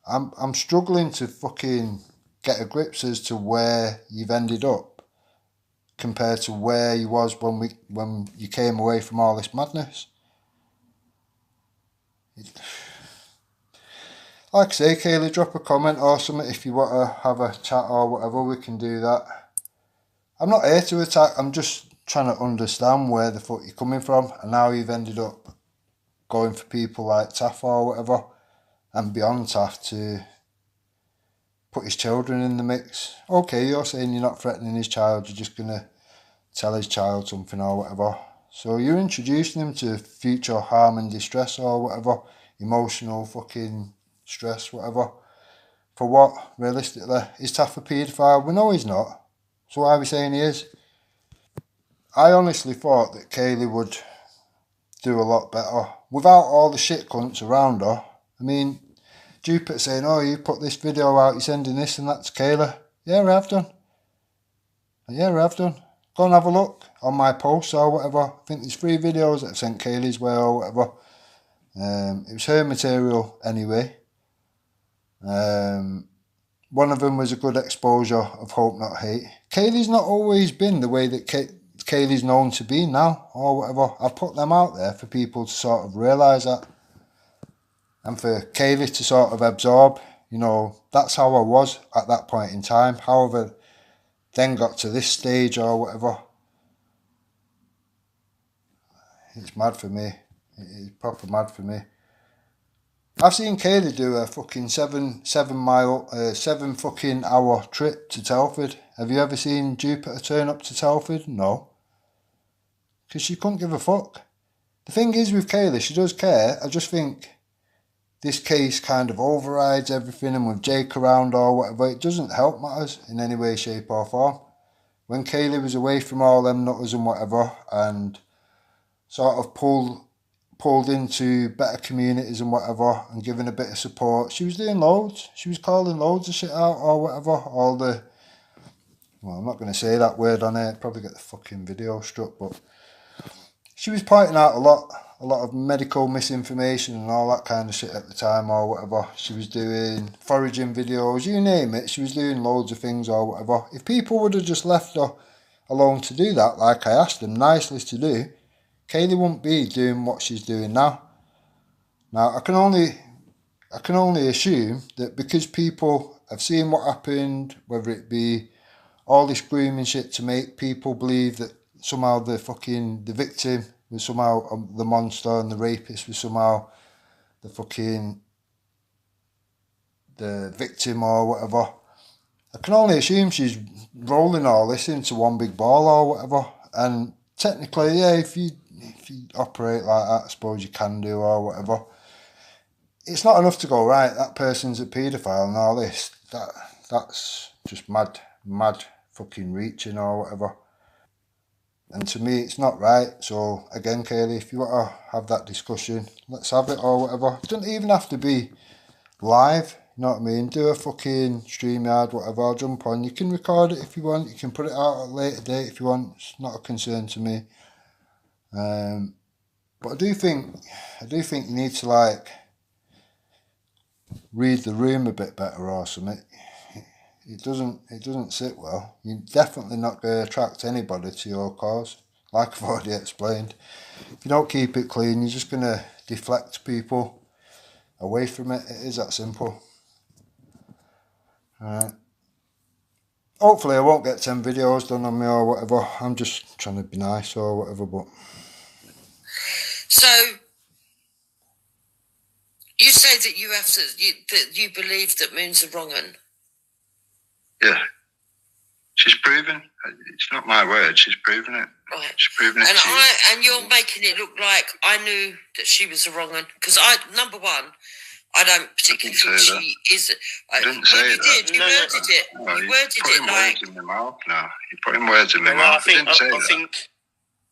I'm struggling to fucking get a grips as to where you've ended up compared to where you was when you came away from all this madness. Like I say, Kaylee, drop a comment or something if you want to have a chat or whatever, we can do that. I'm not here to attack, I'm just trying to understand where the fuck you're coming from and how you've ended up going for people like Taff or whatever and beyond Taff to put his children in the mix. Okay, you're saying you're not threatening his child, you're just going to tell his child something or whatever. So you're introducing him to future harm and distress or whatever, emotional fucking stress, whatever. For what, realistically? Is Taff a paedophile? We know he's not. So why are we saying he is? I honestly thought that Kaylee would do a lot better without all the shit cunts around her. I mean, Jupiter saying, oh, you put this video out, you're sending this and that to Kayla. Yeah, I have done. Go and have a look on my posts or whatever. I think there's 3 videos that I've sent Kaylee's way or whatever. It was her material anyway. One of them was a good exposure of Hope Not Hate. Kaylee's not always been the way that Kaylee's known to be now or whatever. I've put them out there for people to sort of realise that. And for Kaylee to sort of absorb, that's how I was at that point in time. However, then got to this stage or whatever. It's mad for me. It is proper mad for me. I've seen Kaylee do a fucking 7 fucking hour trip to Telford. Have you ever seen Jupiter turn up to Telford? No. Because she couldn't give a fuck. The thing is with Kaylee, she does care. I just think this case kind of overrides everything, and with Jake around or whatever, it doesn't help matters in any way, shape or form. When Kaylee was away from all them nutters and whatever, and sort of pulled into better communities and whatever, and giving a bit of support, she was doing loads. She was calling loads of shit out or whatever. All the, well, I'm not going to say that word on it, probably get the fucking video struck, but she was pointing out a lot of medical misinformation and all that kind of shit at the time or whatever. She was doing foraging videos, you name it. She was doing loads of things or whatever. If people would have just left her alone to do that, like I asked them nicely to do, Kaylee wouldn't be doing what she's doing now. Now, I can only assume that because people have seen what happened, whether it be all this grooming shit to make people believe that somehow the victim was somehow the monster and the rapist was somehow the victim or whatever. I can only assume she's rolling all this into one big ball or whatever. And technically, yeah, if you operate like that, I suppose you can do or whatever. It's not enough to go, right, that person's a paedophile and all this. That's just mad fucking reaching or whatever. And to me, it's not right. So, again, Kaylee, if you want to have that discussion, let's have it or whatever. It doesn't even have to be live, you know what I mean? Do a fucking StreamYard, whatever, I'll jump on. You can record it if you want. You can put it out at a later date if you want. It's not a concern to me. But I do think you need to, like, read the room a bit better or something. It doesn't sit well. You're definitely not going to attract anybody to your cause, like I've already explained. If you don't keep it clean, you're just going to deflect people away from it. It is that simple. Alright. Hopefully I won't get 10 videos done on me or whatever. I'm just trying to be nice or whatever, but... So, you say that that you believe that Moon's a wrong 'un? Yeah. She's proven. It's not my word. She's proven it. Right. She's proven it. And you're making it look like I knew that she was a wrong 'un. Because number one, I don't particularly think she is. I didn't say that. You worded it. No, you worded it like. Words in my mouth now. You're putting words in my mouth.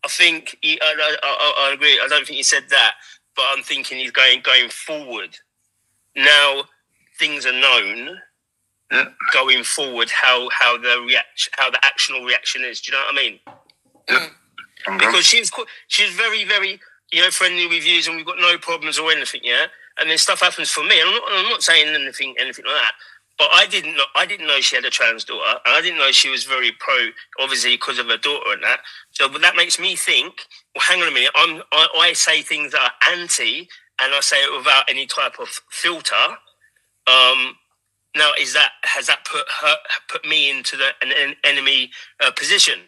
I think I agree. I don't think he said that, but I'm thinking he's going forward. Now things are known. Yeah. Going forward, how the actual reaction is. Do you know what I mean? Yeah. Because she's very, very, friendly with you, and we've got no problems or anything. Yeah. And then stuff happens for me. I'm not saying anything like that. But I didn't know she had a trans daughter, and I didn't know she was very pro, obviously because of her daughter and that. So, but that makes me think. Well, hang on a minute. I say things that are anti, and I say it without any type of filter. Now, has that put me into an enemy position?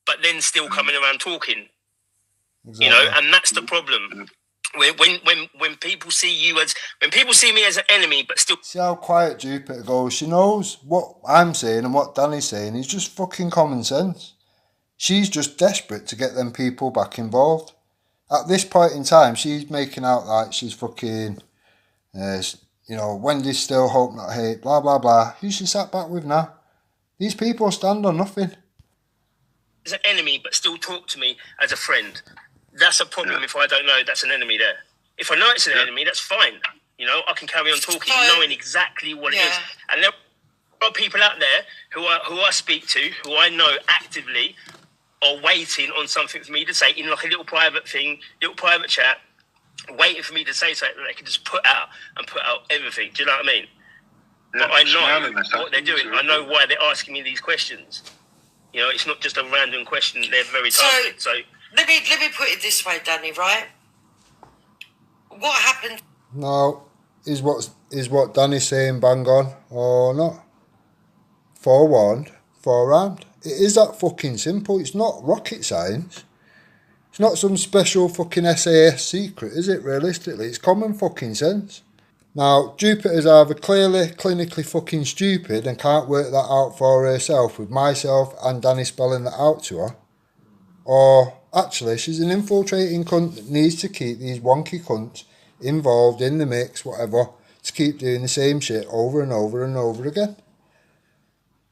But then still coming around talking, Exactly. And that's the problem. When people see me as an enemy, but still See how quiet Jupiter goes. She knows what I'm saying and what Danny's saying is just fucking common sense. She's just desperate to get them people back involved. At this point in time, she's making out like she's fucking, Wendy's still hope not hate, blah blah blah. Who she sat back with now? These people stand on nothing. As an enemy, but still talk to me as a friend. That's a problem if I don't know that's an enemy there. If I know it's an enemy, that's fine. I can carry on talking, knowing exactly what it is. And there are people out there who I speak to, who I know actively are waiting on something for me to say in like a little private chat, waiting for me to say something that they can just put out everything. Do you know what I mean? Yeah, but I know what they're doing. I know why they're asking me these questions. It's not just a random question. They're very targeted. So let me put it this way, Danny. Right? What happened? Now, is what Danny's saying bang on or not? Forewarned, forearmed. It is that fucking simple. It's not rocket science. It's not some special fucking SAS secret, is it, realistically? It's common fucking sense. Now, Jupiter's either clearly clinically fucking stupid and can't work that out for herself with myself and Danny spelling that out to her, or actually she's an infiltrating cunt that needs to keep these wonky cunts involved in the mix, whatever, to keep doing the same shit over and over and over again.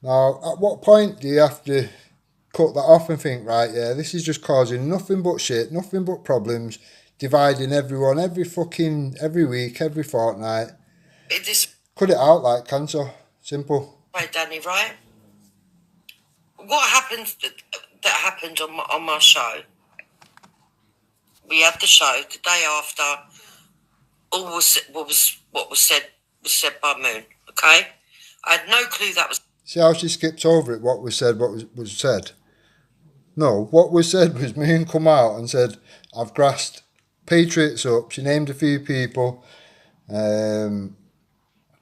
Now, at what point do you have to cut that off and think, right, yeah, this is just causing nothing but shit, nothing but problems, dividing everyone every week, every fortnight. Cut it out like cancer. Simple. Right, Danny, right? What happened that happened on my show? We had the show the day after. All what was said by Moon. Okay, I had no clue that was. See how she skipped over it? What was said? What was said? No, what was said was Moon come out and said, "I've grassed Patriots up." She named a few people.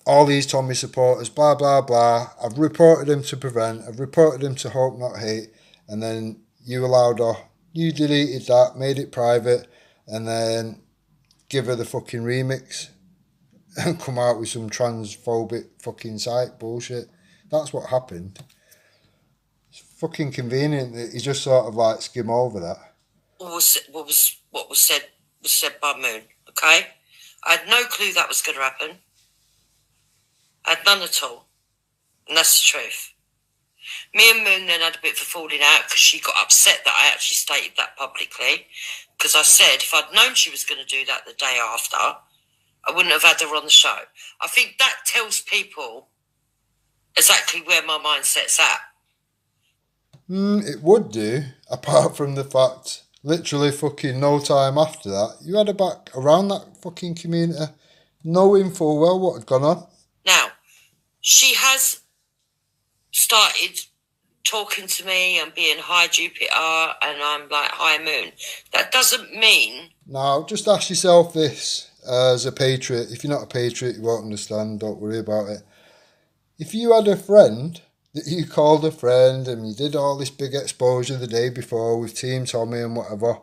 All these Tommy supporters, blah, blah, blah. I've reported them to Prevent. I've reported them to Hope Not Hate. And then you allowed her. You deleted that, made it private, and then give her the fucking remix and come out with some transphobic fucking site bullshit. That's what happened. It's fucking convenient that you just sort of like skim over that. What was said by Moon, okay? I had no clue that was going to happen. I had none at all. And that's the truth. Me and Moon then had a bit of a falling out because she got upset that I actually stated that publicly. Because I said if I'd known she was going to do that the day after, I wouldn't have had her on the show. I think that tells people exactly where my mindset's at. It would do, apart from the fact, literally fucking no time after that, you had her back around that fucking community, knowing full well what had gone on. Now, she has started talking to me and being hi Jupiter, and I'm like, hi Moon. That doesn't mean... Now, just ask yourself this as a patriot. If you're not a patriot, you won't understand. Don't worry about it. If you had a friend that you called a friend and you did all this big exposure the day before with Team Tommy and whatever,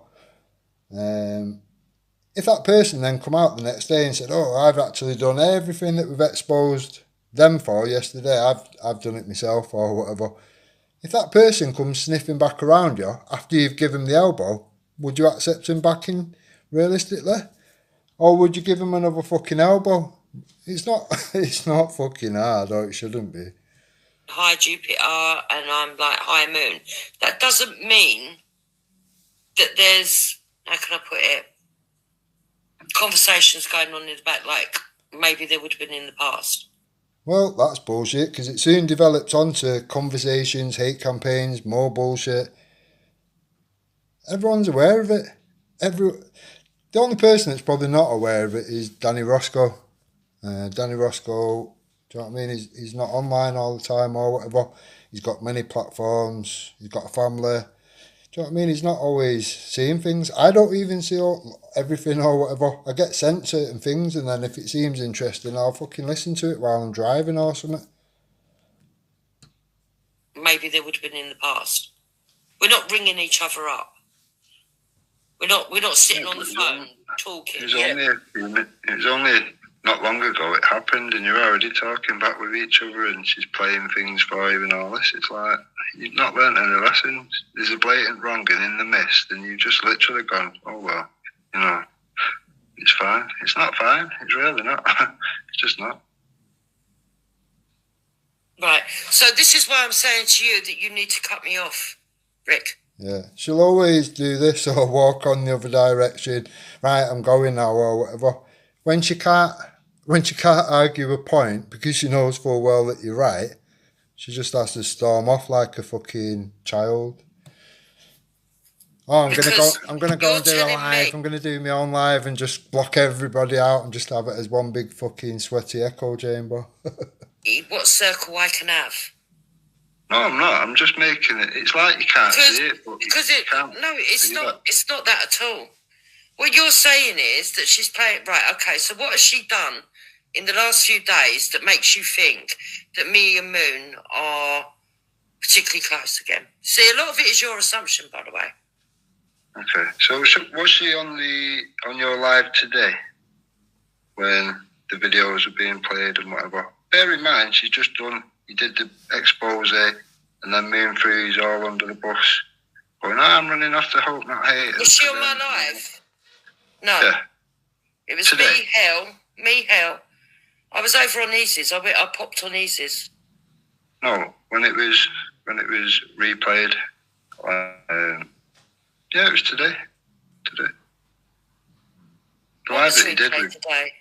if that person then come out the next day and said, oh, I've actually done everything that we've exposed them for yesterday, I've done it myself or whatever. If that person comes sniffing back around you after you've given them the elbow, would you accept him back in realistically? Or would you give him another fucking elbow? It's not fucking hard, or it shouldn't be. Hi Jupiter, and I'm like, hi Moon. That doesn't mean that there's, how can I put it, conversations going on in the back like maybe there would have been in the past. Well, that's bullshit, because it soon developed onto conversations, hate campaigns, more bullshit. Everyone's aware of it. The only person that's probably not aware of it is Danny Roscoe. Danny Roscoe, do you know what I mean? He's not online all the time or whatever. He's got many platforms. He's got a family. Do you know what I mean? He's not always seeing things. I don't even see everything or whatever. I get sent certain things, and then if it seems interesting, I'll fucking listen to it while I'm driving or something. Maybe there would have been in the past. We're not ringing each other up. We're not sitting on the phone talking. It was only not long ago it happened, and you're already talking back with each other, and she's playing things for you and all this. It's like you've not learnt any lessons. There's a blatant wronging in the mist, and you've just literally gone, oh well, you know, it's fine. It's not fine. It's really not. It's just not. Right. So this is why I'm saying to you that you need to cut me off, Rick. Yeah, she'll always do this or walk on the other direction. Right, I'm going now or whatever. When she can't argue a point because she knows full well that you're right, she just has to storm off like a fucking child. Oh, I'm gonna go and do a live. I'm gonna do my own live and just block everybody out and just have it as one big fucking sweaty echo chamber. What circle I can have? No, I'm not. I'm just making it. It's like you can't see it. It's not that at all. What you're saying is that she's playing... Right, okay, so what has she done in the last few days that makes you think that me and Moon are particularly close again? See, a lot of it is your assumption, by the way. Okay, so was she on your live today when the videos were being played and whatever? Bear in mind, she's just done... You did the expose, and then Moon threw his all under the bus. Going, I'm running off to Hope Not Hate. Was she on my live? No. Yeah. It was Today? me, hell. I was over on Easy's. I popped on Easy's. No, when it was replayed. Yeah, it was today. The live that he did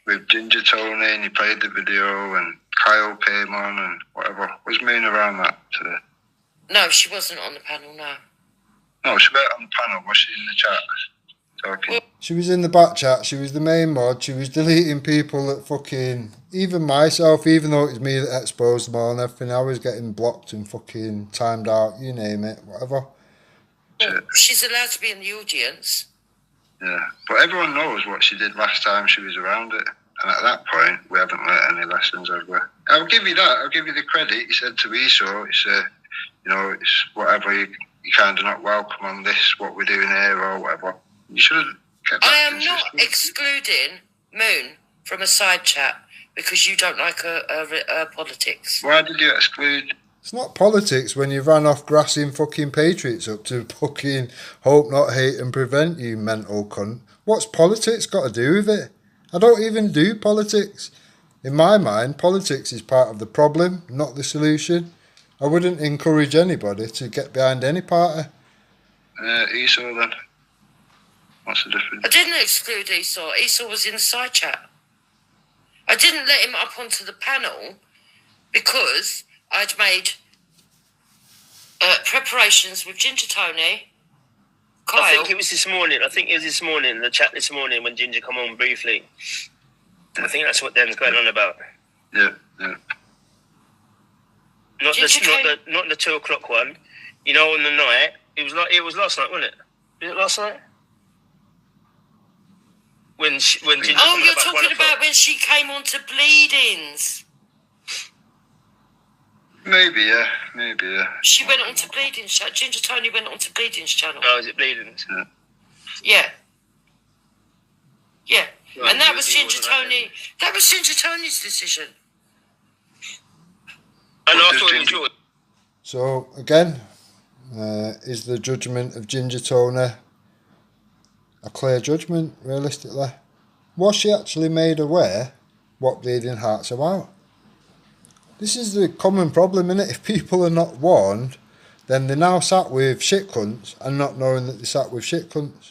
with Ginger Tony, and he played the video, and Kyle came on, and whatever. Was Moon around that today? No, she wasn't on the panel, no. No, she wasn't on the panel. Was she in the chat talking? She was in the back chat. She was the main mod. She was deleting people that fucking... Even myself, even though it was me that exposed them all and everything, I was getting blocked and fucking timed out, you name it, whatever. Well, she's allowed to be in the audience. Yeah, but everyone knows what she did last time she was around it. And at that point, we haven't learnt any lessons, have we? I'll give you that. I'll give you the credit. He said to Esau, it's whatever, you kind of not welcome on this, what we're doing here or whatever. You should have kept that. I am not excluding Moon from a side chat because you don't like her politics. Why did you exclude? It's not politics when you ran off grassing fucking Patriots up to fucking hope, not hate and prevent, you mental cunt. What's politics got to do with it? I don't even do politics. In my mind, politics is part of the problem, not the solution. I wouldn't encourage anybody to get behind any party. Esau then? What's the difference? I didn't exclude Esau. Esau was in the side chat. I didn't let him up onto the panel because I'd made preparations with Ginger Tony, Kyle. I think it was this morning. The chat this morning when Ginger come on briefly. I think that's what Dan's going on about. Yeah. Not the 2 o'clock one. You know, on the night. It was last night, wasn't it? Was it last night? When Ginger you're talking about when she came on to Bleedings. Maybe, yeah. She went on to Bleedings. Ginger Tony went on to Bleedings channel. Oh, is it Bleedings? Yeah. Right, and that was Ginger Tony. That was Ginger Tony's decision. And I thought it was yours. So, again, is the judgment of Ginger Tony a clear judgment, realistically? Was she actually made aware what Bleeding Heart's about? This is the common problem, innit? If people are not warned, then they're now sat with shit cunts and not knowing that they're sat with shit cunts.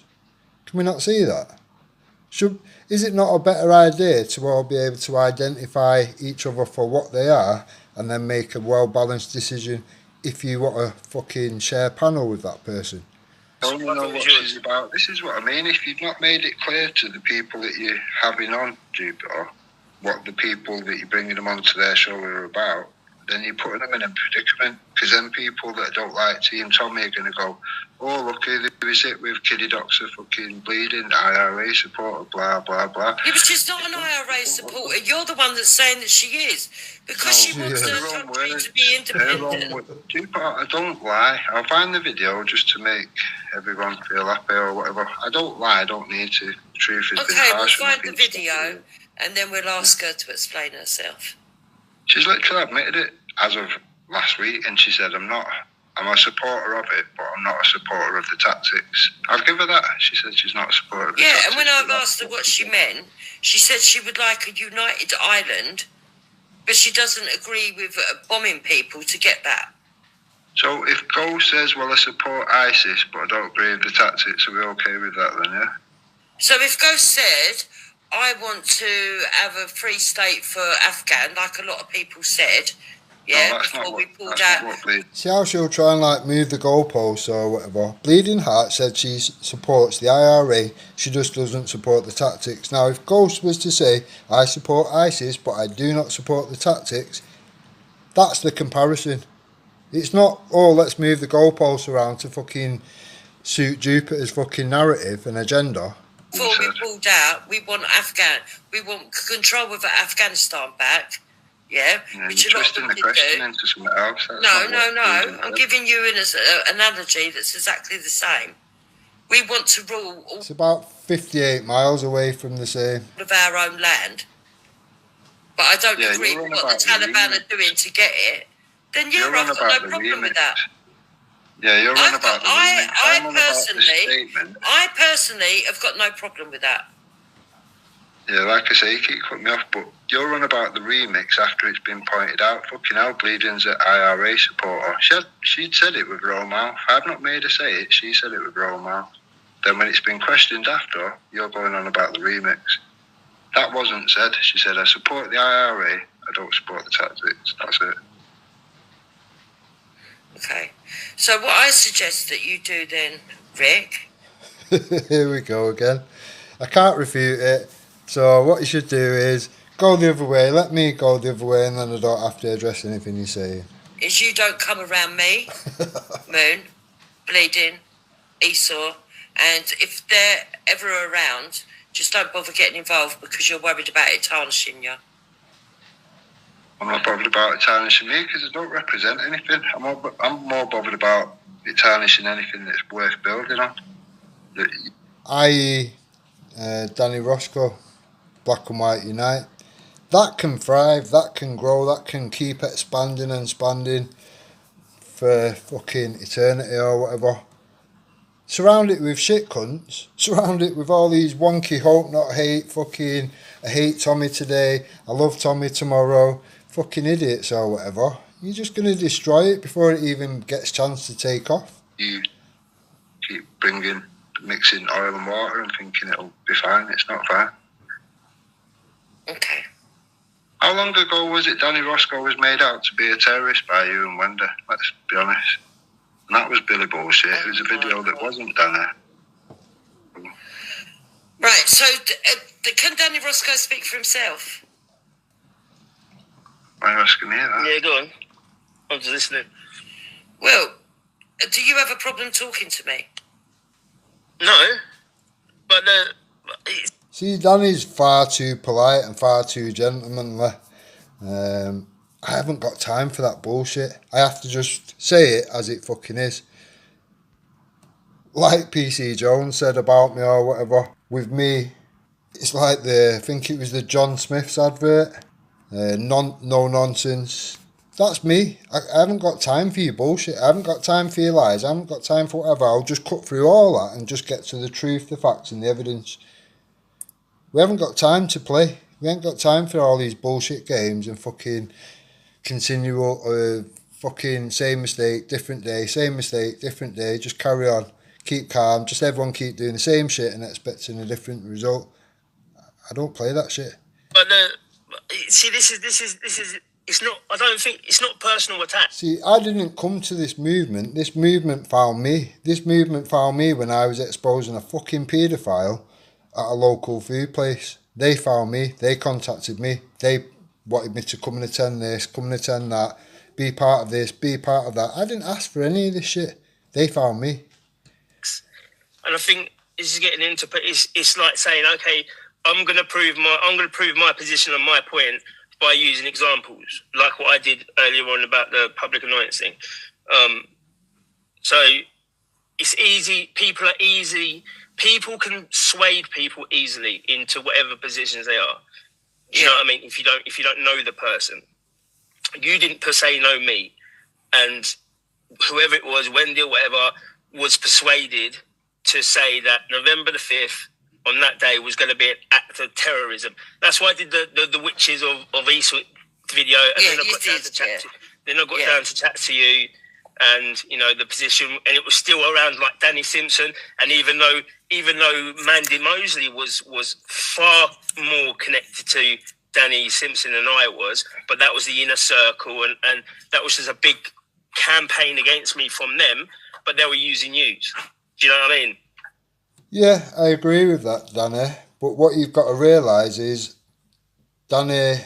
Can we not see that? Is it not a better idea to all be able to identify each other for what they are and then make a well-balanced decision if you want to fucking share panel with that person? I don't know what she's about. This is what I mean. If you've not made it clear to the people that you're having on Jupiter what the people that you're bringing them onto their show are about, then you're putting them in a predicament. Because then people that don't like Team Tommy are going to go, oh, look, who is it with Kiddie Doctor fucking Bleeding, IRA supporter, blah, blah, blah. Yeah, but she's not an IRA supporter. You're the one that's saying that she is. Because she wants her country to be independent. I don't lie. I'll find the video just to make everyone feel happy or whatever. I don't lie. I don't need to. The truth has been harsh. Okay, we'll find the video and then we'll ask her to explain herself. She's literally admitted it as of last week, and she said, I'm a supporter of it, but I'm not a supporter of the tactics. I'll give her that. She said she's not a supporter of the tactics. Yeah, and when I've asked her what she meant, she said she would like a united Ireland, but she doesn't agree with bombing people to get that. So if Ghost says, well, I support ISIS, but I don't agree with the tactics, are we okay with that then, yeah? So if Ghost said, I want to have a free state for Afghan, like a lot of people said, before we pulled out. See how she'll try and move the goalposts or whatever. Bleeding Heart said she supports the IRA, she just doesn't support the tactics. Now if Ghost was to say, I support ISIS but I do not support the tactics, that's the comparison. It's not, oh, let's move the goalposts around to fucking suit Jupiter's fucking narrative and agenda. Before we pulled out, we want control of Afghanistan back. Yeah, which you're twisting the question into something else. No. I'm giving you an analogy that's exactly the same. We want to rule all. It's about 58 miles away from the same. Of our own land. But I don't agree with what the Taliban are doing to get it. Then I've got no problem with that. Yeah, you're on about the I personally have got no problem with that. Yeah, like I say, you keep cutting me off, but you're on about the remix after it's been pointed out. Fucking hell, Bleeding's an IRA supporter. She'd said it with her own mouth. I've not made her say it. She said it with her own mouth. Then when it's been questioned after, you're going on about the remix. That wasn't said. She said, I support the IRA. I don't support the tactics. That's it. Okay. So what I suggest that you do then, Rick... Here we go again. I can't refute it. So what you should do is go the other way. Let me go the other way, and then I don't have to address anything you're saying. Is you don't come around me, Moon, Bleeding, Esau, and if they're ever around, just don't bother getting involved because you're worried about it tarnishing you. I'm not bothered about it tarnishing me because I don't represent anything. I'm more bothered about it tarnishing anything that's worth building on. I.e. Danny Roscoe, Black and White Unite. That can thrive, that can grow, that can keep expanding and expanding for fucking eternity or whatever. Surround it with shit cunts. Surround it with all these wonky hope not hate fucking I hate Tommy today, I love Tommy tomorrow, fucking idiots or whatever. You're just going to destroy it before it even gets a chance to take off. You keep mixing oil and water and thinking it'll be fine. It's not fine. Okay. How long ago was it Danny Roscoe was made out to be a terrorist by you and Wenda? Let's be honest. And that was Billy bullshit. It was a video that wasn't Danny. Right, so can Danny Roscoe speak for himself? Why are you asking me that? Yeah, go on. I'm just listening. Well, do you have a problem talking to me? No, but See, Danny's far too polite and far too gentlemanly. I haven't got time for that bullshit. I have to just say it as it fucking is. Like PC Jones said about me or whatever, with me, it's like I think it was the John Smith's advert. No nonsense. That's me. I haven't got time for your bullshit. I haven't got time for your lies. I haven't got time for whatever. I'll just cut through all that and just get to the truth, the facts and the evidence. We haven't got time to play. We ain't got time for all these bullshit games and fucking continual fucking same mistake, different day, same mistake, different day. Just carry on. Keep calm. Just everyone keep doing the same shit and expecting a different result. I don't play that shit. But see, this is. It's not. I don't think it's not personal attack. See, I didn't come to this movement. This movement found me. This movement found me when I was exposing a fucking paedophile at a local food place. They found me. They contacted me. They wanted me to come and attend this, come and attend that, be part of this, be part of that. I didn't ask for any of this shit. They found me. And I think this is getting into. It's like saying, okay, I'm going to prove my position and my point by using examples, like what I did earlier on about the public annoyance thing. So it's easy. People are easy. People can sway people easily into whatever positions they are. Do you know what I mean? If you don't know the person, you didn't per se know me, and whoever it was, Wendy or whatever, was persuaded to say that November the 5th on that day was going to be an act of terrorism. That's why I did the Witches of East video, and then I got down to chat. Then I got down to chat to you, and the position, and it was still around like Danny Simpson, and even though Mandy Mosley was far more connected to Danny Simpson than I was, but that was the inner circle, and that was just a big campaign against me from them, but they were using you. Do you know what I mean? Yeah, I agree with that, Danny. But what you've got to realise is Danny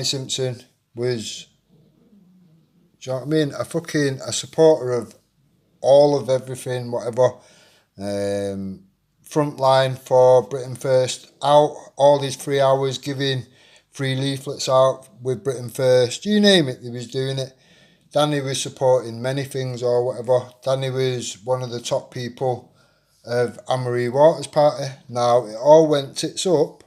Simpson was, do you know what I mean? A supporter of all of everything, whatever. Frontline for Britain First, out all these 3 hours, giving free leaflets out with Britain First. You name it, he was doing it. Danny was supporting many things or whatever. Danny was one of the top people of Anne-Marie Waters' party. Now, it all went tits up,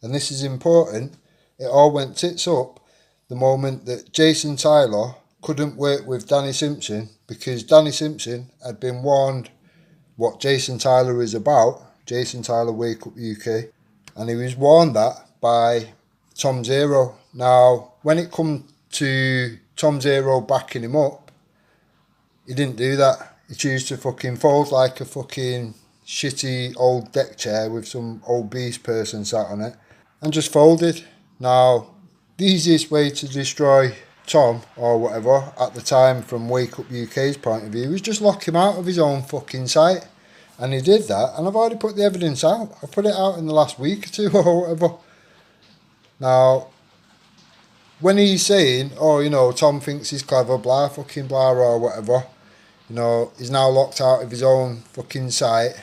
and this is important, it all went tits up the moment that Jason Tyler couldn't work with Danny Simpson because Danny Simpson had been warned what Jason Tyler is about, Jason Tyler Wake Up UK, and he was warned that by Tom Zero. Now, when it come to Tom Zero backing him up, he didn't do that. He chose to fucking fold like a fucking shitty old deck chair with some old beast person sat on it, and just folded. Now, the easiest way to destroy Tom or whatever at the time from Wake Up UK's point of view was just lock him out of his own fucking site. And he did that, and I've already put the evidence out. I put it out in the last week or two or whatever. Now, when he's saying, oh, you know, Tom thinks he's clever, blah, fucking blah, or whatever, you know, he's now locked out of his own fucking site.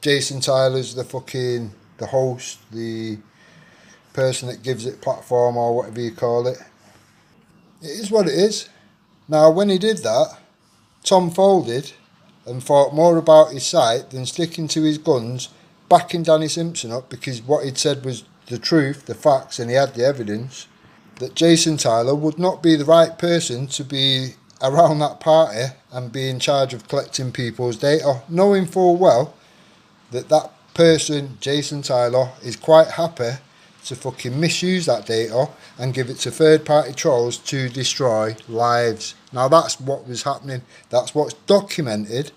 Jason Tyler's the host, the person that gives it platform or whatever you call it. It is what it is. Now, when he did that, Tom folded and thought more about his site than sticking to his guns, backing Danny Simpson up because what he'd said was the truth, the facts, and he had the evidence that Jason Tyler would not be the right person to be around that party and be in charge of collecting people's data, knowing full well that that person, Jason Tyler, is quite happy to fucking misuse that data and give it to third-party trolls to destroy lives. Now, that's what was happening. That's what's documented.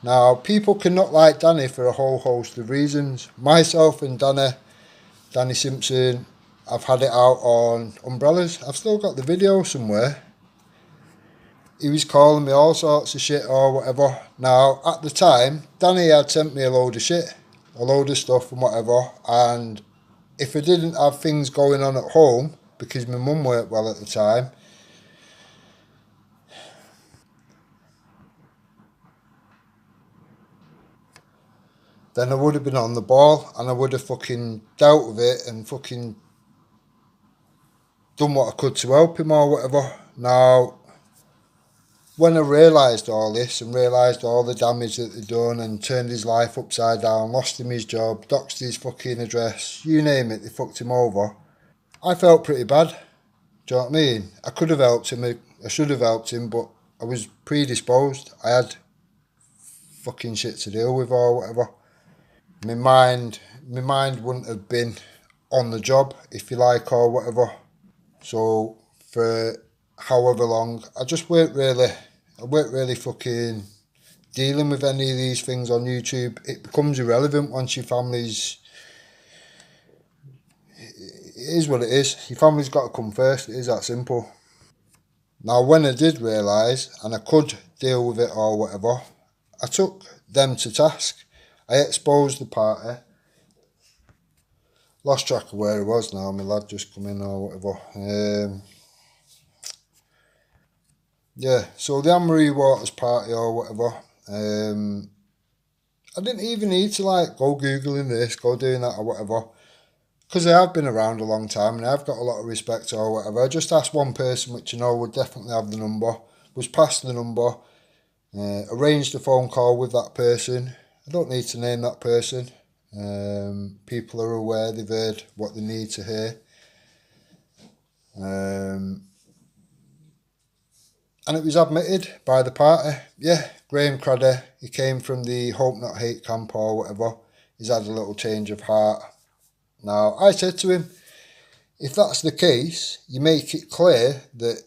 Now, people can not like Danny for a whole host of reasons. Myself and Danny Simpson, I've had it out on umbrellas. I've still got the video somewhere. He was calling me all sorts of shit or whatever. Now, at the time, Danny had sent me a load of shit, a load of stuff and whatever, and if I didn't have things going on at home, because my mum worked well at the time, then I would have been on the ball and I would have fucking dealt with it and fucking done what I could to help him or whatever. Now, when I realised all this and realised all the damage that they'd done and turned his life upside down, lost him his job, doxed his fucking address, you name it, they fucked him over, I felt pretty bad. Do you know what I mean? I could have helped him, I should have helped him, but I was predisposed. I had fucking shit to deal with or whatever. My mind wouldn't have been on the job, if you like, or whatever. So for however long, I weren't really fucking dealing with any of these things on YouTube. It becomes irrelevant once your family's, it is what it is. Your family's got to come first. It is that simple. Now, when I did realise and I could deal with it or whatever, I took them to task. I exposed the party. Lost track of where I was now. My lad just come in or whatever. Yeah, so the Anne-Marie Waters party or whatever. I didn't even need to like go Googling this, go doing that or whatever. Because I have been around a long time and I've got a lot of respect or whatever. I just asked one person, which I know would definitely have the number, was passed the number, arranged a phone call with that person. I don't need to name that person. People are aware, they've heard what they need to hear. And it was admitted by the party. Yeah, Graham Craddy, he came from the Hope Not Hate camp or whatever. He's had a little change of heart. Now, I said to him, if that's the case, you make it clear that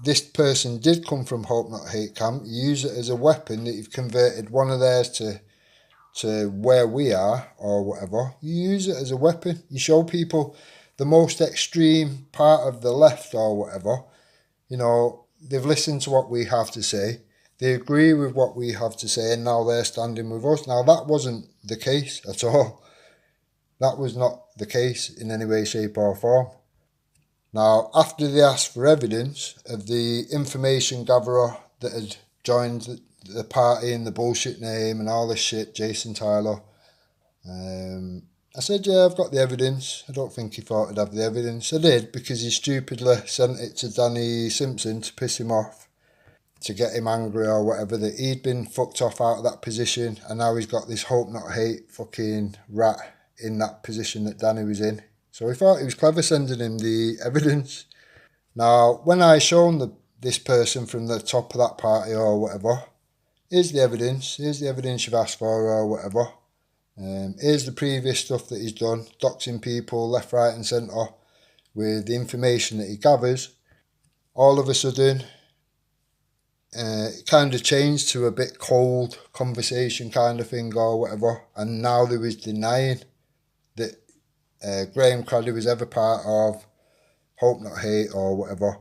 this person did come from Hope Not Hate camp. You use it as a weapon that you've converted one of theirs to where we are or whatever. You use it as a weapon. You show people the most extreme part of the left or whatever. You know, they've listened to what we have to say. They agree with what we have to say and now they're standing with us. Now, that wasn't the case at all. That was not the case in any way, shape or form. Now, after they asked for evidence of the information gatherer that had joined the party in the bullshit name and all this shit, Jason Tyler, I said, yeah, I've got the evidence. I don't think he thought I'd have the evidence. I did, because he stupidly sent it to Danny Simpson to piss him off, to get him angry or whatever, that he'd been fucked off out of that position and now he's got this Hope Not Hate fucking rat in that position that Danny was in. So he thought he was clever sending him the evidence. Now, when I shown this person from the top of that party or whatever, here's the evidence you've asked for or whatever, Here's the previous stuff that he's done, doxing people left, right and centre with the information that he gathers. All of a sudden, it kind of changed to a bit cold conversation kind of thing or whatever, and now they was denying that Graham Craddy was ever part of Hope Not Hate or whatever.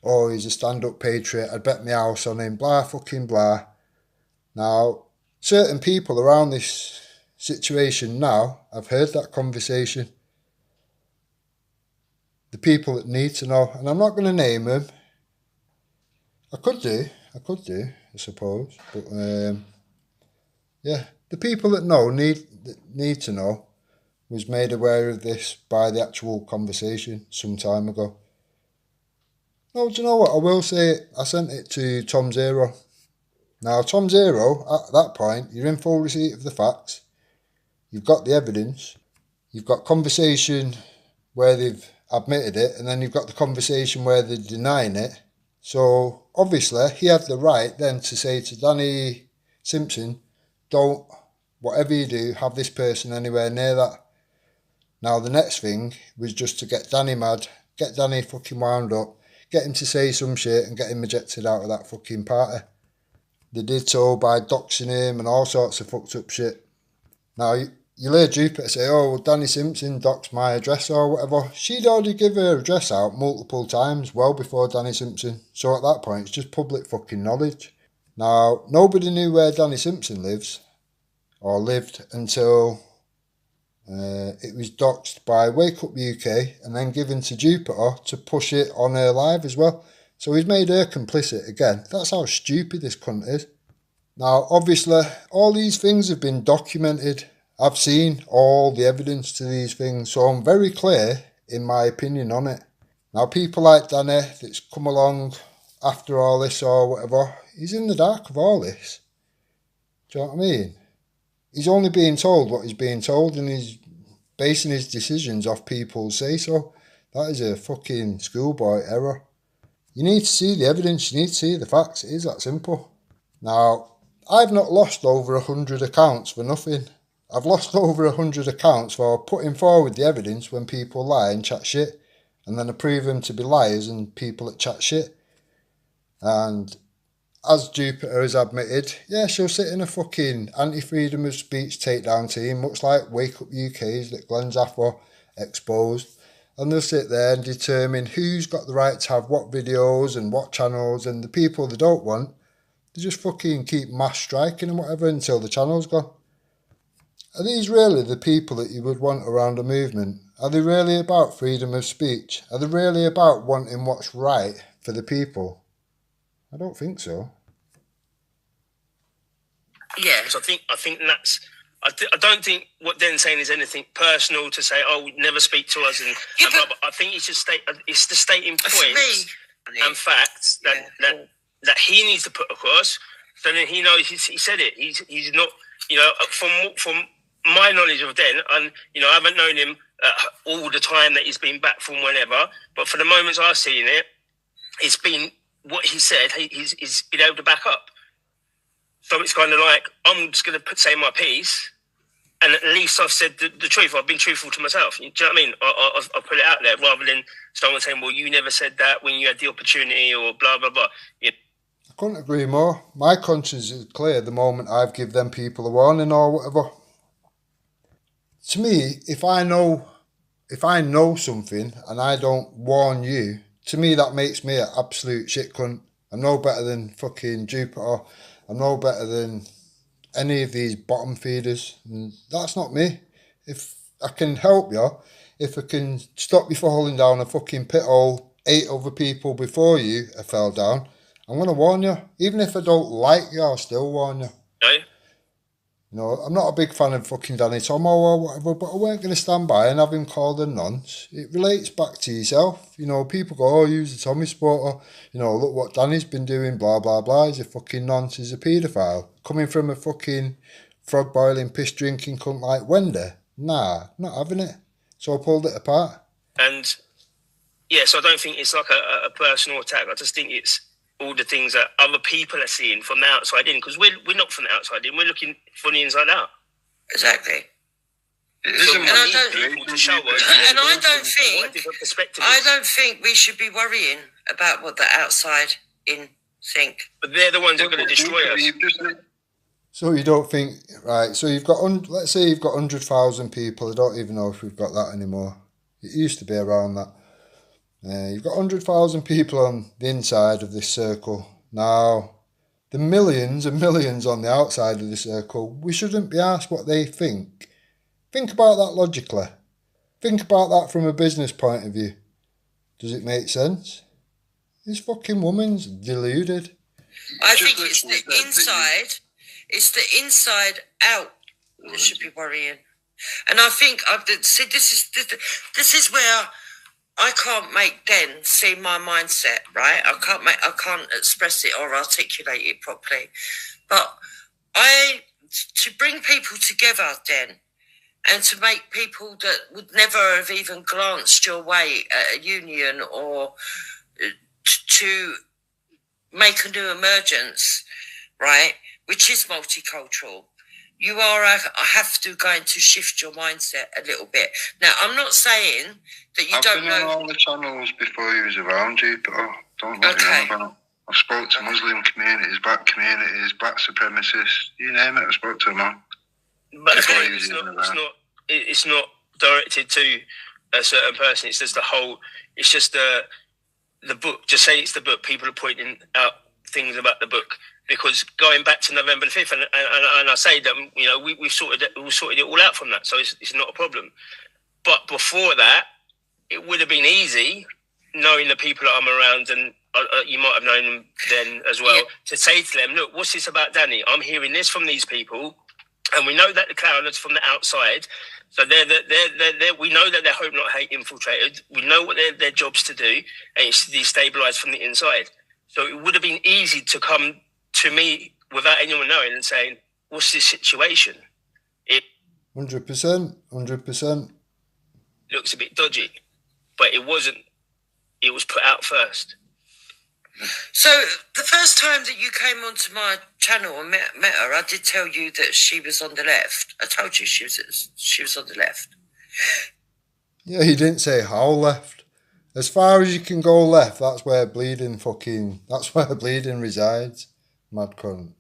Oh, he's a stand-up patriot, I'd bet my house on him, blah fucking blah. Now, certain people around this situation now, I've heard that conversation. The people that need to know, and I'm not going to name them. I could do, I suppose. But, yeah, the people that need to know was made aware of this by the actual conversation some time ago. No, do you know what? I will say it. I sent it to Tom Zero. Now, Tom Zero, at that point, you're in full receipt of the facts. You've got the evidence. You've got conversation where they've admitted it, and then you've got the conversation where they're denying it. So, obviously, he had the right then to say to Danny Simpson, don't, whatever you do, have this person anywhere near that. Now, the next thing was just to get Danny mad, get Danny fucking wound up, get him to say some shit and get him ejected out of that fucking party. They did so by doxing him and all sorts of fucked up shit. Now, you'll hear Jupiter say, oh, well, Danny Simpson doxed my address or whatever. She'd already give her address out multiple times, well before Danny Simpson. So at that point, it's just public fucking knowledge. Now, nobody knew where Danny Simpson lives, or lived, until it was doxed by Wake Up UK and then given to Jupiter to push it on her live as well. So he's made her complicit again. That's how stupid this cunt is. Now, obviously, all these things have been documented. I've seen all the evidence to these things, so I'm very clear in my opinion on it. Now, people like Danny that's come along after all this or whatever, he's in the dark of all this. Do you know what I mean? He's only being told what he's being told, and he's basing his decisions off people's say-so. That is a fucking schoolboy error. You need to see the evidence, you need to see the facts. It is that simple. Now, I've not lost over 100 accounts for nothing. I've lost over 100 accounts for putting forward the evidence when people lie and chat shit, and then I prove them to be liars and people that chat shit. And as Jupiter has admitted, yeah, she'll sit in a fucking anti-freedom of speech takedown team, much like Wake Up UK's that Glenn Zaffer exposed. And they'll sit there and determine who's got the right to have what videos and what channels, and the people they don't want, they just fucking keep mass striking and whatever until the channel's gone. Are these really the people that you would want around a movement? Are they really about freedom of speech? Are they really about wanting what's right for the people? I don't think so. Yeah, so I think that's. I don't think what Den's saying is anything personal to say, oh, never speak to us. And blah, blah. I think it's just it's the stating points and facts that he needs to put across. So then he knows he said it. He's not, from my knowledge of Den, and I haven't known him all the time that he's been back from whenever. But for the moments I've seen it, it's been what he said. He's been able to back up. So it's kind of like, I'm just going to say my piece, and at least I've said the truth. I've been truthful to myself. Do you know what I mean? I put it out there rather than someone saying, well, you never said that when you had the opportunity or blah, blah, blah. Yeah. I couldn't agree more. My conscience is clear the moment I've given them people a warning or whatever. To me, if I know something and I don't warn you, to me that makes me an absolute shit cunt. I'm no better than fucking Jupiter. I'm no better than any of these bottom feeders. And that's not me. If I can help you, if I can stop you falling down a fucking pit hole 8 other people before you have fell down, I'm going to warn you. Even if I don't like you, I'll still warn you. No? I'm not a big fan of fucking Danny Tomo or whatever, but I weren't going to stand by and have him called a nonce. It relates back to yourself. People go, oh, use the Tommy supporter. Look what Danny's been doing, blah, blah, blah. He's a fucking nonce, he's a paedophile. Coming from a fucking frog-boiling, piss-drinking cunt like Wendy. Nah, not having it. So I pulled it apart. And, yeah, so I don't think it's like a personal attack. I just think it's all the things that other people are seeing from the outside in, because we're not from the outside in, we're looking from the inside out. Exactly. And I don't think we should be worrying about what the outside in think. But they're the ones that are going to destroy us. So you don't think, right, so you've got, let's say you've got 100,000 people. I don't even know if we've got that anymore. It used to be around that. You've got 100,000 people on the inside of this circle. Now, the millions and millions on the outside of the circle, we shouldn't be asked what they think. Think about that logically. Think about that from a business point of view. Does it make sense? This fucking woman's deluded. I think it's the inside out that should be worrying. And I think, see, this is where I can't make Den see my mindset, right? I can't express it or articulate it properly. But to bring people together, Den, and to make people that would never have even glanced your way at a union or to make a new emergence, right, which is multicultural, you have to going to shift your mindset a little bit. Now, I'm not saying that you don't know. I've been on all the channels before you was around, Jupiter. Don't know what you're on about. I've spoke to Muslim communities, black supremacists, you name it, I spoke to them all. But it's not directed to a certain person. It's just the book. Just say it's the book. People are pointing out things about the book. Because going back to November the 5th, and I say that, you know, we sorted it all out from that, so it's not a problem. But before that, it would have been easy, knowing the people that I'm around, and you might have known them then as well, to say to them, look, what's this about Danny? I'm hearing this from these people, and we know that the clowners from the outside, so we know that they're hope not hate infiltrated. We know what their job's to do, and it's destabilised from the inside. So it would have been easy to come to me without anyone knowing and saying, what's this situation? 100%. Looks a bit dodgy, but it wasn't. It was put out first. So the first time that you came onto my channel and met her, I did tell you that she was on the left. I told you she was on the left. Yeah, he didn't say how left. As far as you can go left, that's where bleeding resides. Mad cunt.